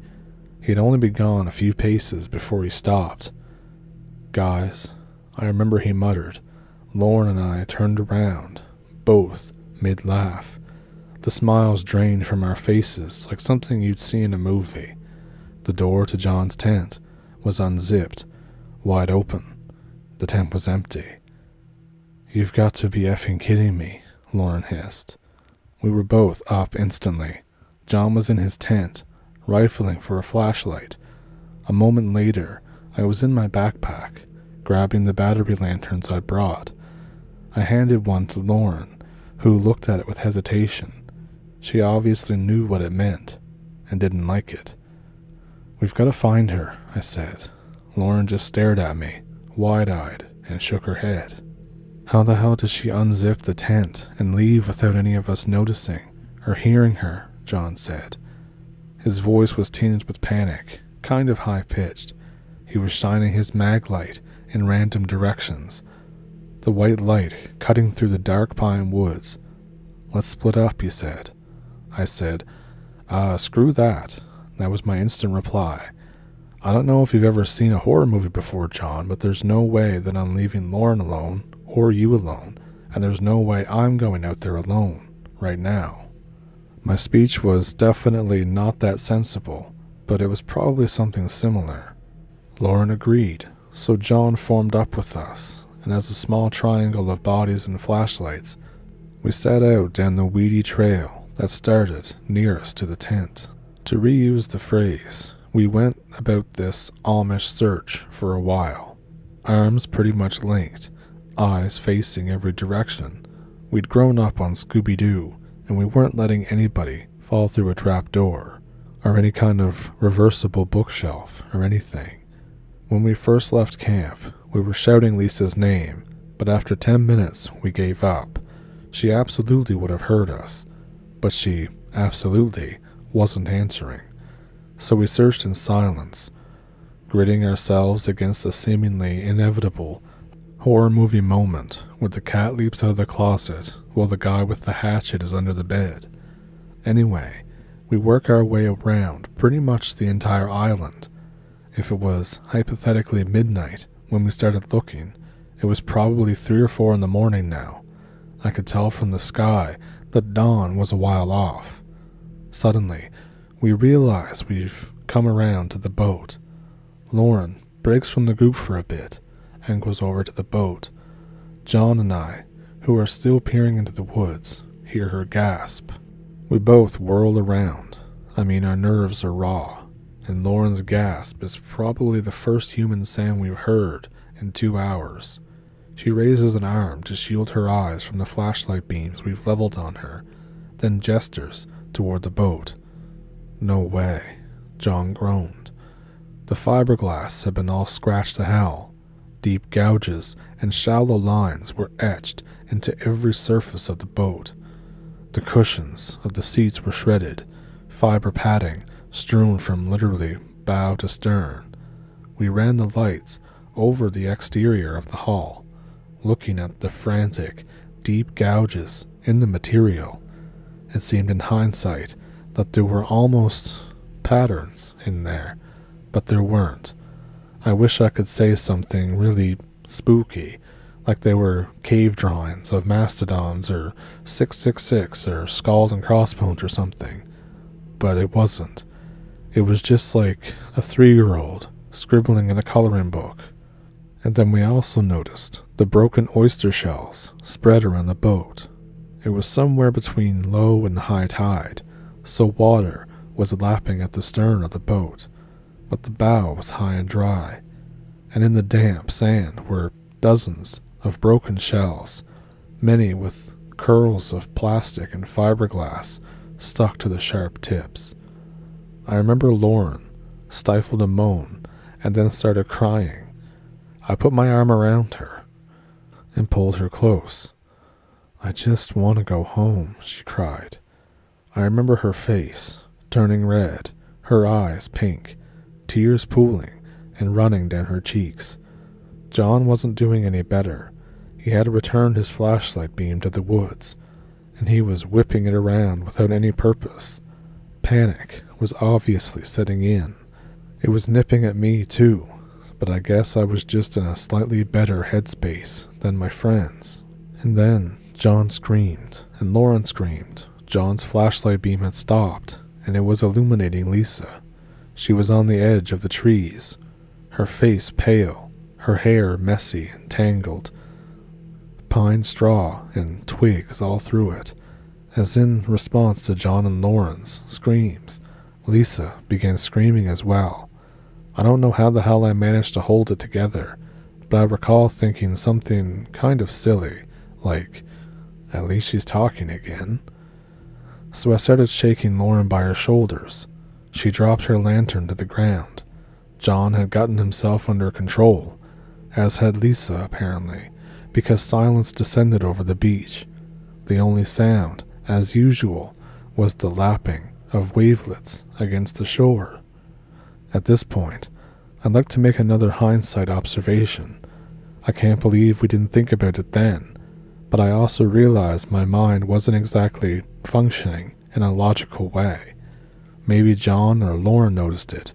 He'd only been gone a few paces before he stopped. "Guys," I remember he muttered. Lauren and I turned around, both mid-laugh. The smiles drained from our faces like something you'd see in a movie. The door to John's tent was unzipped, wide open. The tent was empty. "You've got to be effing kidding me," Lauren hissed. We were both up instantly. John was in his tent, rifling for a flashlight. A moment later, I was in my backpack, grabbing the battery lanterns I brought. I handed one to Lauren, who looked at it with hesitation. She obviously knew what it meant, and didn't like it. "We've got to find her," I said. Lauren just stared at me, wide-eyed, and shook her head. "How the hell did she unzip the tent and leave without any of us noticing, or hearing her?" John said. His voice was tinged with panic, kind of high-pitched. He was shining his mag light in random directions, the white light cutting through the dark pine woods. "Let's split up," he said. I said, "Screw that." That was my instant reply. "I don't know if you've ever seen a horror movie before, John, but there's no way that I'm leaving Lauren alone, or you alone, and there's no way I'm going out there alone, right now." My speech was definitely not that sensible, but it was probably something similar. Lauren agreed, so John formed up with us, and as a small triangle of bodies and flashlights, we set out down the weedy trail that started nearest to the tent. To reuse the phrase, we went about this Amish search for a while, arms pretty much linked, eyes facing every direction. We'd grown up on Scooby-Doo, and we weren't letting anybody fall through a trap door, or any kind of reversible bookshelf, or anything. When we first left camp, we were shouting Lisa's name, but after 10 minutes we gave up. She absolutely would have heard us, but she absolutely wasn't answering. So we searched in silence, gritting ourselves against the seemingly inevitable horror movie moment where the cat leaps out of the closet while the guy with the hatchet is under the bed. Anyway, we work our way around pretty much the entire island. If it was hypothetically midnight when we started looking, it was probably 3 or 4 in the morning now. I could tell from the sky that dawn was a while off. Suddenly, we realize we've come around to the boat. Lauren breaks from the group for a bit and goes over to the boat. John and I, who are still peering into the woods, hear her gasp. We both whirl around. I mean, our nerves are raw, and Lauren's gasp is probably the first human sound we've heard in 2 hours. She raises an arm to shield her eyes from the flashlight beams we've leveled on her, then gestures toward the boat. "No way," John groaned. The fiberglass had been all scratched to hell, deep gouges and shallow lines were etched into every surface of the boat. The cushions of the seats were shredded, fiber padding strewn from literally bow to stern. We ran the lights over the exterior of the hull, looking at the frantic, deep gouges in the material. It seemed in hindsight that there were almost patterns in there, but there weren't. I wish I could say something really spooky, like they were cave drawings of mastodons or 666 or skulls and crossbones or something, but it wasn't. It was just like a 3-year-old scribbling in a coloring book. And then we also noticed the broken oyster shells spread around the boat. It was somewhere between low and high tide, so water was lapping at the stern of the boat, but the bow was high and dry, and in the damp sand were dozens of broken shells, many with curls of plastic and fiberglass stuck to the sharp tips. I remember Lauren stifled a moan and then started crying. I put my arm around her and pulled her close. "I just want to go home," she cried. I remember her face turning red, her eyes pink, tears pooling and running down her cheeks. John wasn't doing any better. He had returned his flashlight beam to the woods, and he was whipping it around without any purpose. Panic was obviously setting in. It was nipping at me too, but I guess I was just in a slightly better headspace than my friends. And then John screamed, and Lauren screamed. John's flashlight beam had stopped, and it was illuminating Lisa. She was on the edge of the trees, her face pale, her hair messy and tangled, pine straw and twigs all through it. As in response to John and Lauren's screams, Lisa began screaming as well. I don't know how the hell I managed to hold it together, but I recall thinking something kind of silly, like, "At least she's talking again." So I started shaking Lauren by her shoulders. She dropped her lantern to the ground. John had gotten himself under control, as had Lisa apparently, because silence descended over the beach. The only sound, as usual, was the lapping of wavelets against the shore. At this point, I'd like to make another hindsight observation. I can't believe we didn't think about it then, but I also realized my mind wasn't exactly functioning in a logical way. Maybe John or Lauren noticed it,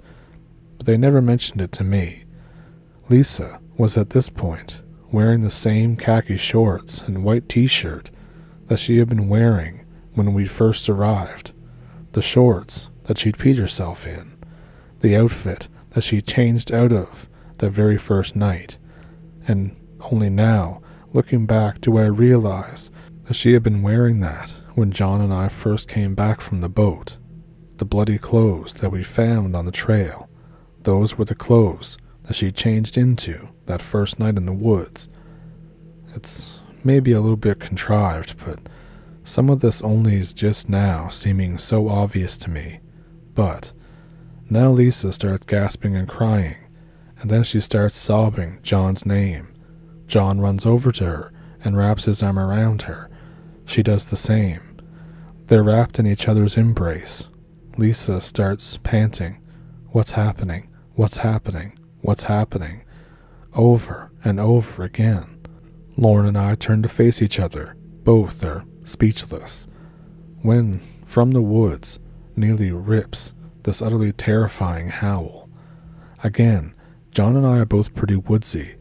but they never mentioned it to me. Lisa was at this point wearing the same khaki shorts and white t-shirt that she had been wearing when we first arrived, the shorts that she'd peed herself in, the outfit that she changed out of that very first night, and only now, looking back, do I realize that she had been wearing that when John and I first came back from the boat. The bloody clothes that we found on the trail, those were the clothes that she changed into that first night in the woods. It's maybe a little bit contrived, but some of this only is just now seeming so obvious to me. But now Lisa starts gasping and crying, and then she starts sobbing John's name. John runs over to her and wraps his arm around her. She does the same. They're wrapped in each other's embrace. Lisa starts panting, "What's happening? What's happening? What's happening?" over and over again. Lauren and I turn to face each other. Both are speechless. When, from the woods, nearly rips this utterly terrifying howl. Again, John and I are both pretty woodsy.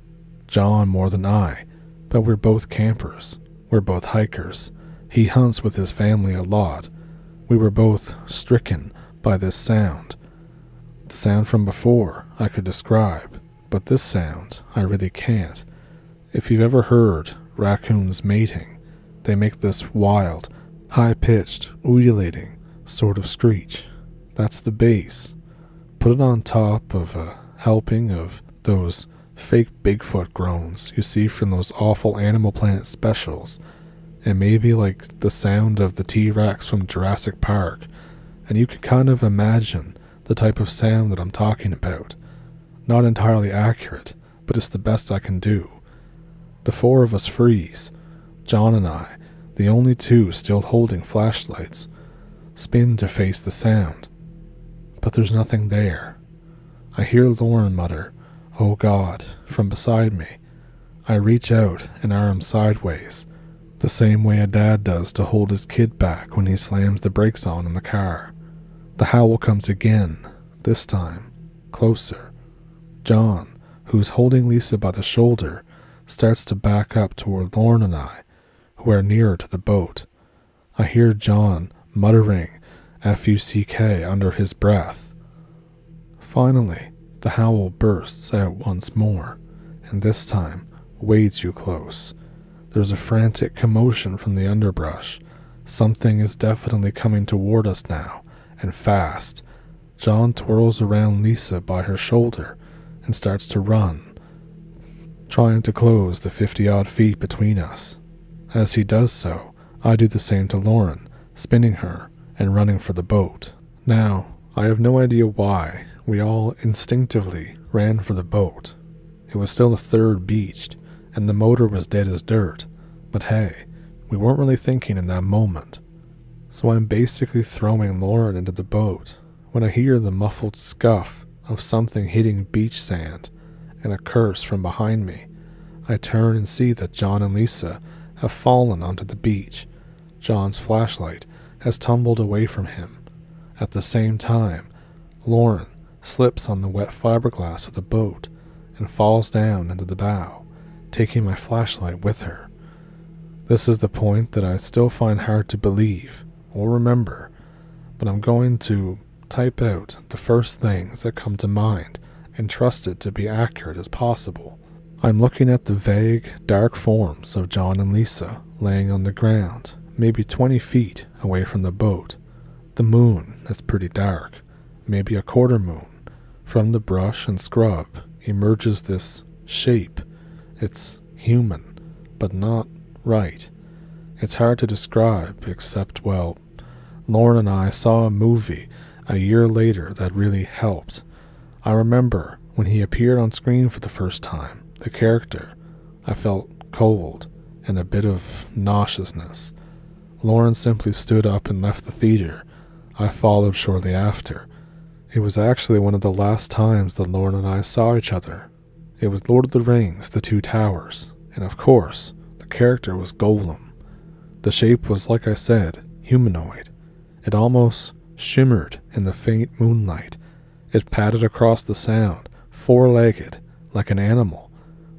John more than I, but we're both campers. We're both hikers. He hunts with his family a lot. We were both stricken by this sound. The sound from before I could describe, but this sound I really can't. If you've ever heard raccoons mating, they make this wild, high-pitched, ululating sort of screech. That's the bass. Put it on top of a helping of those fake Bigfoot groans you see from those awful Animal Planet specials, and maybe like the sound of the T-Rex from Jurassic Park, and you can kind of imagine the type of sound that I'm talking about. Not entirely accurate, but it's the best I can do. The four of us freeze. John and I, the only two still holding flashlights, spin to face the sound. But there's nothing there. I hear Lauren mutter, "Oh God," from beside me. I reach out and arm sideways, the same way a dad does to hold his kid back when he slams the brakes on in the car. The howl comes again, this time, closer. John, who's holding Lisa by the shoulder, starts to back up toward Lauren and I, who are nearer to the boat. I hear John muttering F-U-C-K under his breath. Finally, the howl bursts out once more, and this time way too close. There's a frantic commotion from the underbrush. Something is definitely coming toward us now, and fast. John twirls around Lisa by her shoulder and starts to run, trying to close the 50-odd feet between us. As he does so, I do the same to Lauren, spinning her and running for the boat. Now, I have no idea why we all instinctively ran for the boat. It was still a third beached, and the motor was dead as dirt, but hey, we weren't really thinking in that moment. So I'm basically throwing Lauren into the boat when I hear the muffled scuff of something hitting beach sand and a curse from behind me. I turn and see that John and Lisa have fallen onto the beach. John's flashlight has tumbled away from him. At the same time, Lauren slips on the wet fiberglass of the boat and falls down into the bow, taking my flashlight with her. This is the point that I still find hard to believe or remember, but I'm going to type out the first things that come to mind and trust it to be accurate as possible. I'm looking at the vague, dark forms of John and Lisa laying on the ground, maybe 20 feet away from the boat. The moon is pretty dark, maybe a quarter moon. From the brush and scrub emerges this shape. It's human, but not right. It's hard to describe, except, well, Lauren and I saw a movie a year later that really helped. I remember when he appeared on screen for the first time, the character. I felt cold and a bit of nauseousness. Lauren simply stood up and left the theater. I followed shortly after. It was actually one of the last times that Lauren and I saw each other. It was Lord of the Rings, The Two Towers, and of course, the character was Golem. The shape was, like I said, humanoid. It almost shimmered in the faint moonlight. It padded across the sound, four-legged, like an animal,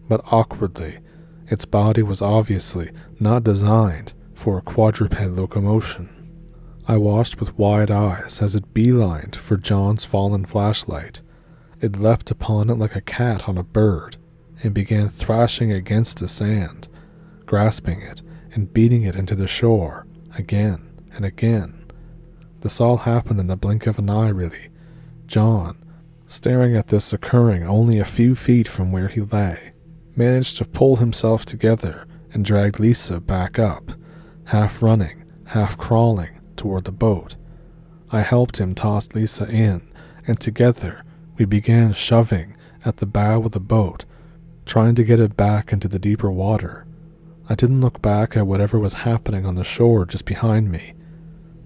but awkwardly. Its body was obviously not designed for a quadruped locomotion. I watched with wide eyes as it beelined for John's fallen flashlight. It leapt upon it like a cat on a bird and began thrashing against the sand, grasping it and beating it into the shore again and again. This all happened in the blink of an eye, really. John, staring at this occurring only a few feet from where he lay, managed to pull himself together and dragged Lisa back up, half running, half crawling toward the boat. I helped him toss Lisa in, and together we began shoving at the bow of the boat, trying to get it back into the deeper water. I didn't look back at whatever was happening on the shore just behind me.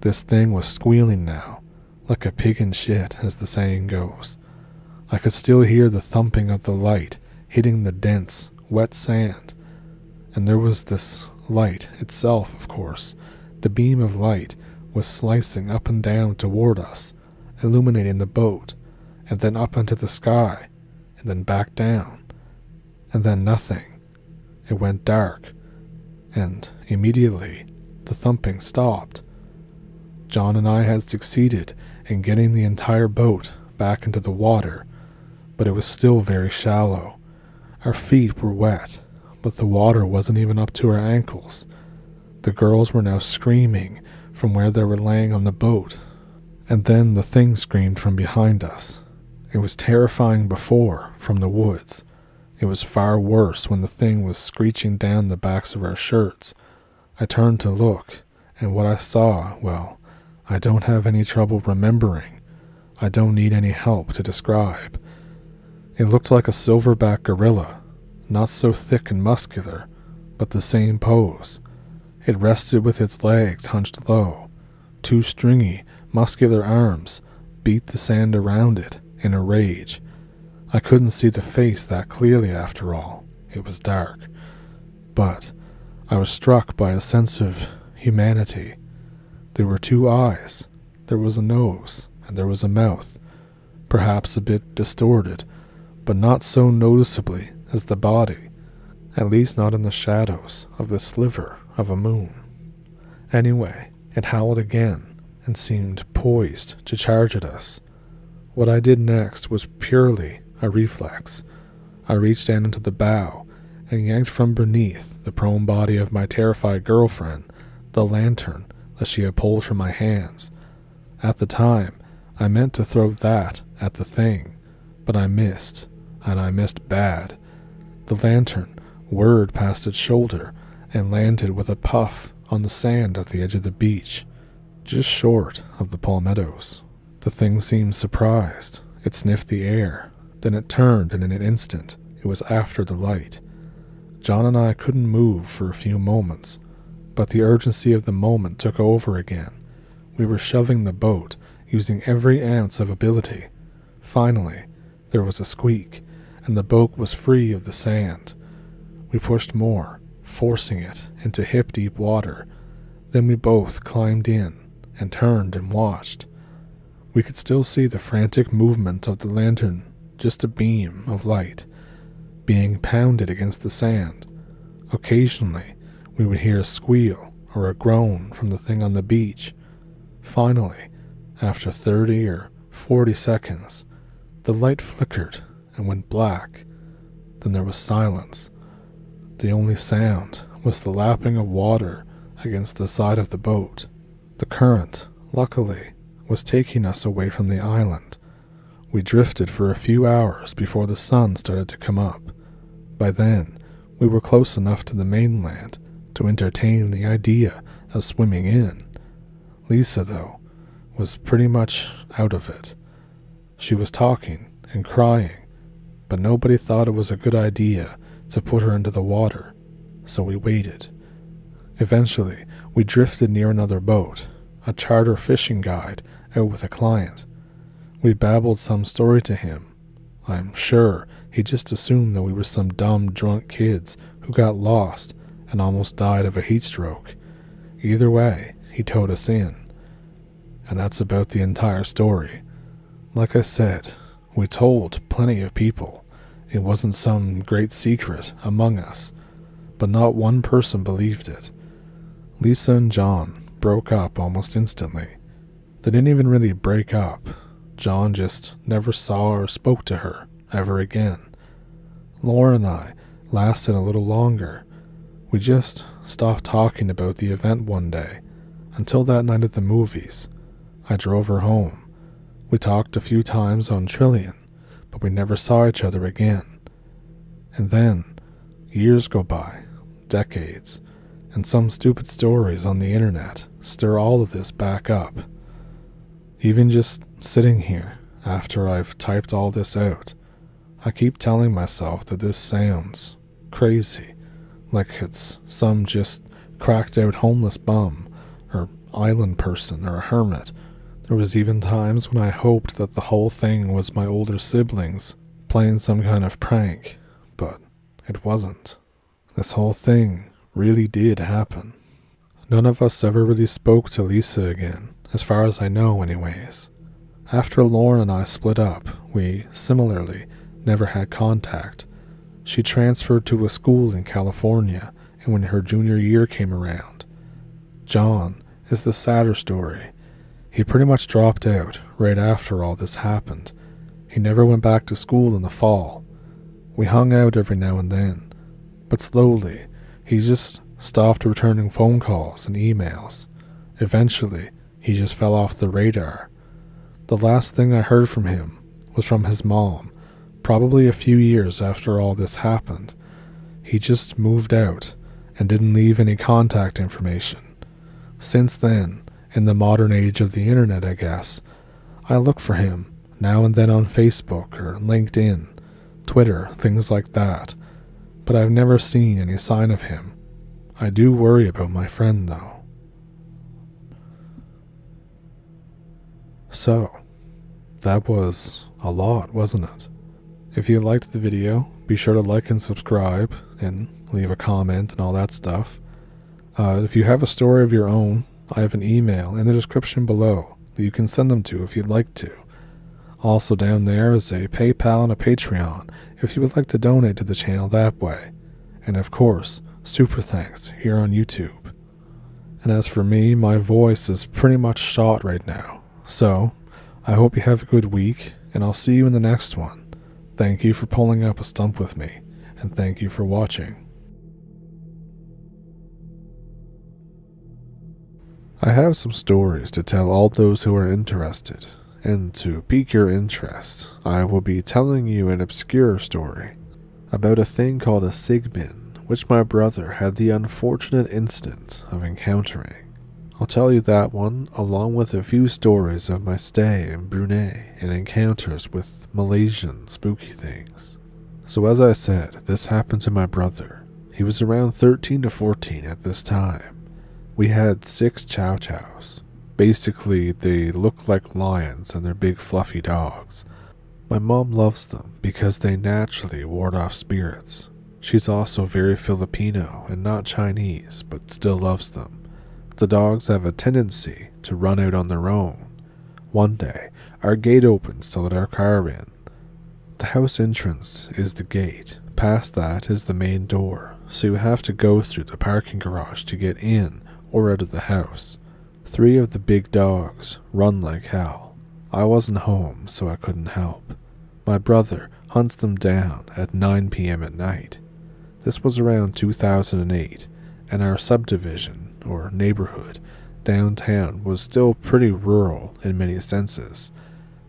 This thing was squealing now, like a pig in shit, as the saying goes. I could still hear the thumping of the light hitting the dense, wet sand. And there was this light itself, of course. The beam of light was slicing up and down toward us, illuminating the boat, and then up into the sky, and then back down, and then nothing. It went dark, and immediately the thumping stopped. John and I had succeeded in getting the entire boat back into the water, but it was still very shallow. Our feet were wet, but the water wasn't even up to our ankles. The girls were now screaming from where they were laying on the boat, and then the thing screamed from behind us. It was terrifying before, from the woods. It was far worse when the thing was screeching down the backs of our shirts. I turned to look, and what I saw, well, I don't have any trouble remembering. I don't need any help to describe. It looked like a silverback gorilla, not so thick and muscular, but the same pose. It rested with its legs hunched low. Two stringy, muscular arms beat the sand around it in a rage. I couldn't see the face that clearly after all. It was dark. But I was struck by a sense of humanity. There were two eyes, there was a nose, and there was a mouth, perhaps a bit distorted, but not so noticeably as the body, at least not in the shadows of the sliver of a moon. Anyway, it howled again and seemed poised to charge at us. What I did next was purely a reflex. I reached down into the bow and yanked from beneath the prone body of my terrified girlfriend the lantern that she had pulled from my hands. At the time, I meant to throw that at the thing, but I missed, and I missed bad. The lantern whirred past its shoulder and landed with a puff on the sand at the edge of the beach, just short of the palmettos. The thing seemed surprised. It sniffed the air. Then it turned, and in an instant, it was after the light. John and I couldn't move for a few moments, but the urgency of the moment took over again. We were shoving the boat, using every ounce of ability. Finally, there was a squeak, and the boat was free of the sand. We pushed more, forcing it into hip-deep water. Then we both climbed in and turned and watched. We could still see the frantic movement of the lantern, just a beam of light, being pounded against the sand. Occasionally, we would hear a squeal or a groan from the thing on the beach. Finally, after 30 or 40 seconds, the light flickered and went black. Then there was silence. The only sound was the lapping of water against the side of the boat. The current, luckily, was taking us away from the island. We drifted for a few hours before the sun started to come up. By then, we were close enough to the mainland to entertain the idea of swimming in. Lisa, though, was pretty much out of it. She was talking and crying, but nobody thought it was a good idea to put her into the water, so we waited. Eventually, we drifted near another boat, a charter fishing guide out with a client. We babbled some story to him. I'm sure he just assumed that we were some dumb drunk kids who got lost and almost died of a heat stroke. Either way, he towed us in. And that's about the entire story. Like I said, we told plenty of people. It wasn't some great secret among us, but not one person believed it. Lisa and John broke up almost instantly. They didn't even really break up. John just never saw or spoke to her ever again. Laura and I lasted a little longer. We just stopped talking about the event one day, until that night at the movies. I drove her home. We talked a few times on Trillion, but we never saw each other again. And then, years go by, decades, and some stupid stories on the internet stir all of this back up. Even just sitting here, after I've typed all this out, I keep telling myself that this sounds crazy, like it's some just cracked out homeless bum, or island person, or a hermit. There was even times when I hoped that the whole thing was my older siblings playing some kind of prank, but it wasn't. This whole thing really did happen. None of us ever really spoke to Lisa again, as far as I know anyways. After Lauren and I split up, we, similarly, never had contact. She transferred to a school in California, and when her junior year came around. John is the sadder story. He pretty much dropped out right after all this happened. He never went back to school in the fall. We hung out every now and then, but slowly, he just stopped returning phone calls and emails. Eventually, he just fell off the radar. The last thing I heard from him was from his mom, probably a few years after all this happened. He just moved out and didn't leave any contact information. Since then, in the modern age of the internet, I guess, I look for him now and then on Facebook or LinkedIn, Twitter, things like that, but I've never seen any sign of him. I do worry about my friend though. So, that was a lot, wasn't it? If you liked the video, be sure to like and subscribe, and leave a comment and all that stuff. If you have a story of your own, I have an email in the description below that you can send them to if you'd like to. Also down there is a PayPal and a Patreon if you would like to donate to the channel that way. And of course, super thanks here on YouTube. And as for me, my voice is pretty much shot right now. So, I hope you have a good week, and I'll see you in the next one. Thank you for pulling up a stump with me, and thank you for watching. I have some stories to tell all those who are interested, and to pique your interest, I will be telling you an obscure story about a thing called a sigbin, which my brother had the unfortunate incident of encountering. I'll tell you that one, along with a few stories of my stay in Brunei and encounters with Malaysian spooky things. So as I said, this happened to my brother. He was around 13 to 14 at this time. We had 6 chow chows. Basically, they look like lions and they're big fluffy dogs. My mom loves them because they naturally ward off spirits. She's also very Filipino and not Chinese, but still loves them. The dogs have a tendency to run out on their own. One day, our gate opens to let our car in. The house entrance is the gate. Past that is the main door, so you have to go through the parking garage to get in or out of the house. 3 of the big dogs run like hell. I wasn't home, so I couldn't help. My brother hunts them down at 9 p.m. at night. This was around 2008, and our subdivision, or neighborhood, downtown was still pretty rural in many senses.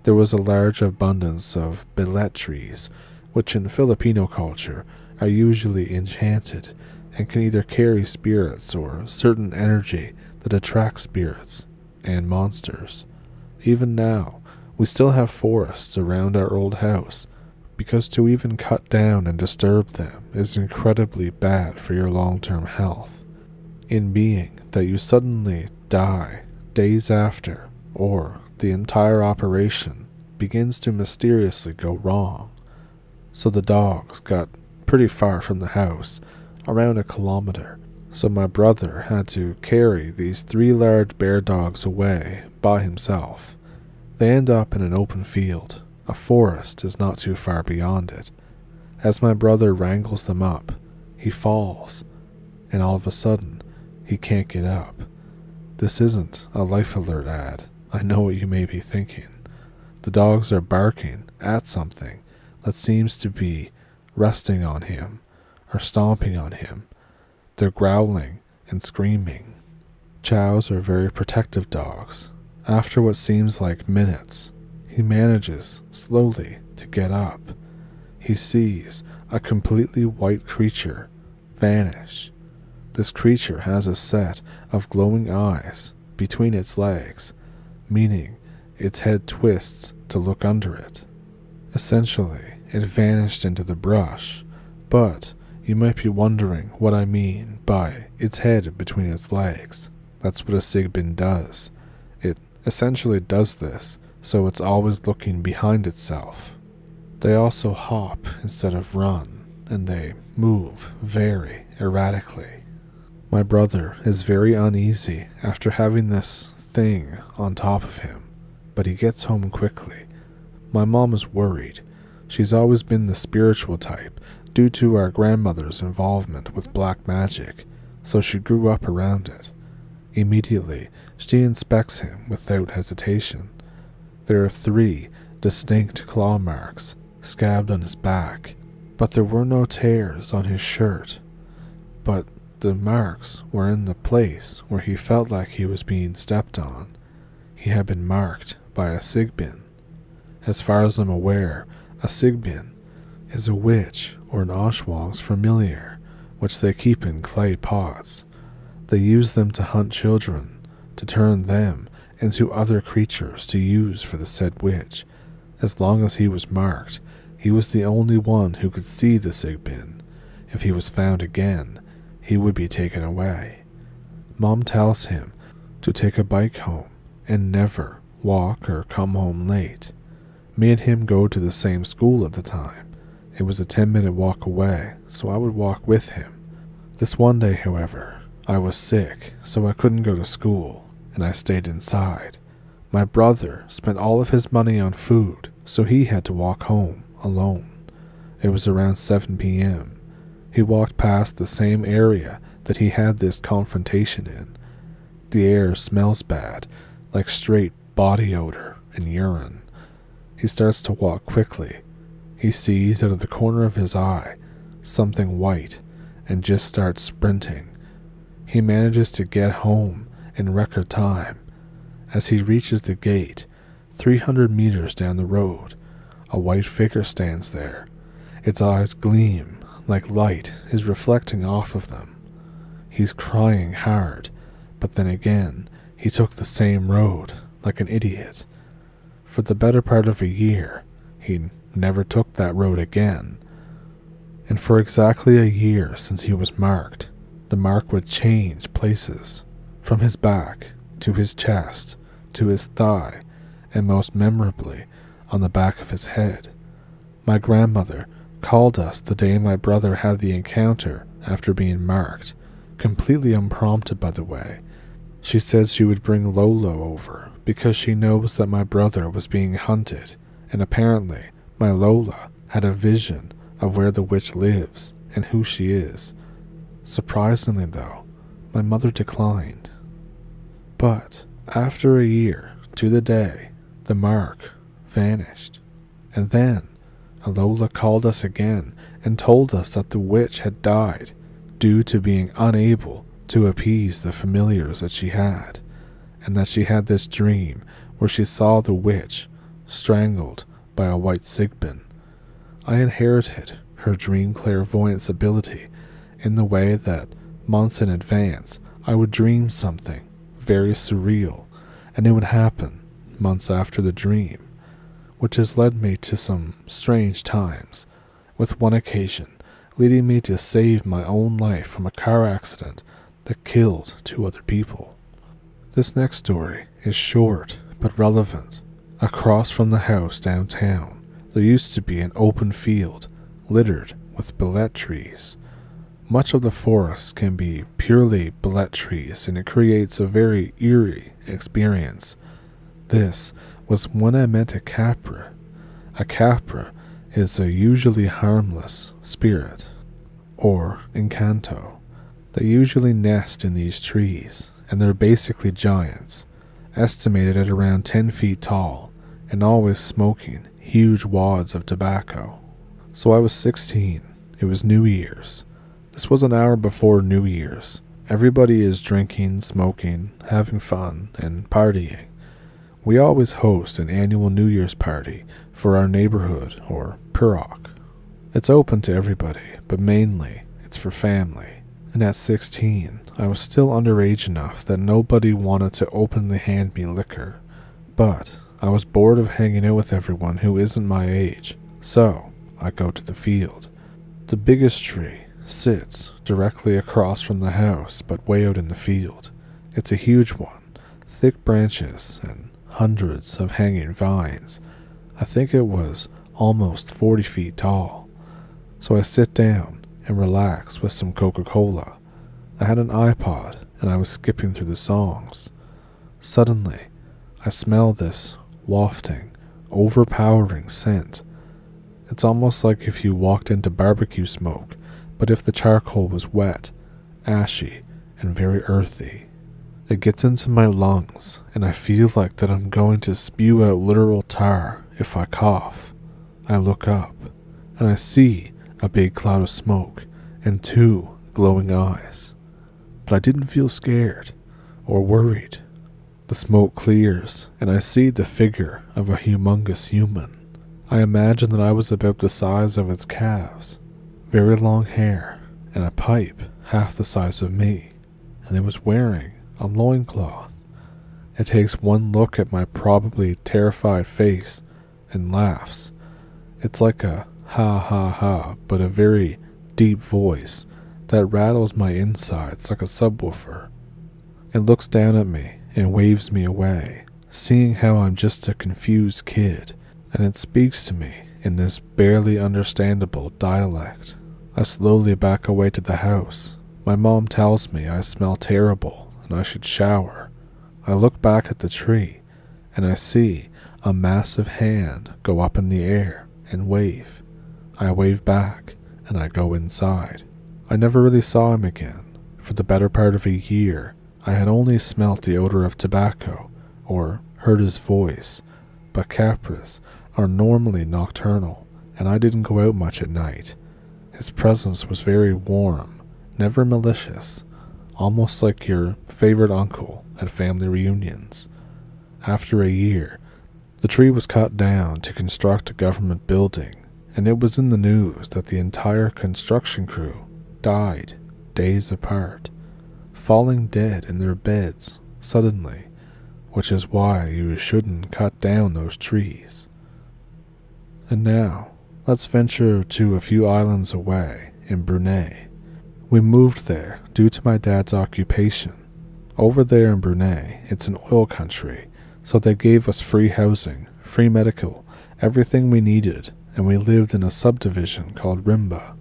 There was a large abundance of belet trees, which in Filipino culture are usually enchanted and can either carry spirits or certain energy that attracts spirits and monsters. Even now, we still have forests around our old house, because to even cut down and disturb them is incredibly bad for your long-term health, in being that you suddenly die days after, or the entire operation begins to mysteriously go wrong. So the dogs got pretty far from the house, around 1 kilometer, so my brother had to carry these 3 large bear dogs away by himself. They end up in an open field. A forest is not too far beyond it. As my brother wrangles them up, he falls, and all of a sudden, he can't get up. This isn't a Life Alert ad. I know what you may be thinking. The dogs are barking at something that seems to be resting on him or stomping on him. They're growling and screaming. Chows are very protective dogs. After what seems like minutes, he manages slowly to get up. He sees a completely white creature vanish. This creature has a set of glowing eyes between its legs, meaning its head twists to look under it. Essentially, it vanished into the brush, but you might be wondering what I mean by its head between its legs. That's what a sigbin does. It essentially does this, so it's always looking behind itself. They also hop instead of run, and they move very erratically. My brother is very uneasy after having this thing on top of him, but he gets home quickly. My mom is worried. She's always been the spiritual type due to our grandmother's involvement with black magic, so she grew up around it. Immediately, she inspects him without hesitation. There are 3 distinct claw marks scabbed on his back, but there were no tears on his shirt. But the marks were in the place where he felt like he was being stepped on. He had been marked by a sigbin. As far as I'm aware, a sigbin is a witch or an Oshwong's familiar, which they keep in clay pots. They use them to hunt children, to turn them into other creatures to use for the said witch. As long as he was marked, He was the only one who could see the Sigbin. If he was found again, he would be taken away. Mom tells him to take a bike home and never walk or come home late. Me and him go to the same school at the time. It was a 10-minute walk away, so I would walk with him. This one day, however, I was sick, so I couldn't go to school, and I stayed inside. My brother spent all of his money on food, so he had to walk home alone. It was around 7 p.m. He walked past the same area that he had this confrontation in. The air smells bad, like straight body odor and urine. He starts to walk quickly. He sees out of the corner of his eye something white and just starts sprinting. He manages to get home in record time. As he reaches the gate, 300 meters down the road, a white figure stands there. Its eyes gleam like light is reflecting off of them. He's crying hard, but then again, he took the same road like an idiot. For the better part of a year, he never took that road again. And for exactly a year since he was marked, the mark would change places, from his back to his chest to his thigh, and most memorably, on the back of his head. My grandmother called us the day my brother had the encounter after being marked, completely unprompted by the way. She said she would bring Lolo over because she knows that my brother was being hunted, and apparently my Lola had a vision of where the witch lives and who she is. Surprisingly though, my mother declined. But after a year to the day, the mark vanished. And then Lola called us again and told us that the witch had died due to being unable to appease the familiars that she had, and that she had this dream where she saw the witch strangled by a white Sigbin. I inherited her dream clairvoyance ability in the way that months in advance I would dream something very surreal, and it would happen months after the dream, which has led me to some strange times, with one occasion leading me to save my own life from a car accident that killed 2 other people. This next story is short but relevant. Across from the house downtown, there used to be an open field littered with billet trees. Much of the forest can be purely billet trees, and it creates a very eerie experience. This was when I met a capra. A capra is a usually harmless spirit, or encanto. They usually nest in these trees, and they're basically giants, estimated at around 10 feet tall, and always smoking huge wads of tobacco. So I was 16. It was New Year's. This was an hour before New Year's. Everybody is drinking, smoking, having fun, and partying. We always host an annual New Year's party for our neighborhood, or Purok. It's open to everybody, but mainly it's for family. And at 16, I was still underage enough that nobody wanted to openly hand me liquor. But I was bored of hanging out with everyone who isn't my age, so I go to the field. The biggest tree sits directly across from the house, but way out in the field. It's a huge one, thick branches and hundreds of hanging vines. I think it was almost 40 feet tall. So I sit down and relax with some Coca-Cola. I had an iPod and I was skipping through the songs. Suddenly, I smell this wafting, overpowering scent. It's almost like if you walked into barbecue smoke, but if the charcoal was wet, ashy, and very earthy. It gets into my lungs, and I feel like that I'm going to spew out literal tar if I cough. I look up, and I see a big cloud of smoke and 2 glowing eyes. But I didn't feel scared or worried. The smoke clears, and I see the figure of a humongous human. I imagine that I was about the size of its calves, very long hair, and a pipe half the size of me, and it was wearing a loincloth. It takes one look at my probably terrified face and laughs, It's like a ha ha ha, but a very deep voice that rattles my insides like a subwoofer. It looks down at me and waves me away, seeing how I'm just a confused kid, and it speaks to me in this barely understandable dialect. I slowly back away to the house. My mom tells me I smell terrible and I should shower. I look back at the tree and I see a massive hand go up in the air and wave. I wave back and I go inside. I never really saw him again. For the better part of a year, I had only smelt the odor of tobacco or heard his voice, but Capras are normally nocturnal, and I didn't go out much at night. His presence was very warm, never malicious, almost like your favorite uncle at family reunions. After a year, the tree was cut down to construct a government building, and it was in the news that the entire construction crew died days apart, falling dead in their beds suddenly, which is why you shouldn't cut down those trees. And now, let's venture to a few islands away in Brunei. We moved there due to my dad's occupation. Over there in Brunei, it's an oil country, so they gave us free housing, free medical, everything we needed, and we lived in a subdivision called Rimba.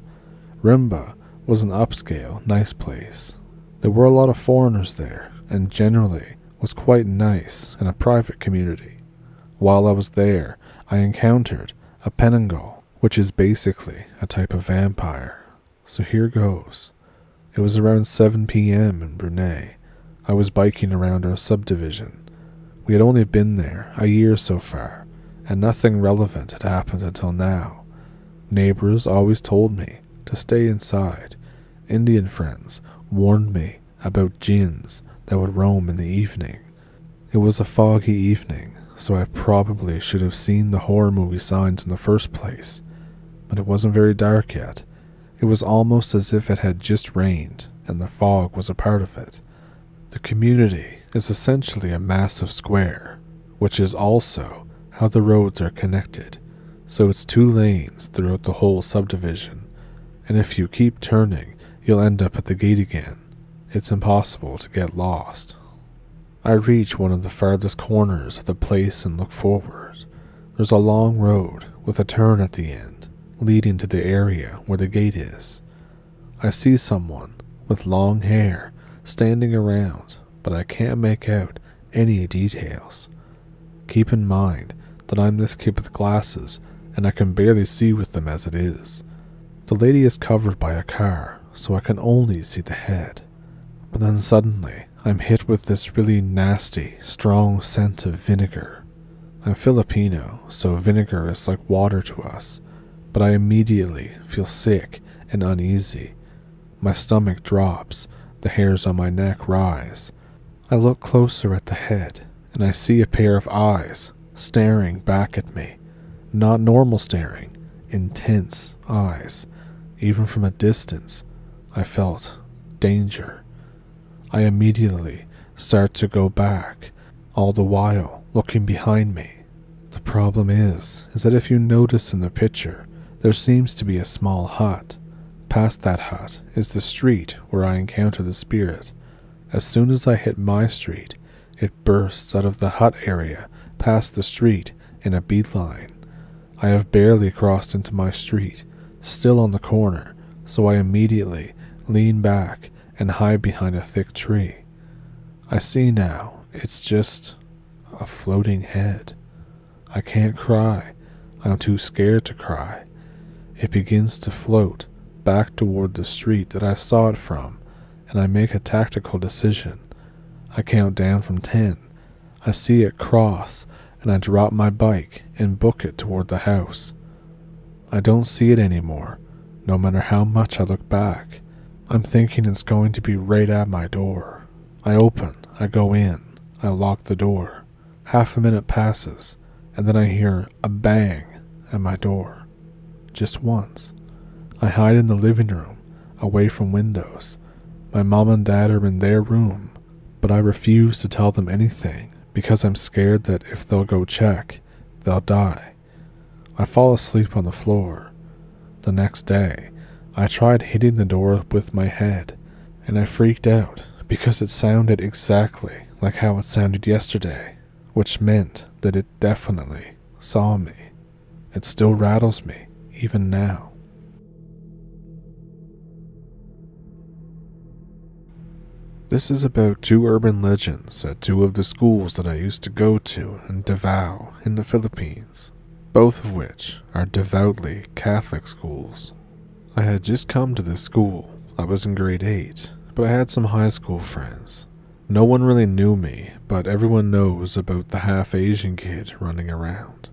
Rimba was an upscale, nice place. There were a lot of foreigners there, and generally was quite nice and a private community. While I was there, I encountered a penangal, which is basically a type of vampire. So here goes. It was around 7 p.m. in Brunei. I was biking around our subdivision. We had only been there a year so far, and nothing relevant had happened until now. Neighbors always told me to stay inside. Indian friends warned me about jinns that would roam in the evening. It was a foggy evening, so I probably should have seen the horror movie signs in the first place, but it wasn't very dark yet. It was almost as if it had just rained, and the fog was a part of it. The community is essentially a massive square, which is also how the roads are connected, so it's 2 lanes throughout the whole subdivision, and if you keep turning, you'll end up at the gate again. It's impossible to get lost. I reach one of the farthest corners of the place and look forward. There's a long road with a turn at the end, leading to the area where the gate is. I see someone with long hair standing around, but I can't make out any details. Keep in mind that I'm this kid with glasses and I can barely see with them as it is. The lady is covered by a car, so I can only see the head. But then suddenly, I'm hit with this really nasty, strong scent of vinegar. I'm Filipino, so vinegar is like water to us, but I immediately feel sick and uneasy. My stomach drops, the hairs on my neck rise. I look closer at the head, and I see a pair of eyes staring back at me. Not normal staring, intense eyes. Even from a distance, I felt danger. I immediately start to go back, all the while looking behind me. The problem is that if you notice in the picture, there seems to be a small hut. Past that hut is the street where I encounter the spirit. As soon as I hit my street, it bursts out of the hut area past the street in a beeline. I have barely crossed into my street, still on the corner, so I immediately lean back and hide behind a thick tree. I see now, it's just a floating head. I can't cry, I'm too scared to cry. It begins to float back toward the street that I saw it from, and I make a tactical decision. I count down from 10. I see it cross, and I drop my bike and book it toward the house. I don't see it anymore, no matter how much I look back. I'm thinking it's going to be right at my door. I open, I go in, I lock the door. Half a minute passes, and then I hear a bang at my door. Just once. I hide in the living room, away from windows. My mom and dad are in their room, but I refuse to tell them anything because I'm scared that if they'll go check, they'll die. I fall asleep on the floor. The next day, I tried hitting the door with my head, and I freaked out because it sounded exactly like how it sounded yesterday, which meant that it definitely saw me. It still rattles me, even now. This is about 2 urban legends at 2 of the schools that I used to go to in Davao in the Philippines, both of which are devoutly Catholic schools. I had just come to this school. I was in grade 8, but I had some high school friends. No one really knew me, but everyone knows about the half-Asian kid running around.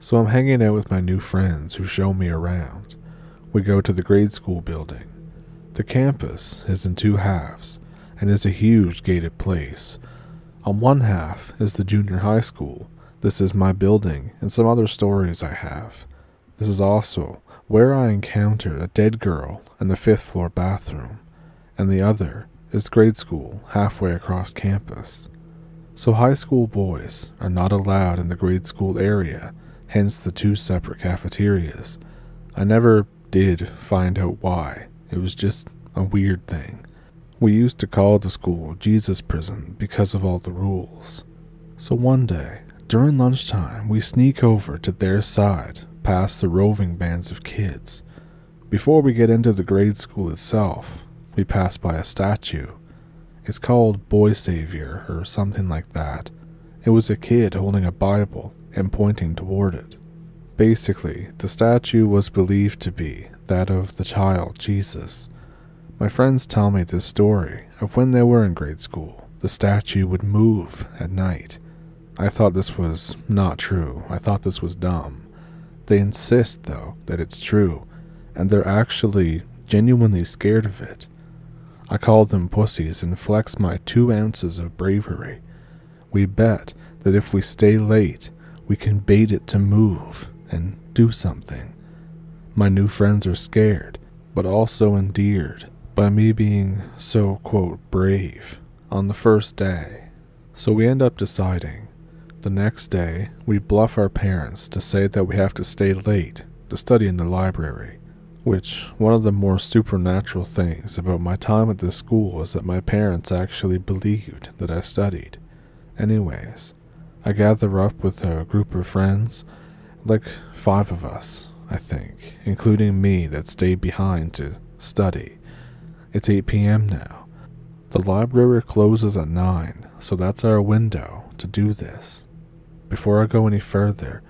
So I'm hanging out with my new friends who show me around. We go to the grade school building. The campus is in 2 halves, and is a huge gated place. On one half is the junior high school. This is my building and some other stories I have. This is also where I encountered a dead girl in the 5th floor bathroom, and the other is grade school halfway across campus. So high school boys are not allowed in the grade school area, hence the 2 separate cafeterias. I never did find out why. It was just a weird thing. We used to call the school Jesus Prison because of all the rules. So one day, during lunchtime, we sneak over to their side, past the roving bands of kids. Before we get into the grade school itself, we pass by a statue. It's called Boy Savior or something like that. It was a kid holding a Bible and pointing toward it. Basically, the statue was believed to be that of the child Jesus. My friends tell me this story of when they were in grade school. The statue would move at night. I thought this was not true. I thought this was dumb. They insist, though, that it's true, and they're actually genuinely scared of it. I call them pussies and flex my 2 ounces of bravery. We bet that if we stay late, we can bait it to move and do something. My new friends are scared, but also endeared by me being so, quote, brave on the first day. So we end up deciding. The next day, we bluff our parents to say that we have to stay late to study in the library, which one of the more supernatural things about my time at this school is that my parents actually believed that I studied. Anyways, I gather up with a group of friends, like 5 of us, I think, including me that stayed behind to study. It's 8 p.m. now. The library closes at 9, so that's our window to do this. Before I go any further,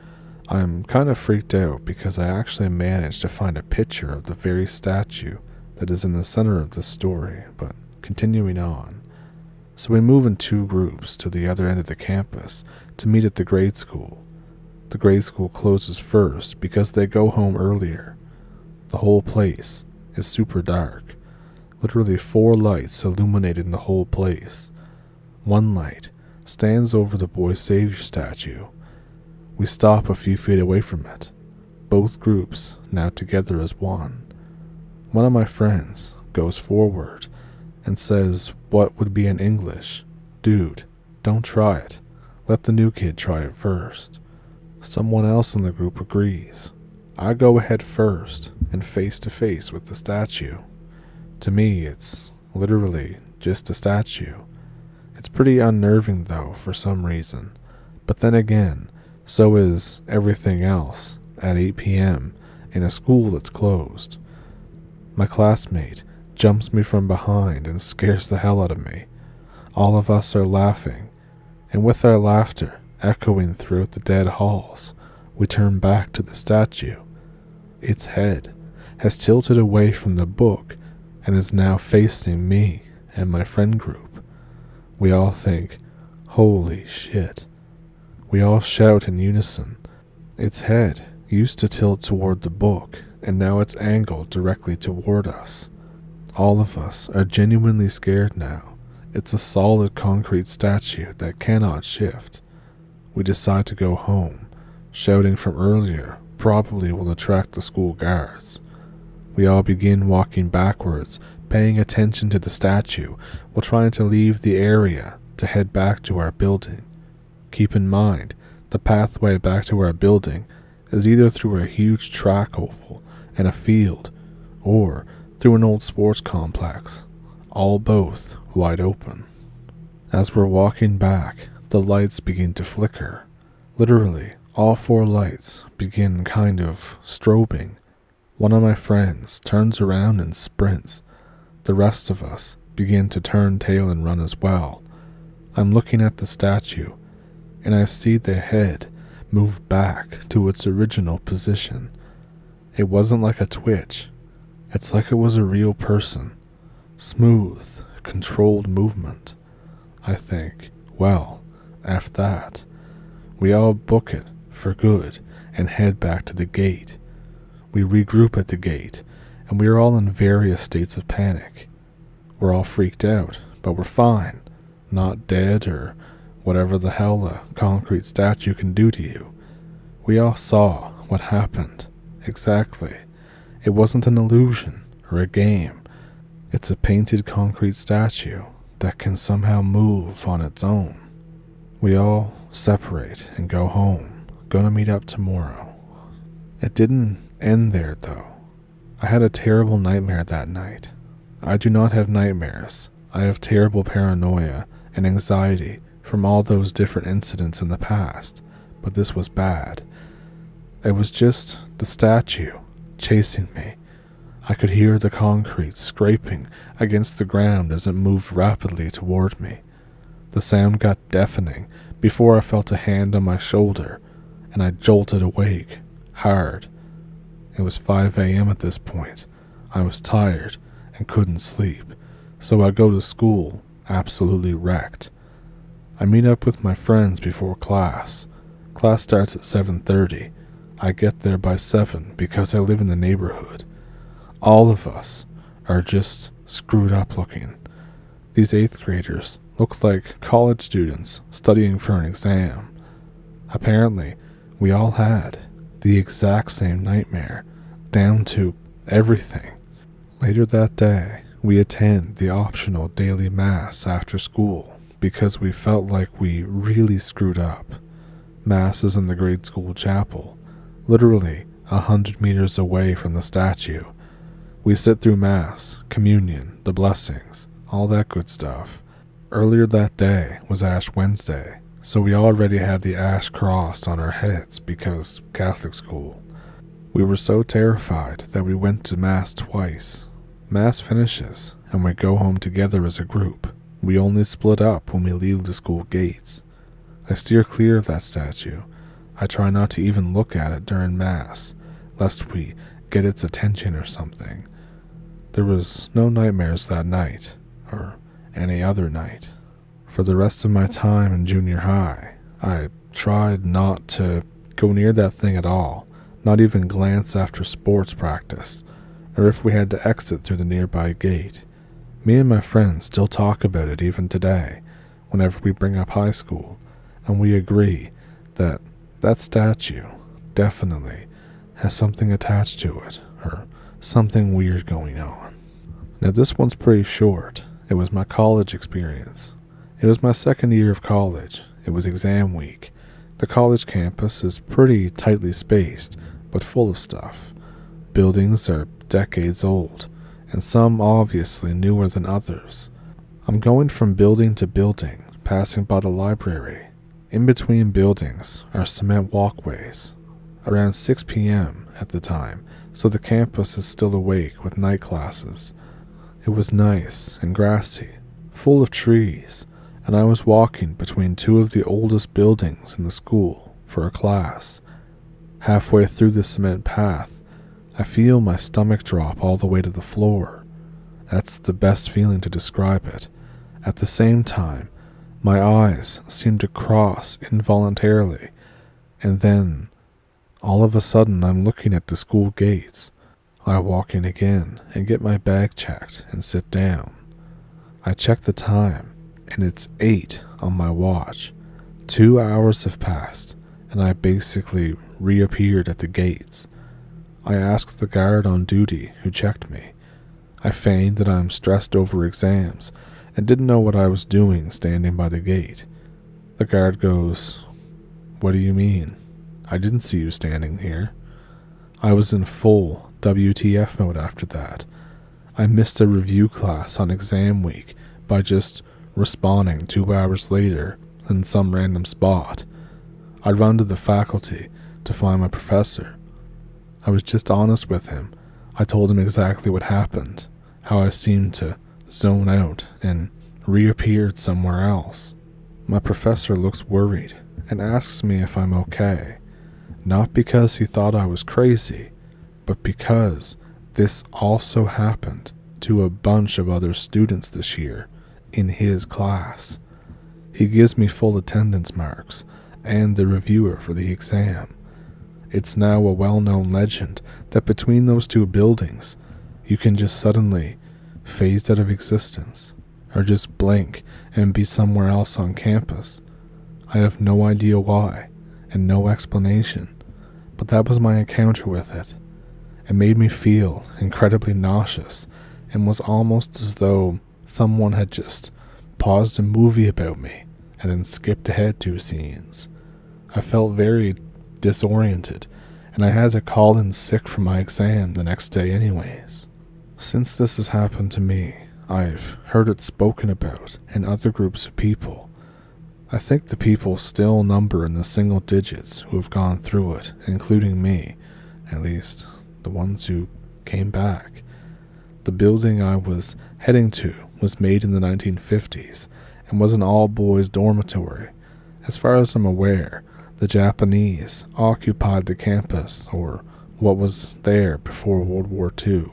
I'm kind of freaked out because I actually managed to find a picture of the very statue that is in the center of this story, but continuing on. So we move in 2 groups to the other end of the campus to meet at the grade school. The grade school closes first because they go home earlier. The whole place is super dark. Literally 4 lights illuminating the whole place. One light stands over the Boy Savior statue. We stop a few feet away from it, both groups now together as one. One of my friends goes forward and says what would be in English, "Dude, don't try it. Let the new kid try it first." Someone else in the group agrees. I go ahead first and face to face with the statue. To me, it's literally just a statue. It's pretty unnerving though for some reason, but then again, so is everything else at 8 p.m. in a school that's closed. My classmate jumps me from behind and scares the hell out of me. All of us are laughing, and with our laughter echoing throughout the dead halls, we turn back to the statue. Its head has tilted away from the book and is now facing me and my friend group. We all think, "Holy shit." We all shout in unison. Its head used to tilt toward the book, and now it's angled directly toward us. All of us are genuinely scared now. It's a solid concrete statue that cannot shift. We decide to go home. Shouting from earlier probably will attract the school guards. We all begin walking backwards, paying attention to the statue while trying to leave the area to head back to our building. Keep in mind, the pathway back to our building is either through a huge track oval and a field, or through an old sports complex, all both wide open. As we're walking back, the lights begin to flicker. Literally, all 4 lights begin kind of strobing. One of my friends turns around and sprints. The rest of us begin to turn tail and run as well. I'm looking at the statue, and I see the head move back to its original position. It wasn't like a twitch. It's like it was a real person. Smooth, controlled movement. I think, well, after that, we all book it for good and head back to the gate. We regroup at the gate, and we are all in various states of panic. We're all freaked out, but we're fine. Not dead or whatever the hell a concrete statue can do to you. We all saw what happened. Exactly. It wasn't an illusion or a game. It's a painted concrete statue that can somehow move on its own. We all separate and go home. Gonna meet up tomorrow. It didn't end there though. I had a terrible nightmare that night. I do not have nightmares. I have terrible paranoia and anxiety from all those different incidents in the past, but this was bad. It was just the statue chasing me. I could hear the concrete scraping against the ground as it moved rapidly toward me. The sound got deafening before I felt a hand on my shoulder, and I jolted awake, hard. It was 5 a.m. at this point. I was tired and couldn't sleep, so I go to school absolutely wrecked. I meet up with my friends before class. Class starts at 7:30. I get there by 7 because I live in the neighborhood. All of us are just screwed up looking. These 8th graders look like college students studying for an exam. Apparently, we all had the exact same nightmare, down to everything. Later that day, we attend the optional daily mass after school because we felt like we really screwed up. Mass is in the grade school chapel, literally 100 meters away from the statue. We sit through mass, communion, the blessings, all that good stuff. Earlier that day was Ash Wednesday, so we already had the ash cross on our heads because Catholic school. We were so terrified that we went to mass twice. Mass finishes, and we go home together as a group. We only split up when we leave the school gates. I steer clear of that statue. I try not to even look at it during mass, lest we get its attention or something. There was no nightmares that night, or any other night. For the rest of my time in junior high, I tried not to go near that thing at all, not even glance after sports practice, or if we had to exit through the nearby gate. Me and my friends still talk about it even today, whenever we bring up high school, and we agree that that statue definitely has something attached to it, or something weird going on. Now this one's pretty short. It was my college experience. It was my second year of college. It was exam week. The college campus is pretty tightly spaced, but full of stuff. Buildings are decades old, and some obviously newer than others. I'm going from building to building, passing by the library. In between buildings are cement walkways. Around 6 p.m. at the time, so the campus is still awake with night classes. It was nice and grassy, full of trees, and I was walking between 2 of the oldest buildings in the school for a class. Halfway through the cement path, I feel my stomach drop all the way to the floor. That's the best feeling to describe it. At the same time, my eyes seem to cross involuntarily, and then, all of a sudden, I'm looking at the school gates. I walk in again and get my bag checked and sit down. I check the time, and it's 8 on my watch. 2 hours have passed, and I basically reappeared at the gates. I asked the guard on duty who checked me. I feigned that I'm stressed over exams and didn't know what I was doing standing by the gate. The guard goes, "What do you mean?" I didn't see you standing here. I was in full WTF mode after that. I missed a review class on exam week by just responding 2 hours later in some random spot. I run to the faculty to find my professor. I was just honest with him. I told him exactly what happened, how I seemed to zone out and reappeared somewhere else. My professor looks worried and asks me if I'm okay, not because he thought I was crazy, but because this also happened to a bunch of other students this year in his class. He gives me full attendance marks and the reviewer for the exam. It's now a well-known legend that between those 2 buildings, you can just suddenly phase out of existence, or just blink and be somewhere else on campus. I have no idea why, and no explanation, but that was my encounter with it. It made me feel incredibly nauseous, and was almost as though someone had just paused a movie about me and then skipped ahead 2 scenes. I felt very disoriented, and I had to call in sick for my exam the next day anyways. Since this has happened to me, I've heard it spoken about in other groups of people. I think the people still number in the single digits who have gone through it, including me, at least the ones who came back. The building I was heading to was made in the 1950s and was an all-boys dormitory. As far as I'm aware, the Japanese occupied the campus, or what was there before World War II.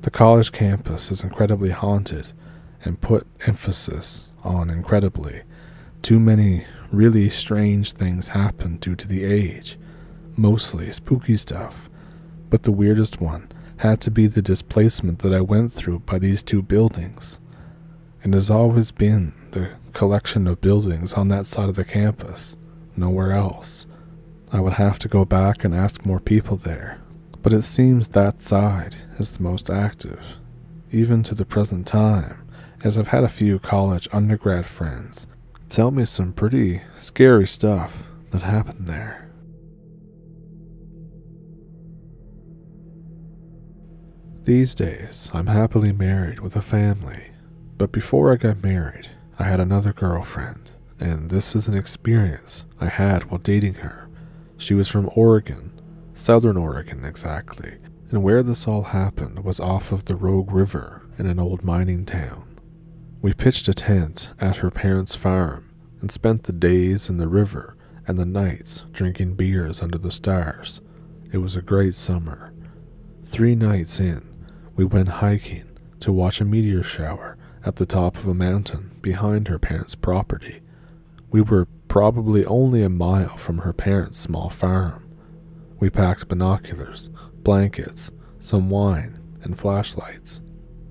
The college campus is incredibly haunted, and put emphasis on incredibly. Too many really strange things happen due to the age, mostly spooky stuff, but the weirdest one had to be the displacement that I went through by these 2 buildings. It has always been the collection of buildings on that side of the campus, nowhere else. I would have to go back and ask more people there, but it seems that side is the most active, even to the present time, as I've had a few college undergrad friends tell me some pretty scary stuff that happened there. These days, I'm happily married with a family, but before I got married, I had another girlfriend, and this is an experience I had while dating her. She was from Oregon, Southern Oregon exactly, and where this all happened was off of the Rogue River in an old mining town. We pitched a tent at her parents' farm and spent the days in the river and the nights drinking beers under the stars. It was a great summer. 3 nights in, we went hiking to watch a meteor shower at the top of a mountain behind her parents' property. We were probably only a mile from her parents' small farm. We packed binoculars, blankets, some wine, and flashlights.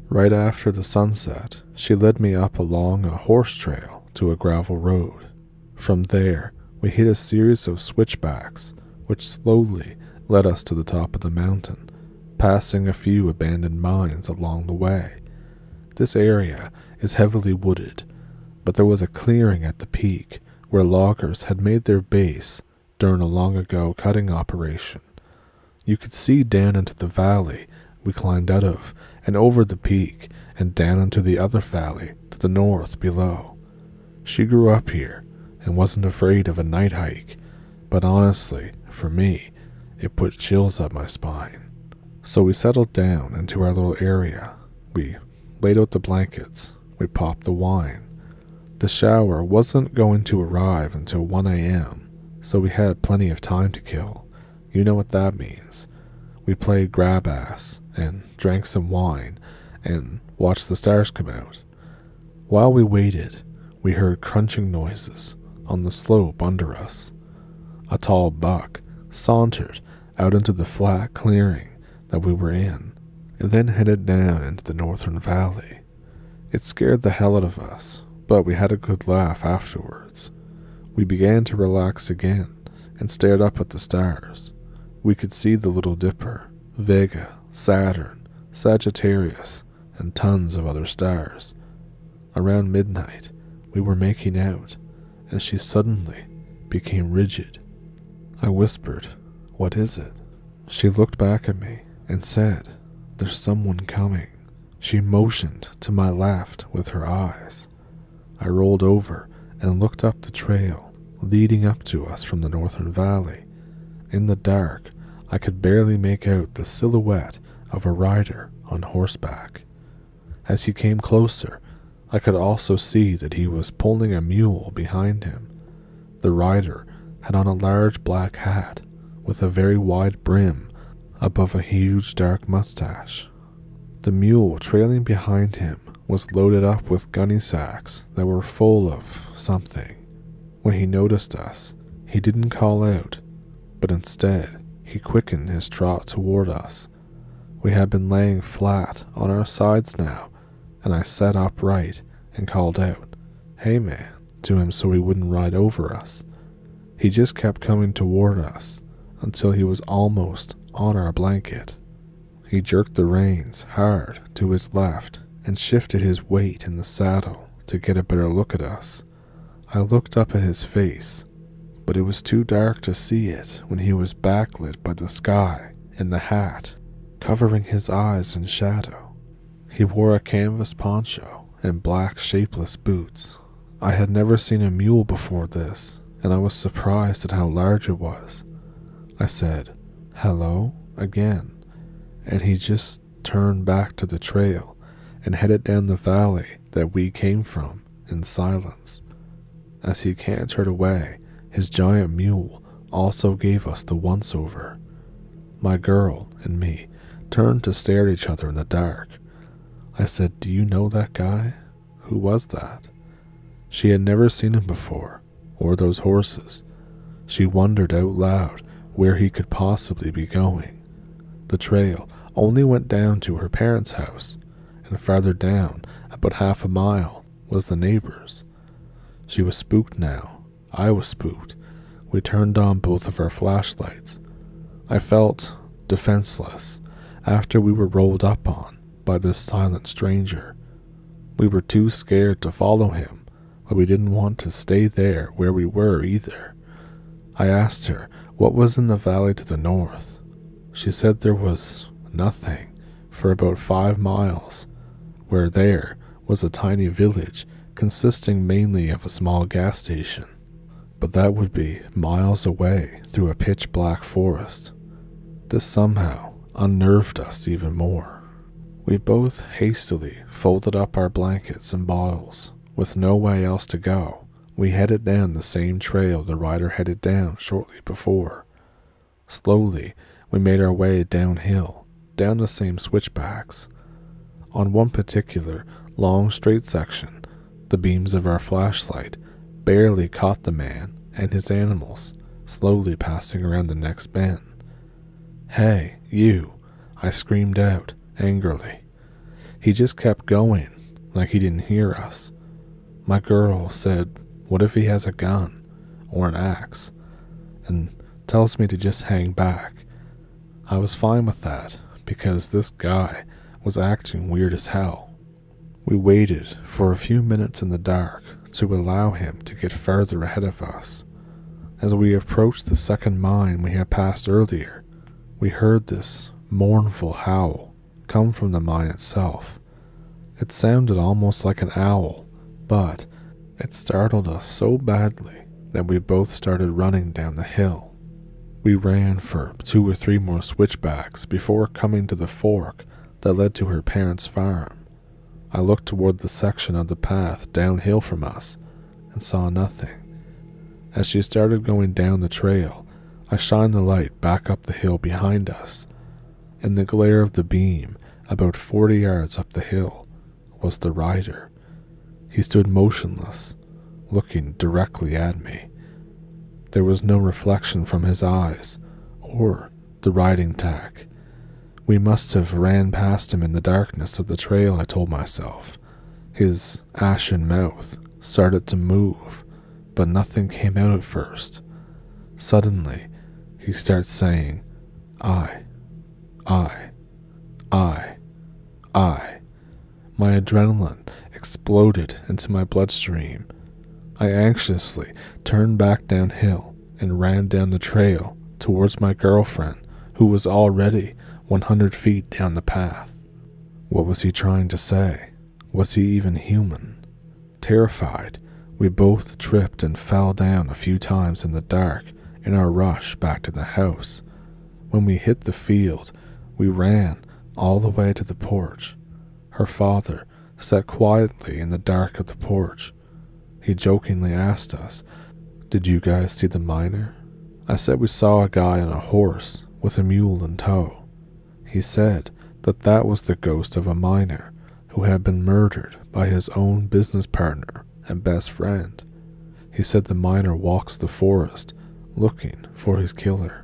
Right after the sunset, she led me up along a horse trail to a gravel road. From there, we hit a series of switchbacks, which slowly led us to the top of the mountain, passing a few abandoned mines along the way. This area is heavily wooded, but there was a clearing at the peak where loggers had made their base during a long-ago cutting operation. You could see down into the valley we climbed out of, and over the peak, and down into the other valley to the north below. She grew up here and wasn't afraid of a night hike, but honestly, for me, it put chills up my spine. So we settled down into our little area. We laid out the blankets. We popped the wine. The shower wasn't going to arrive until 1 a.m., so we had plenty of time to kill. You know what that means. We played grab ass and drank some wine and watched the stars come out. While we waited, we heard crunching noises on the slope under us. A tall buck sauntered out into the flat clearing that we were in, and then headed down into the northern valley. It scared the hell out of us, but we had a good laugh afterwards. We began to relax again and stared up at the stars. We could see the Little Dipper, Vega, Saturn, Sagittarius, and tons of other stars. Around midnight, we were making out, and she suddenly became rigid. I whispered, "What is it?" She looked back at me and said, "There's someone coming." She motioned to my left with her eyes. I rolled over and looked up the trail leading up to us from the northern valley. In the dark, I could barely make out the silhouette of a rider on horseback. As he came closer, I could also see that he was pulling a mule behind him. The rider had on a large black hat with a very wide brim above a huge dark mustache. The mule trailing behind him was loaded up with gunny sacks that were full of something. When he noticed us, he didn't call out, but instead he quickened his trot toward us. We had been laying flat on our sides now, and I sat upright and called out, "Hey man," to him so he wouldn't ride over us. He just kept coming toward us until he was almost on our blanket. He jerked the reins hard to his left and shifted his weight in the saddle to get a better look at us. I looked up at his face, but it was too dark to see it when he was backlit by the sky and the hat, covering his eyes in shadow. He wore a canvas poncho and black shapeless boots. I had never seen a mule before this, and I was surprised at how large it was. I said, "Hello," again, and he just turned back to the trail and headed down the valley that we came from in silence. As he cantered away, his giant mule also gave us the once-over. My girl and me turned to stare at each other in the dark. I said, "Do you know that guy? Who was that?" She had never seen him before, or those horses. She wondered out loud where he could possibly be going. The trail only went down to her parents' house, and farther down, about half a mile, was the neighbor's. She was spooked now. I was spooked. We turned on both of our flashlights. I felt defenseless after we were rolled up on by this silent stranger. We were too scared to follow him, but we didn't want to stay there where we were either. I asked her what was in the valley to the north. She said there was nothing for about 5 miles, where there was a tiny village consisting mainly of a small gas station, but that would be miles away through a pitch-black forest. This somehow unnerved us even more. We both hastily folded up our blankets and bottles. With no way else to go, we headed down the same trail the rider headed down shortly before. Slowly, we made our way downhill, down the same switchbacks. On one particular long straight section, the beams of our flashlight barely caught the man and his animals slowly passing around the next bend. "Hey, you," I screamed out angrily. He just kept going, like he didn't hear us. My girl said, "What if he has a gun or an axe?" and tells me to just hang back. I was fine with that because this guy was acting weird as hell. We waited for a few minutes in the dark to allow him to get further ahead of us. As we approached the second mine we had passed earlier, we heard this mournful howl come from the mine itself. It sounded almost like an owl, but it startled us so badly that we both started running down the hill. We ran for 2 or 3 more switchbacks before coming to the fork that led to her parents' farm. I looked toward the section of the path downhill from us and saw nothing. As she started going down the trail, I shined the light back up the hill behind us. In the glare of the beam, about 40 yards up the hill, was the rider. He stood motionless, looking directly at me. There was no reflection from his eyes or the riding tack. We must have ran past him in the darkness of the trail, I told myself. His ashen mouth started to move, but nothing came out at first. Suddenly, he starts saying, I. My adrenaline exploded into my bloodstream. I anxiously turned back downhill and ran down the trail towards my girlfriend, who was already 100 feet down the path. What was he trying to say? Was he even human? Terrified, we both tripped and fell down a few times in the dark in our rush back to the house. When we hit the field, we ran all the way to the porch. Her father sat quietly in the dark of the porch. He jokingly asked us, "Did you guys see the miner?" I said we saw a guy on a horse with a mule in tow. He said that that was the ghost of a miner who had been murdered by his own business partner and best friend. He said the miner walks the forest looking for his killer.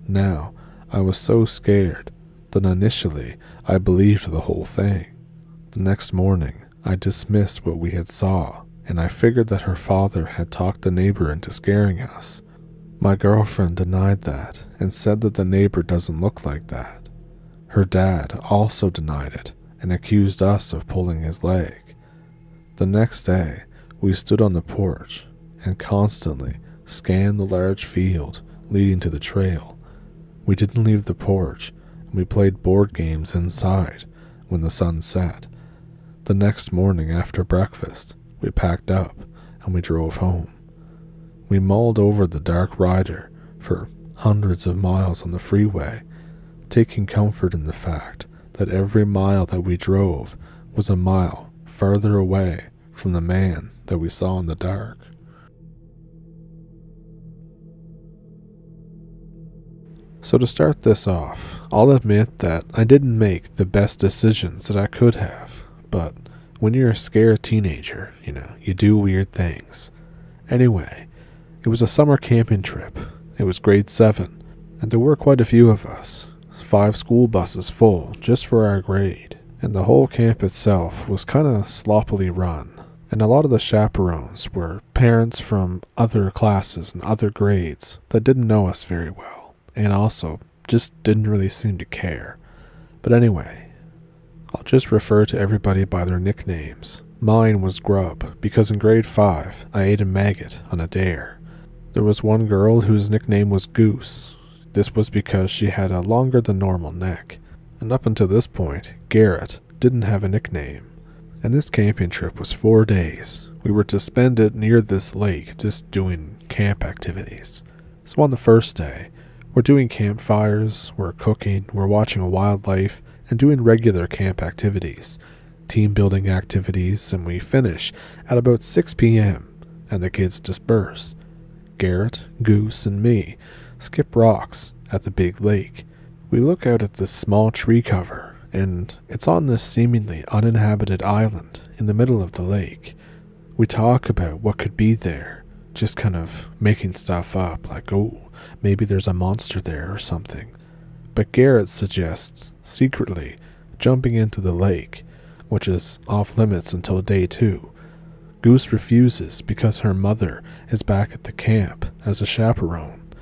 Now, I was so scared that initially I believed the whole thing. The next morning, I dismissed what we had saw, and I figured that her father had talked the neighbor into scaring us. My girlfriend denied that and said that the neighbor doesn't look like that. Her dad also denied it and accused us of pulling his leg. The next day, we stood on the porch and constantly scanned the large field leading to the trail. We didn't leave the porch, and we played board games inside when the sun set. The next morning after breakfast, we packed up and we drove home. We mulled over the dark rider for hundreds of miles on the freeway, taking comfort in the fact that every mile that we drove was a mile further away from the man that we saw in the dark. So to start this off, I'll admit that I didn't make the best decisions that I could have, but when you're a scared teenager, you do weird things. Anyway, it was a summer camping trip. It was grade 7, and there were quite a few of us, 5 school buses full just for our grade, and the whole camp itself was kind of sloppily run, and a lot of the chaperones were parents from other classes and other grades that didn't know us very well, and also just didn't really seem to care. But anyway, I'll just refer to everybody by their nicknames. Mine was Grub, because in grade 5, I ate a maggot on a dare. There was one girl whose nickname was Goose. This was because she had a longer than normal neck. And up until this point, Garrett didn't have a nickname. And this camping trip was 4 days. We were to spend it near this lake, just doing camp activities. So on the first day, we're doing campfires, we're cooking, we're watching wildlife, and doing regular camp activities, team building activities, and we finish at about 6 p.m. and the kids disperse. Garrett, Goose, and me skip rocks at the big lake. We look out at this small tree cover, and it's on this seemingly uninhabited island in the middle of the lake. We talk about what could be there, just kind of making stuff up, like, oh, maybe there's a monster there or something. But Garrett suggests secretly jumping into the lake, which is off limits until day 2. Goose refuses because her mother is back at the camp as a chaperone.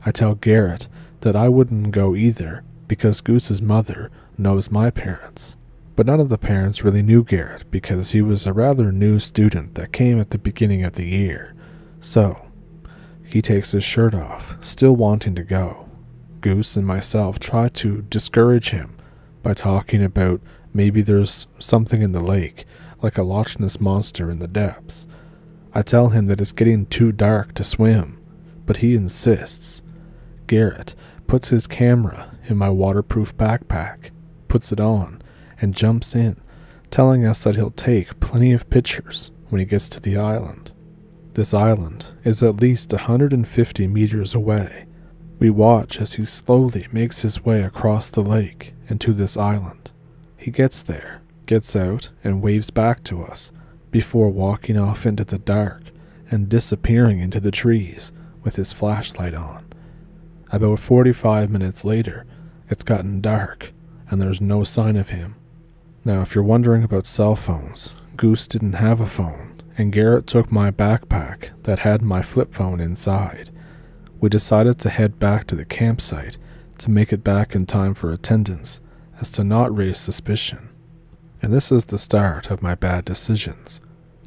I tell Garrett that I wouldn't go either because Goose's mother knows my parents. But none of the parents really knew Garrett because he was a rather new student that came at the beginning of the year. So, he takes his shirt off, still wanting to go. Goose and myself try to discourage him by talking about maybe there's something in the lake, like a Loch Ness monster in the depths. I tell him that it's getting too dark to swim, but he insists. Garrett puts his camera in my waterproof backpack, puts it on, and jumps in, telling us that he'll take plenty of pictures when he gets to the island. This island is at least 150 meters away. We watch as he slowly makes his way across the lake and to this island. He gets there, gets out, and waves back to us before walking off into the dark and disappearing into the trees with his flashlight on. About 45 minutes later, it's gotten dark and there's no sign of him. Now, if you're wondering about cell phones, Goose didn't have a phone, and Garrett took my backpack that had my flip phone inside. We decided to head back to the campsite to make it back in time for attendance, as to not raise suspicion. And this is the start of my bad decisions.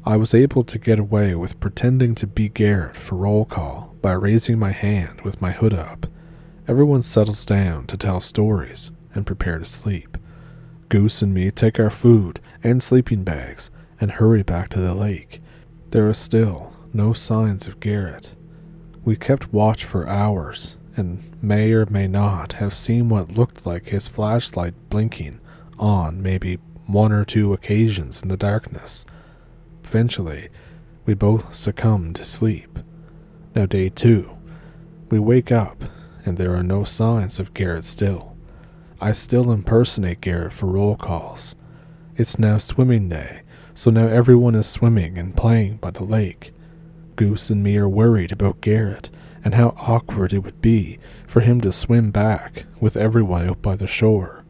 I was able to get away with pretending to be Garrett for roll call by raising my hand with my hood up. Everyone settles down to tell stories and prepare to sleep. Goose and me take our food and sleeping bags and hurry back to the lake. There are still no signs of Garrett. We kept watch for hours and may or may not have seen what looked like his flashlight blinking on maybe 1 or 2 occasions in the darkness. Eventually, we both succumbed to sleep. Now day 2, we wake up and there are no signs of Garrett still. I still impersonate Garrett for roll calls. It's now swimming day, so now everyone is swimming and playing by the lake. Goose and me are worried about Garrett and how awkward it would be for him to swim back with everyone out by the shore.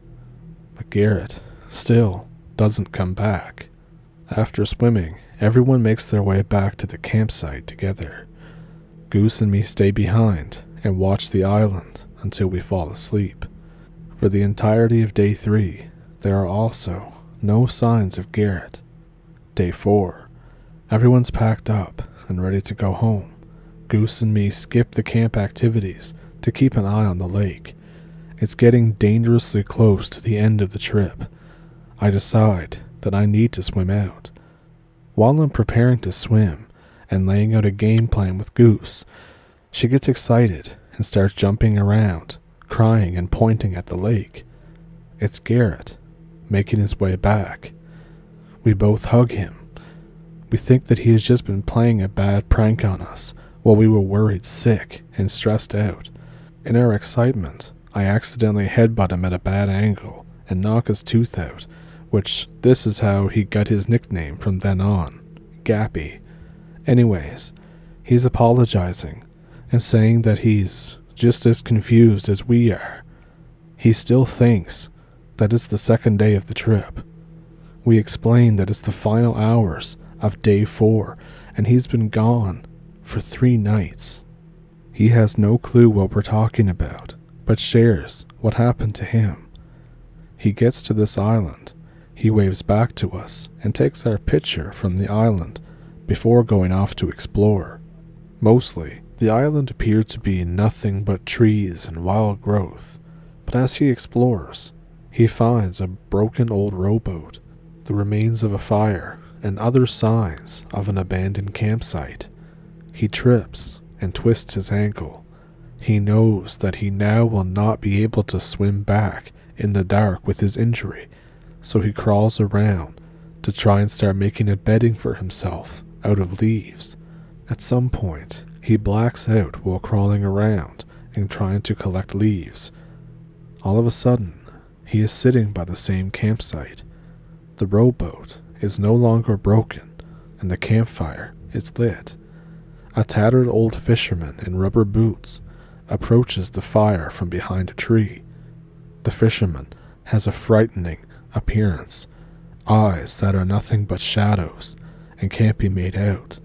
But Garrett still doesn't come back. After swimming, everyone makes their way back to the campsite together. Goose and me stay behind and watch the island until we fall asleep. For the entirety of day 3, there are also no signs of Garrett. Day 4, everyone's packed up and ready to go home. Goose and me skip the camp activities to keep an eye on the lake. It's getting dangerously close to the end of the trip. I decide that I need to swim out. While I'm preparing to swim and laying out a game plan with Goose, she gets excited and starts jumping around, crying and pointing at the lake. It's Garrett, making his way back. We both hug him. We think that he has just been playing a bad prank on us while we were worried sick and stressed out. In our excitement, I accidentally headbutt him at a bad angle and knock his tooth out, which this is how he got his nickname from then on, Gappy. Anyways, he's apologizing and saying that he's just as confused as we are. He still thinks that it's the second day of the trip. We explain that it's the final hours of day 4 and he's been gone for 3 nights. He has no clue what we're talking about, but shares what happened to him. He gets to this island, he waves back to us and takes our picture from the island before going off to explore. Mostly, the island appeared to be nothing but trees and wild growth, but as he explores, he finds a broken old rowboat, the remains of a fire, and other signs of an abandoned campsite. He trips and twists his ankle. He knows that he now will not be able to swim back in the dark with his injury, so he crawls around to try and start making a bedding for himself out of leaves. At some point, he blacks out while crawling around and trying to collect leaves. All of a sudden, he is sitting by the same campsite. The rowboat is no longer broken, and the campfire is lit. A tattered old fisherman in rubber boots approaches the fire from behind a tree. The fisherman has a frightening appearance, eyes that are nothing but shadows and can't be made out.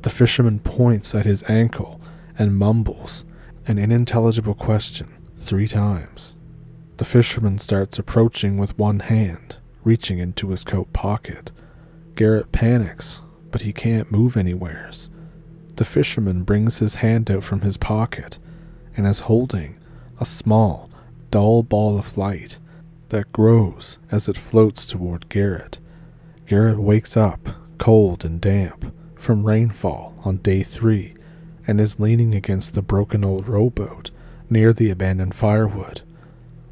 The fisherman points at his ankle and mumbles an unintelligible question 3 times. The fisherman starts approaching with one hand, reaching into his coat pocket. Garrett panics, but he can't move anywheres. The fisherman brings his hand out from his pocket and is holding a small, dull ball of light that grows as it floats toward Garrett. Garrett wakes up, cold and damp, from rainfall on day 3 and is leaning against the broken old rowboat near the abandoned firewood.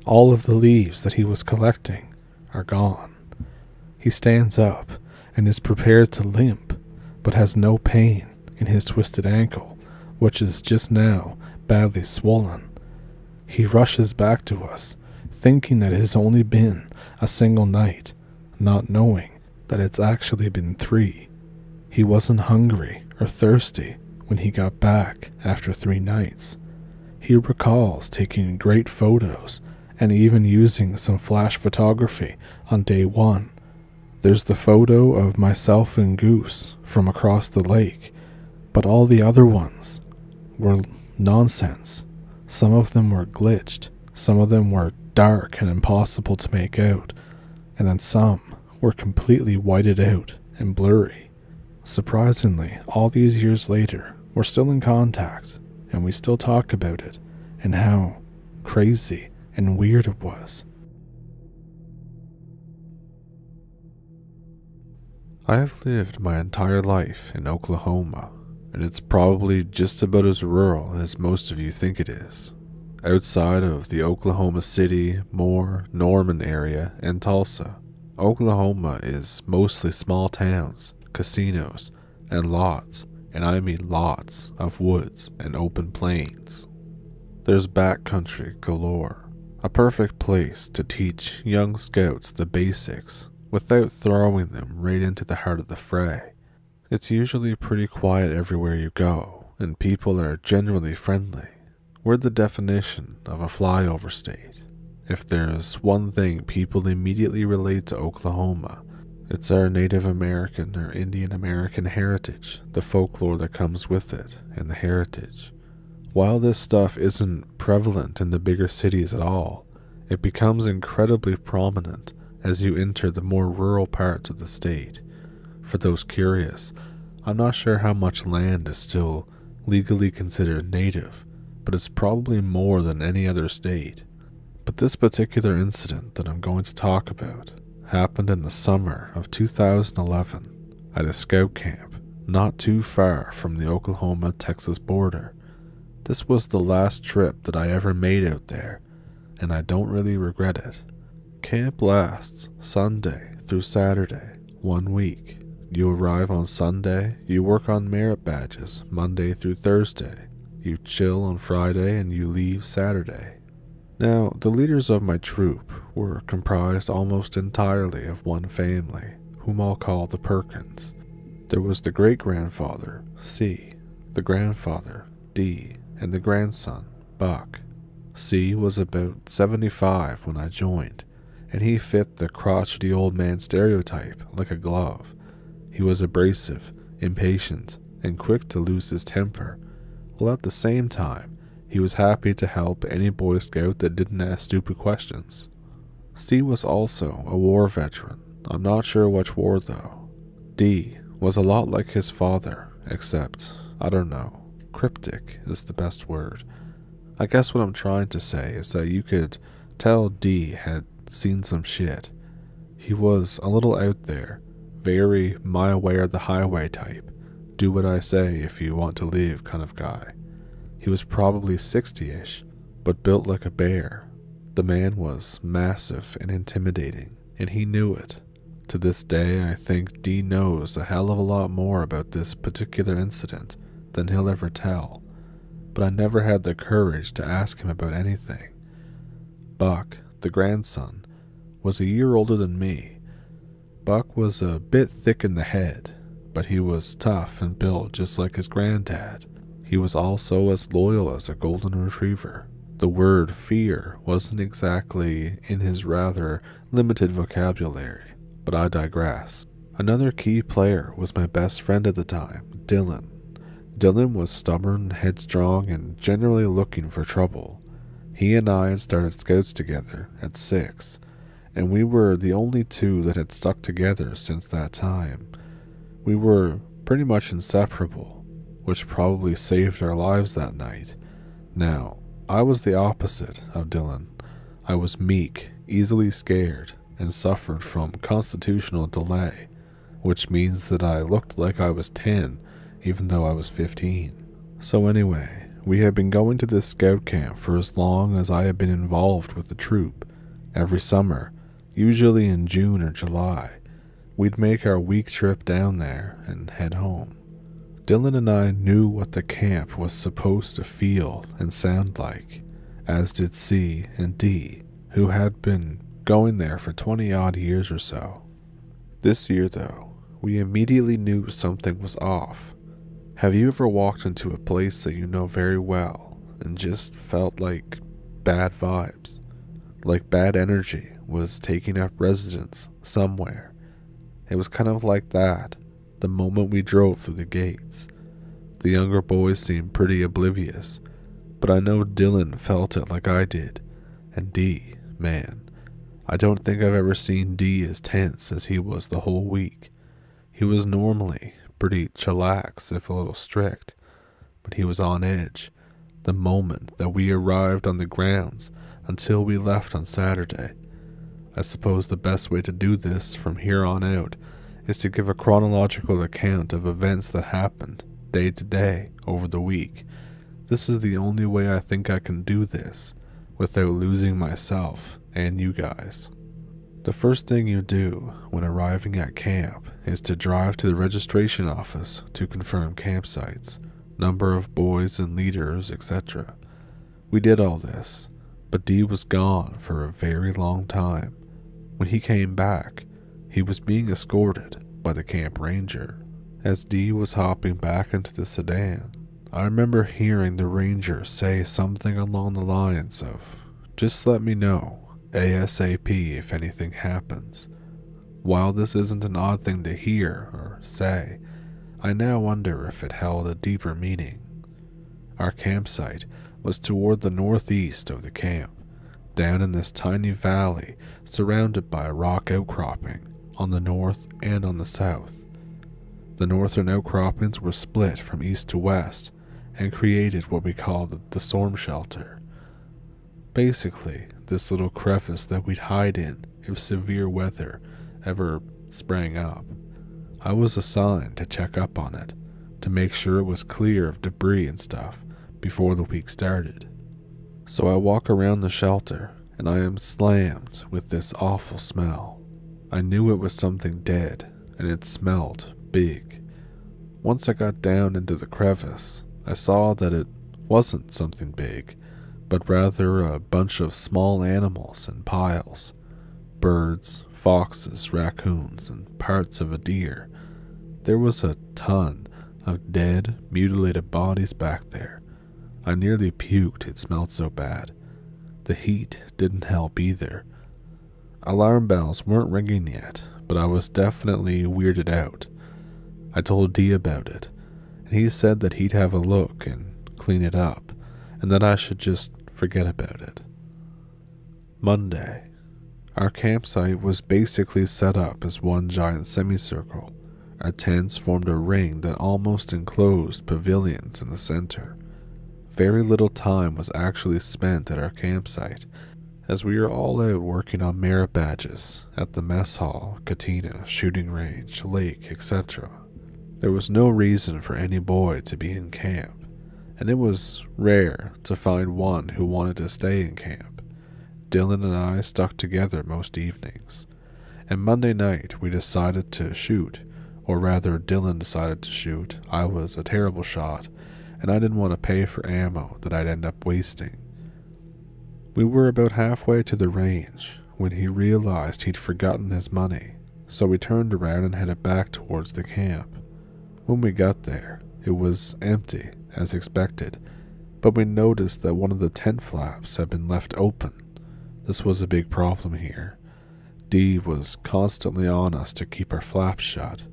All of the leaves that he was collecting are gone. He stands up and is prepared to limp, but has no pain in his twisted ankle, which is just now badly swollen. He rushes back to us, thinking that it has only been a single night, not knowing that it's actually been 3. He wasn't hungry or thirsty when he got back after 3 nights. He recalls taking great photos and even using some flash photography on day 1. There's the photo of myself and Goose from across the lake, but all the other ones were nonsense. Some of them were glitched, some of them were dark and impossible to make out, and then some were completely whited out and blurry. Surprisingly, all these years later, we're still in contact, and we still talk about it, and how crazy and weird it was. I have lived my entire life in Oklahoma, and it's probably just about as rural as most of you think it is. Outside of the Oklahoma City, Moore, Norman area, and Tulsa, Oklahoma is mostly small towns, casinos, and lots, and I mean lots, of woods and open plains. There's backcountry galore, a perfect place to teach young scouts the basics without throwing them right into the heart of the fray. It's usually pretty quiet everywhere you go, and people are generally friendly. We're the definition of a flyover state. If there's one thing people immediately relate to Oklahoma, it's our Native American or Indian American heritage, the folklore that comes with it, and the heritage. While this stuff isn't prevalent in the bigger cities at all, it becomes incredibly prominent as you enter the more rural parts of the state. For those curious, I'm not sure how much land is still legally considered native, but it's probably more than any other state. But this particular incident that I'm going to talk about happened in the summer of 2011 at a scout camp not too far from the Oklahoma-Texas border. This was the last trip that I ever made out there, and I don't really regret it. Camp lasts Sunday through Saturday, 1 week. You arrive on Sunday, you work on merit badges Monday through Thursday, you chill on Friday, and you leave Saturday. Now, the leaders of my troop were comprised almost entirely of one family, whom I'll call the Perkins. There was the great-grandfather, C, the grandfather, D, and the grandson, Buck. C was about 75 when I joined, and he fit the crotchety old man stereotype like a glove. He was abrasive, impatient, and quick to lose his temper, while at the same time, he was happy to help any Boy Scout that didn't ask stupid questions. C was also a war veteran. I'm not sure which war though. D was a lot like his father, except, I don't know, cryptic is the best word. I guess what I'm trying to say is that you could tell D had seen some shit. He was a little out there, very my way or the highway type, do what I say if you want to live kind of guy. He was probably 60-ish, but built like a bear. The man was massive and intimidating, and he knew it. To this day, I think D knows a hell of a lot more about this particular incident than he'll ever tell, but I never had the courage to ask him about anything. Buck, the grandson, was a year older than me. Buck was a bit thick in the head, but he was tough and built just like his granddad. He was also as loyal as a golden retriever. The word fear wasn't exactly in his rather limited vocabulary, but I digress. Another key player was my best friend at the time, Dylan. Dylan was stubborn, headstrong, and generally looking for trouble. He and I had started scouts together at 6, and we were the only two that had stuck together since that time. We were pretty much inseparable, which probably saved our lives that night. Now, I was the opposite of Dylan. I was meek, easily scared, and suffered from constitutional delay, which means that I looked like I was 10, even though I was 15. So anyway, we had been going to this scout camp for as long as I had been involved with the troop. Every summer, usually in June or July, we'd make our week trip down there and head home. Dylan and I knew what the camp was supposed to feel and sound like, as did C and D, who had been going there for 20-odd years or so. This year, though, we immediately knew something was off. Have you ever walked into a place that you know very well and just felt like bad vibes? Like bad energy was taking up residence somewhere. It was kind of like that the moment we drove through the gates. The younger boys seemed pretty oblivious, but I know Dylan felt it like I did. And D, man, I don't think I've ever seen D as tense as he was the whole week. He was normally pretty chillax if a little strict, but he was on edge the moment that we arrived on the grounds until we left on Saturday. I suppose the best way to do this from here on out is to give a chronological account of events that happened day to day over the week. This is the only way I think I can do this without losing myself and you guys. The first thing you do when arriving at camp is to drive to the registration office to confirm campsites, number of boys and leaders, etc. We did all this, but Dee was gone for a very long time. When he came back, he was being escorted by the camp ranger. As Dee was hopping back into the sedan, I remember hearing the ranger say something along the lines of, "Just let me know ASAP if anything happens." While this isn't an odd thing to hear or say, I now wonder if it held a deeper meaning. Our campsite was toward the northeast of the camp, down in this tiny valley surrounded by a rock outcropping on the north and on the south. The northern outcroppings were split from east to west and created what we called the storm shelter. Basically, this little crevice that we'd hide in if severe weather ever sprang up. I was assigned to check up on it, to make sure it was clear of debris and stuff before the week started. So I walk around the shelter, and I am slammed with this awful smell. I knew it was something dead, and it smelled big. Once I got down into the crevice, I saw that it wasn't something big, but rather a bunch of small animals in piles. Birds, foxes, raccoons, and parts of a deer. There was a ton of dead, mutilated bodies back there. I nearly puked, it smelled so bad. The heat didn't help either. Alarm bells weren't ringing yet, but I was definitely weirded out. I told Dee about it, and he said that he'd have a look and clean it up, and that I should just forget about it. Monday. Our campsite was basically set up as one giant semicircle. Our tents formed a ring that almost enclosed pavilions in the center. Very little time was actually spent at our campsite, as we were all out working on merit badges at the mess hall, cantina, shooting range, lake, etc. There was no reason for any boy to be in camp, and it was rare to find one who wanted to stay in camp. Dylan and I stuck together most evenings, and Monday night we decided to shoot, or rather Dylan decided to shoot. I was a terrible shot, and I didn't want to pay for ammo that I'd end up wasting. We were about halfway to the range when he realized he'd forgotten his money, so we turned around and headed back towards the camp. When we got there, it was empty, as expected, but we noticed that one of the tent flaps had been left open. This was a big problem here. Dee was constantly on us to keep our flaps shut,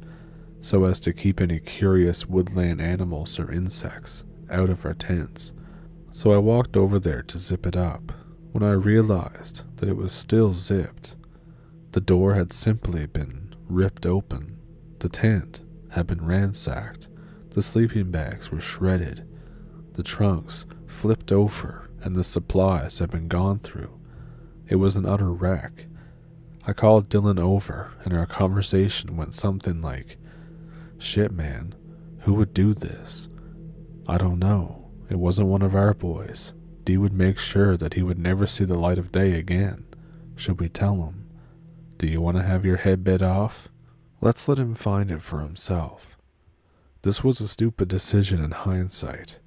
so as to keep any curious woodland animals or insects out of our tents. So I walked over there to zip it up, when I realized that it was still zipped. The door had simply been ripped open. The tent had been ransacked. The sleeping bags were shredded. The trunks flipped over, and the supplies had been gone through. It was an utter wreck. I called Dylan over, and our conversation went something like, "Shit, man, who would do this?" "I don't know. It wasn't one of our boys. Dee would make sure that he would never see the light of day again. Should we tell him? Do you want to have your head bit off? Let's let him find it for himself." This was a stupid decision in hindsight.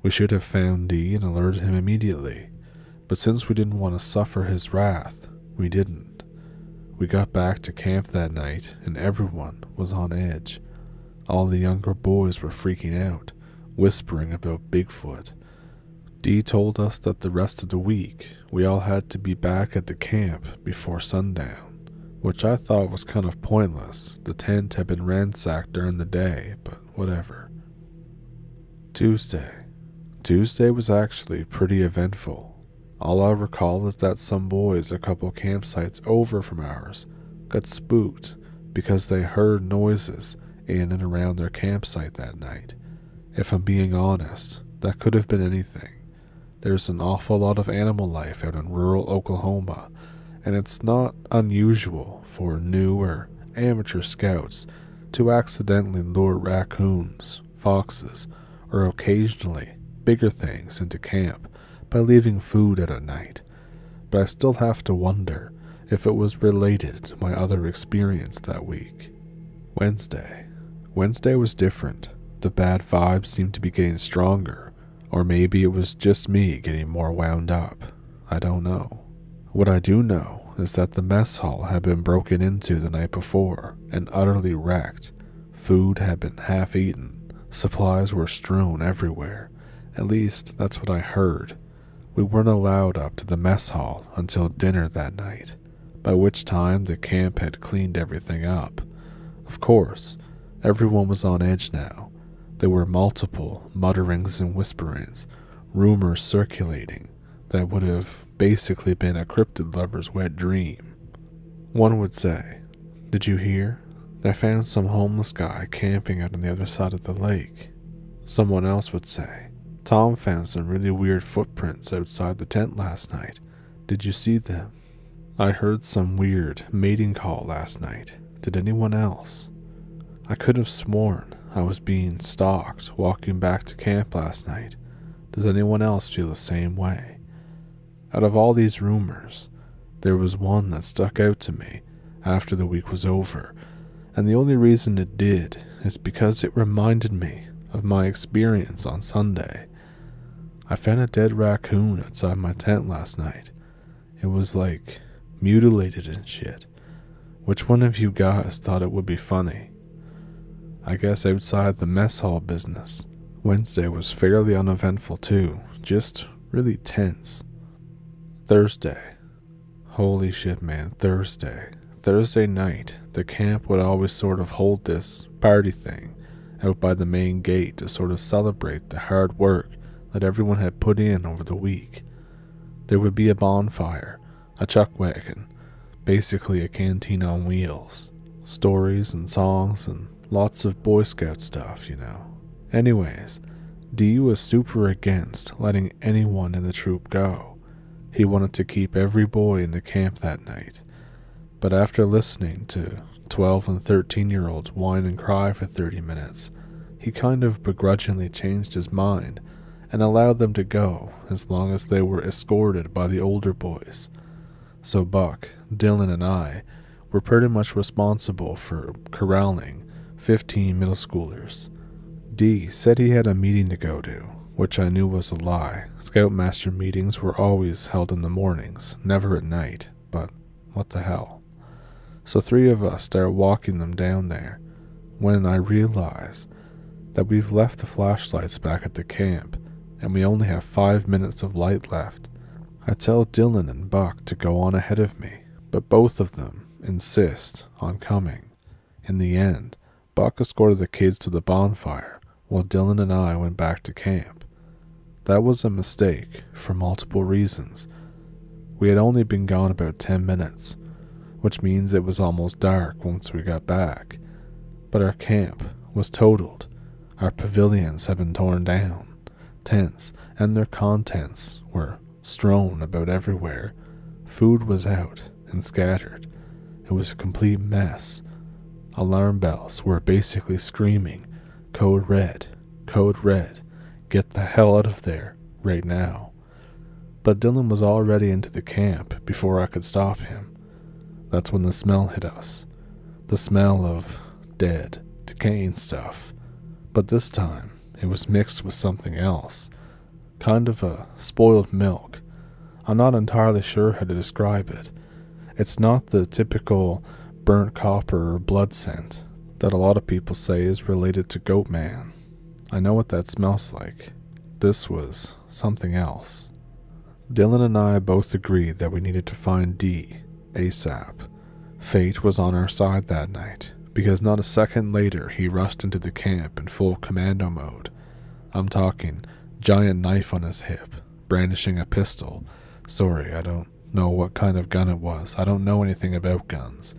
We should have found Dee and alerted him immediately, but since we didn't want to suffer his wrath, we didn't. We got back to camp that night, and everyone was on edge. All the younger boys were freaking out, whispering about Bigfoot. Dee told us that the rest of the week we all had to be back at the camp before sundown, which I thought was kind of pointless. The tent had been ransacked during the day, but whatever. Tuesday was actually pretty eventful. All I recall is that some boys a couple campsites over from ours got spooked because they heard noises in and around their campsite that night. If I'm being honest, that could have been anything. There's an awful lot of animal life out in rural Oklahoma, and it's not unusual for new or amateur scouts to accidentally lure raccoons, foxes, or occasionally bigger things into camp by leaving food out at night. But I still have to wonder if it was related to my other experience that week. Wednesday was different. The bad vibes seemed to be getting stronger, or maybe it was just me getting more wound up. I don't know. What I do know is that the mess hall had been broken into the night before and utterly wrecked. Food had been half eaten. Supplies were strewn everywhere. At least, that's what I heard. We weren't allowed up to the mess hall until dinner that night, by which time the camp had cleaned everything up. Of course, everyone was on edge now. There were multiple mutterings and whisperings, rumors circulating that would have basically been a cryptid lover's wet dream. One would say, "Did you hear? They found some homeless guy camping out on the other side of the lake." Someone else would say, "Tom found some really weird footprints outside the tent last night. Did you see them? I heard some weird mating call last night. Did anyone else? I could have sworn I was being stalked walking back to camp last night. Does anyone else feel the same way?" Out of all these rumors, there was one that stuck out to me after the week was over, and the only reason it did is because it reminded me of my experience on Sunday. I found a dead raccoon outside my tent last night. It was like mutilated and shit. Which one of you guys thought it would be funny? I guess outside the mess hall business, Wednesday was fairly uneventful too, just really tense. Thursday. Holy shit, man, Thursday. Thursday night, the camp would always sort of hold this party thing out by the main gate to sort of celebrate the hard work that everyone had put in over the week. There would be a bonfire, a chuck wagon, basically a canteen on wheels, stories and songs and lots of Boy Scout stuff, you know. Anyways, D was super against letting anyone in the troop go. He wanted to keep every boy in the camp that night. But after listening to 12 and 13-year-olds whine and cry for 30 minutes, he kind of begrudgingly changed his mind and allowed them to go as long as they were escorted by the older boys. So Buck, Dylan, and I were pretty much responsible for corralling 15 middle schoolers. D said he had a meeting to go to, which I knew was a lie. Scoutmaster meetings were always held in the mornings, never at night, but what the hell. So 3 of us started walking them down there, when I realized that we've left the flashlights back at the camp, and we only have 5 minutes of light left. I tell Dylan and Buck to go on ahead of me, but both of them insist on coming. In the end, Buck escorted the kids to the bonfire, while Dylan and I went back to camp. That was a mistake for multiple reasons. We had only been gone about 10 minutes, which means it was almost dark once we got back. But our camp was totaled. Our pavilions had been torn down. Tents and their contents were strewn about everywhere. Food was out and scattered. It was a complete mess. Alarm bells were basically screaming, "Code red, code red, get the hell out of there, right now." But Dylan was already into the camp before I could stop him. That's when the smell hit us. The smell of dead, decaying stuff. But this time, it was mixed with something else. Kind of a spoiled milk. I'm not entirely sure how to describe it. It's not the typical burnt copper or blood scent that a lot of people say is related to goat man. I know what that smells like. This was something else. Dylan and I both agreed that we needed to find D ASAP. Fate was on our side that night, because not a second later he rushed into the camp in full commando mode. I'm talking giant knife on his hip, brandishing a pistol. Sorry, I don't know what kind of gun it was. I don't know anything about guns.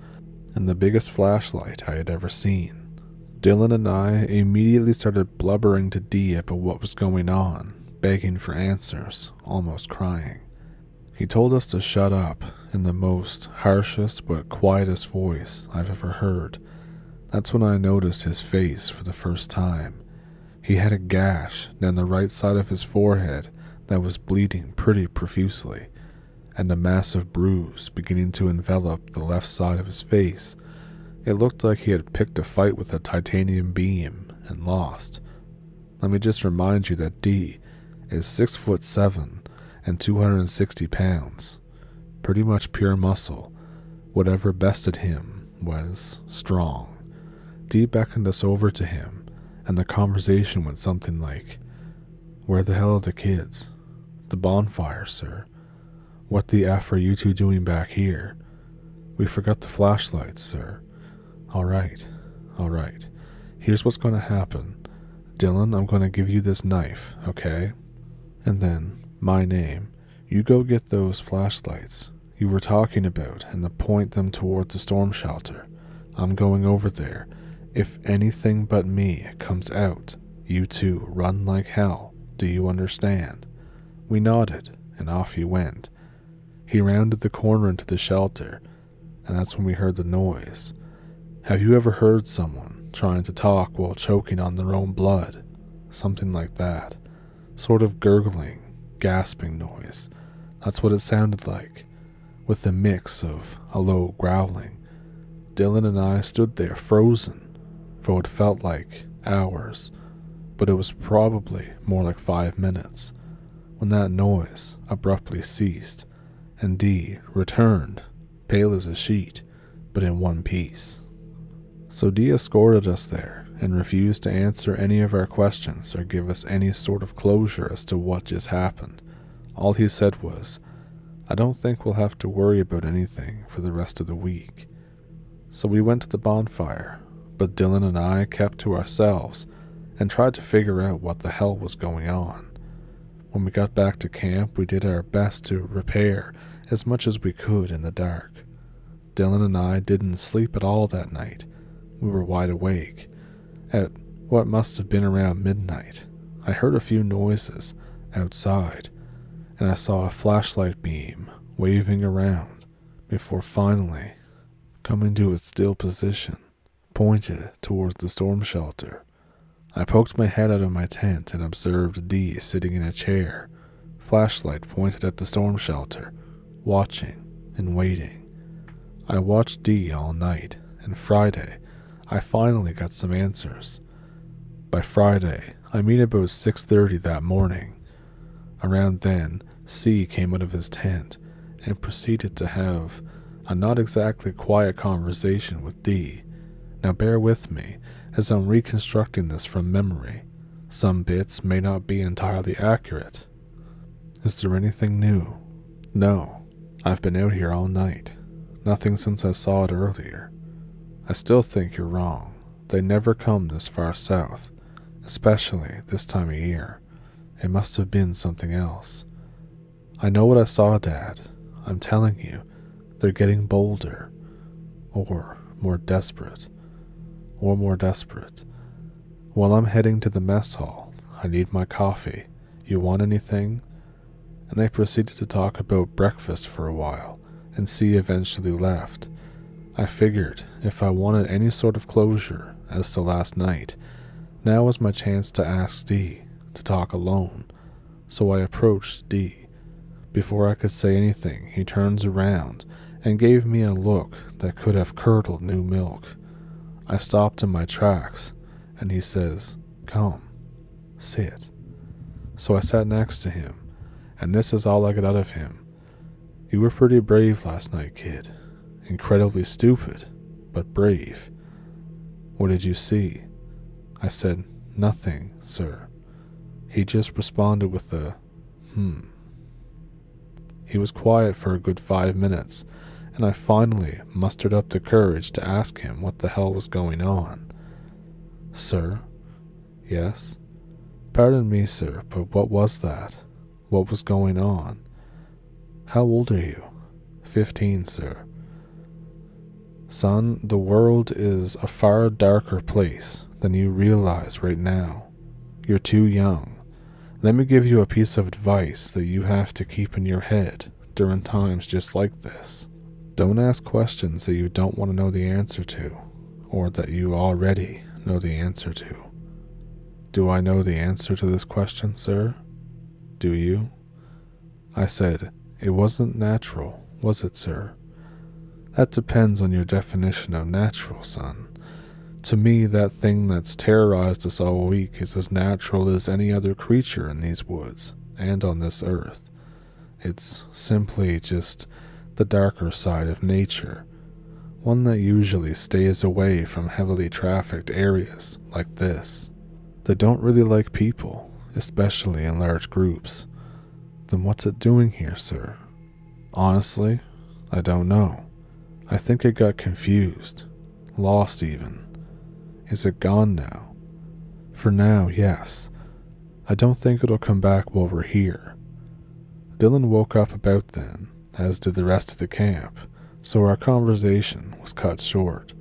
And the biggest flashlight I had ever seen. Dylan and I immediately started blubbering to Dee about what was going on, begging for answers, almost crying. He told us to shut up in the most harshest but quietest voice I've ever heard. That's when I noticed his face for the first time. He had a gash down the right side of his forehead that was bleeding pretty profusely, and a massive bruise beginning to envelop the left side of his face. It looked like he had picked a fight with a titanium beam and lost. Let me just remind you that D is 6'7" and 260 pounds. Pretty much pure muscle. Whatever bested him was strong. D beckoned us over to him, and the conversation went something like, "Where the hell are the kids?" "The bonfire, sir." "What the F are you two doing back here?" "We forgot the flashlights, sir." All right. Here's what's going to happen. Dylan, I'm going to give you this knife, okay? And then, my name. You go get those flashlights you were talking about and point them toward the storm shelter. I'm going over there. If anything but me comes out, you two run like hell. Do you understand? We nodded, and off he went. He rounded the corner into the shelter, and that's when we heard the noise. Have you ever heard someone trying to talk while choking on their own blood? Something like that. Sort of gurgling, gasping noise. That's what it sounded like, with a mix of a low growling. Dylan and I stood there frozen for what felt like hours, but it was probably more like 5 minutes, when that noise abruptly ceased, and Dee returned, pale as a sheet, but in one piece. So Dee escorted us there and refused to answer any of our questions or give us any sort of closure as to what just happened. All he said was, "I don't think we'll have to worry about anything for the rest of the week." So we went to the bonfire, but Dylan and I kept to ourselves and tried to figure out what the hell was going on. When we got back to camp, we did our best to repair as much as we could in the dark. Dylan and I didn't sleep at all that night. We were wide awake. At what must have been around midnight, I heard a few noises outside, and I saw a flashlight beam waving around before finally coming to its still position, pointed towards the storm shelter. I poked my head out of my tent and observed Dee sitting in a chair, flashlight pointed at the storm shelter, watching and waiting. I watched Dee all night, and Friday, I finally got some answers. By Friday, I mean about 6:30 that morning. Around then, C came out of his tent and proceeded to have a not exactly quiet conversation with Dee. Now bear with me, as I'm reconstructing this from memory. Some bits may not be entirely accurate. "Is there anything new?" "No. I've been out here all night. Nothing since I saw it earlier." "I still think you're wrong. They never come this far south, especially this time of year. It must have been something else." "I know what I saw, Dad. I'm telling you, they're getting bolder. Or more desperate. Well, I'm heading to the mess hall. I need my coffee. You want anything?" And they proceeded to talk about breakfast for a while, and C eventually left. I figured if I wanted any sort of closure as to last night, now was my chance to ask Dee to talk alone. So I approached Dee. Before I could say anything, he turns around and gave me a look that could have curdled new milk. I stopped in my tracks, and he says, "Come, sit." So I sat next to him, and this is all I got out of him. "You were pretty brave last night, kid. Incredibly stupid, but brave." "What did you see?" I said, "Nothing, sir." He just responded with a, He was quiet for a good 5 minutes, and I finally mustered up the courage to ask him what the hell was going on. "Sir?" "Yes?" "Pardon me, sir, but what was that? What was going on?" "How old are you?" 15, sir." "Son, the world is a far darker place than you realize right now. You're too young. Let me give you a piece of advice that you have to keep in your head during times just like this. Don't ask questions that you don't want to know the answer to, or that you already know the answer to. Do I know the answer to this question, sir? Do you? I said, it wasn't natural, was it, sir? That depends on your definition of natural, son. To me, that thing that's terrorized us all week is as natural as any other creature in these woods and on this earth. It's simply just the darker side of nature, one that usually stays away from heavily trafficked areas like this. They don't really like people, especially in large groups. Then what's it doing here, sir? Honestly, I don't know. I think it got confused, lost even. Is it gone now? For now, yes. I don't think it'll come back while we're here. Dylan woke up about then, as did the rest of the camp, so our conversation was cut short.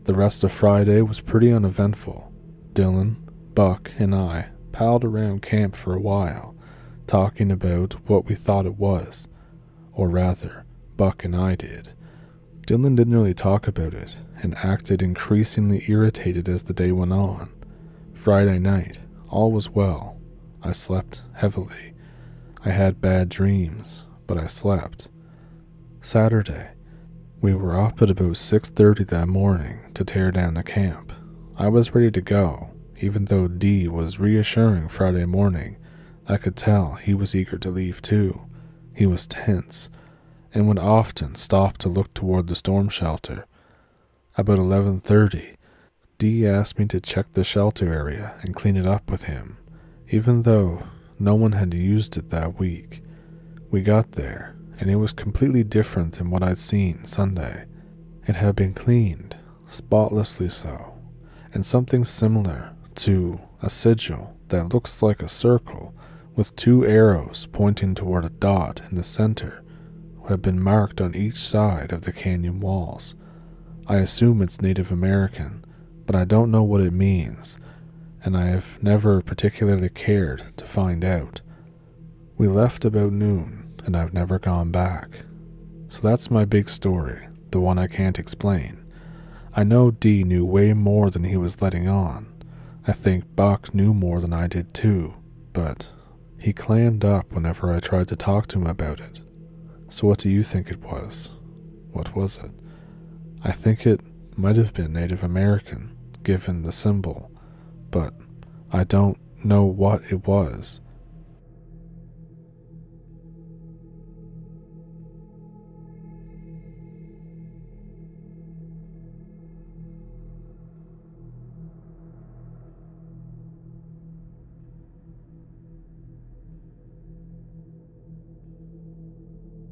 The rest of Friday was pretty uneventful. Dylan, Buck, and I palled around camp for a while, talking about what we thought it was. Or rather, Buck and I did. Dylan didn't really talk about it, and acted increasingly irritated as the day went on. Friday night, all was well. I slept heavily. I had bad dreams, but I slept. Saturday, we were up at about 6:30 that morning to tear down the camp. I was ready to go, even though Dee was reassuring Friday morning. I could tell he was eager to leave too. He was tense, and would often stop to look toward the storm shelter. About 11:30, Dee asked me to check the shelter area and clean it up with him, even though no one had used it that week. We got there, and it was completely different than what I'd seen Sunday. It had been cleaned, spotlessly so, and something similar to a sigil that looks like a circle with 2 arrows pointing toward a dot in the center had been marked on each side of the canyon walls. I assume it's Native American, but I don't know what it means, and I have never particularly cared to find out. We left about noon, and I've never gone back. So that's my big story, the one I can't explain. I know Dee knew way more than he was letting on. I think Buck knew more than I did too, but he clammed up whenever I tried to talk to him about it. So what do you think it was? What was it? I think it might have been Native American, given the symbol, but I don't know what it was.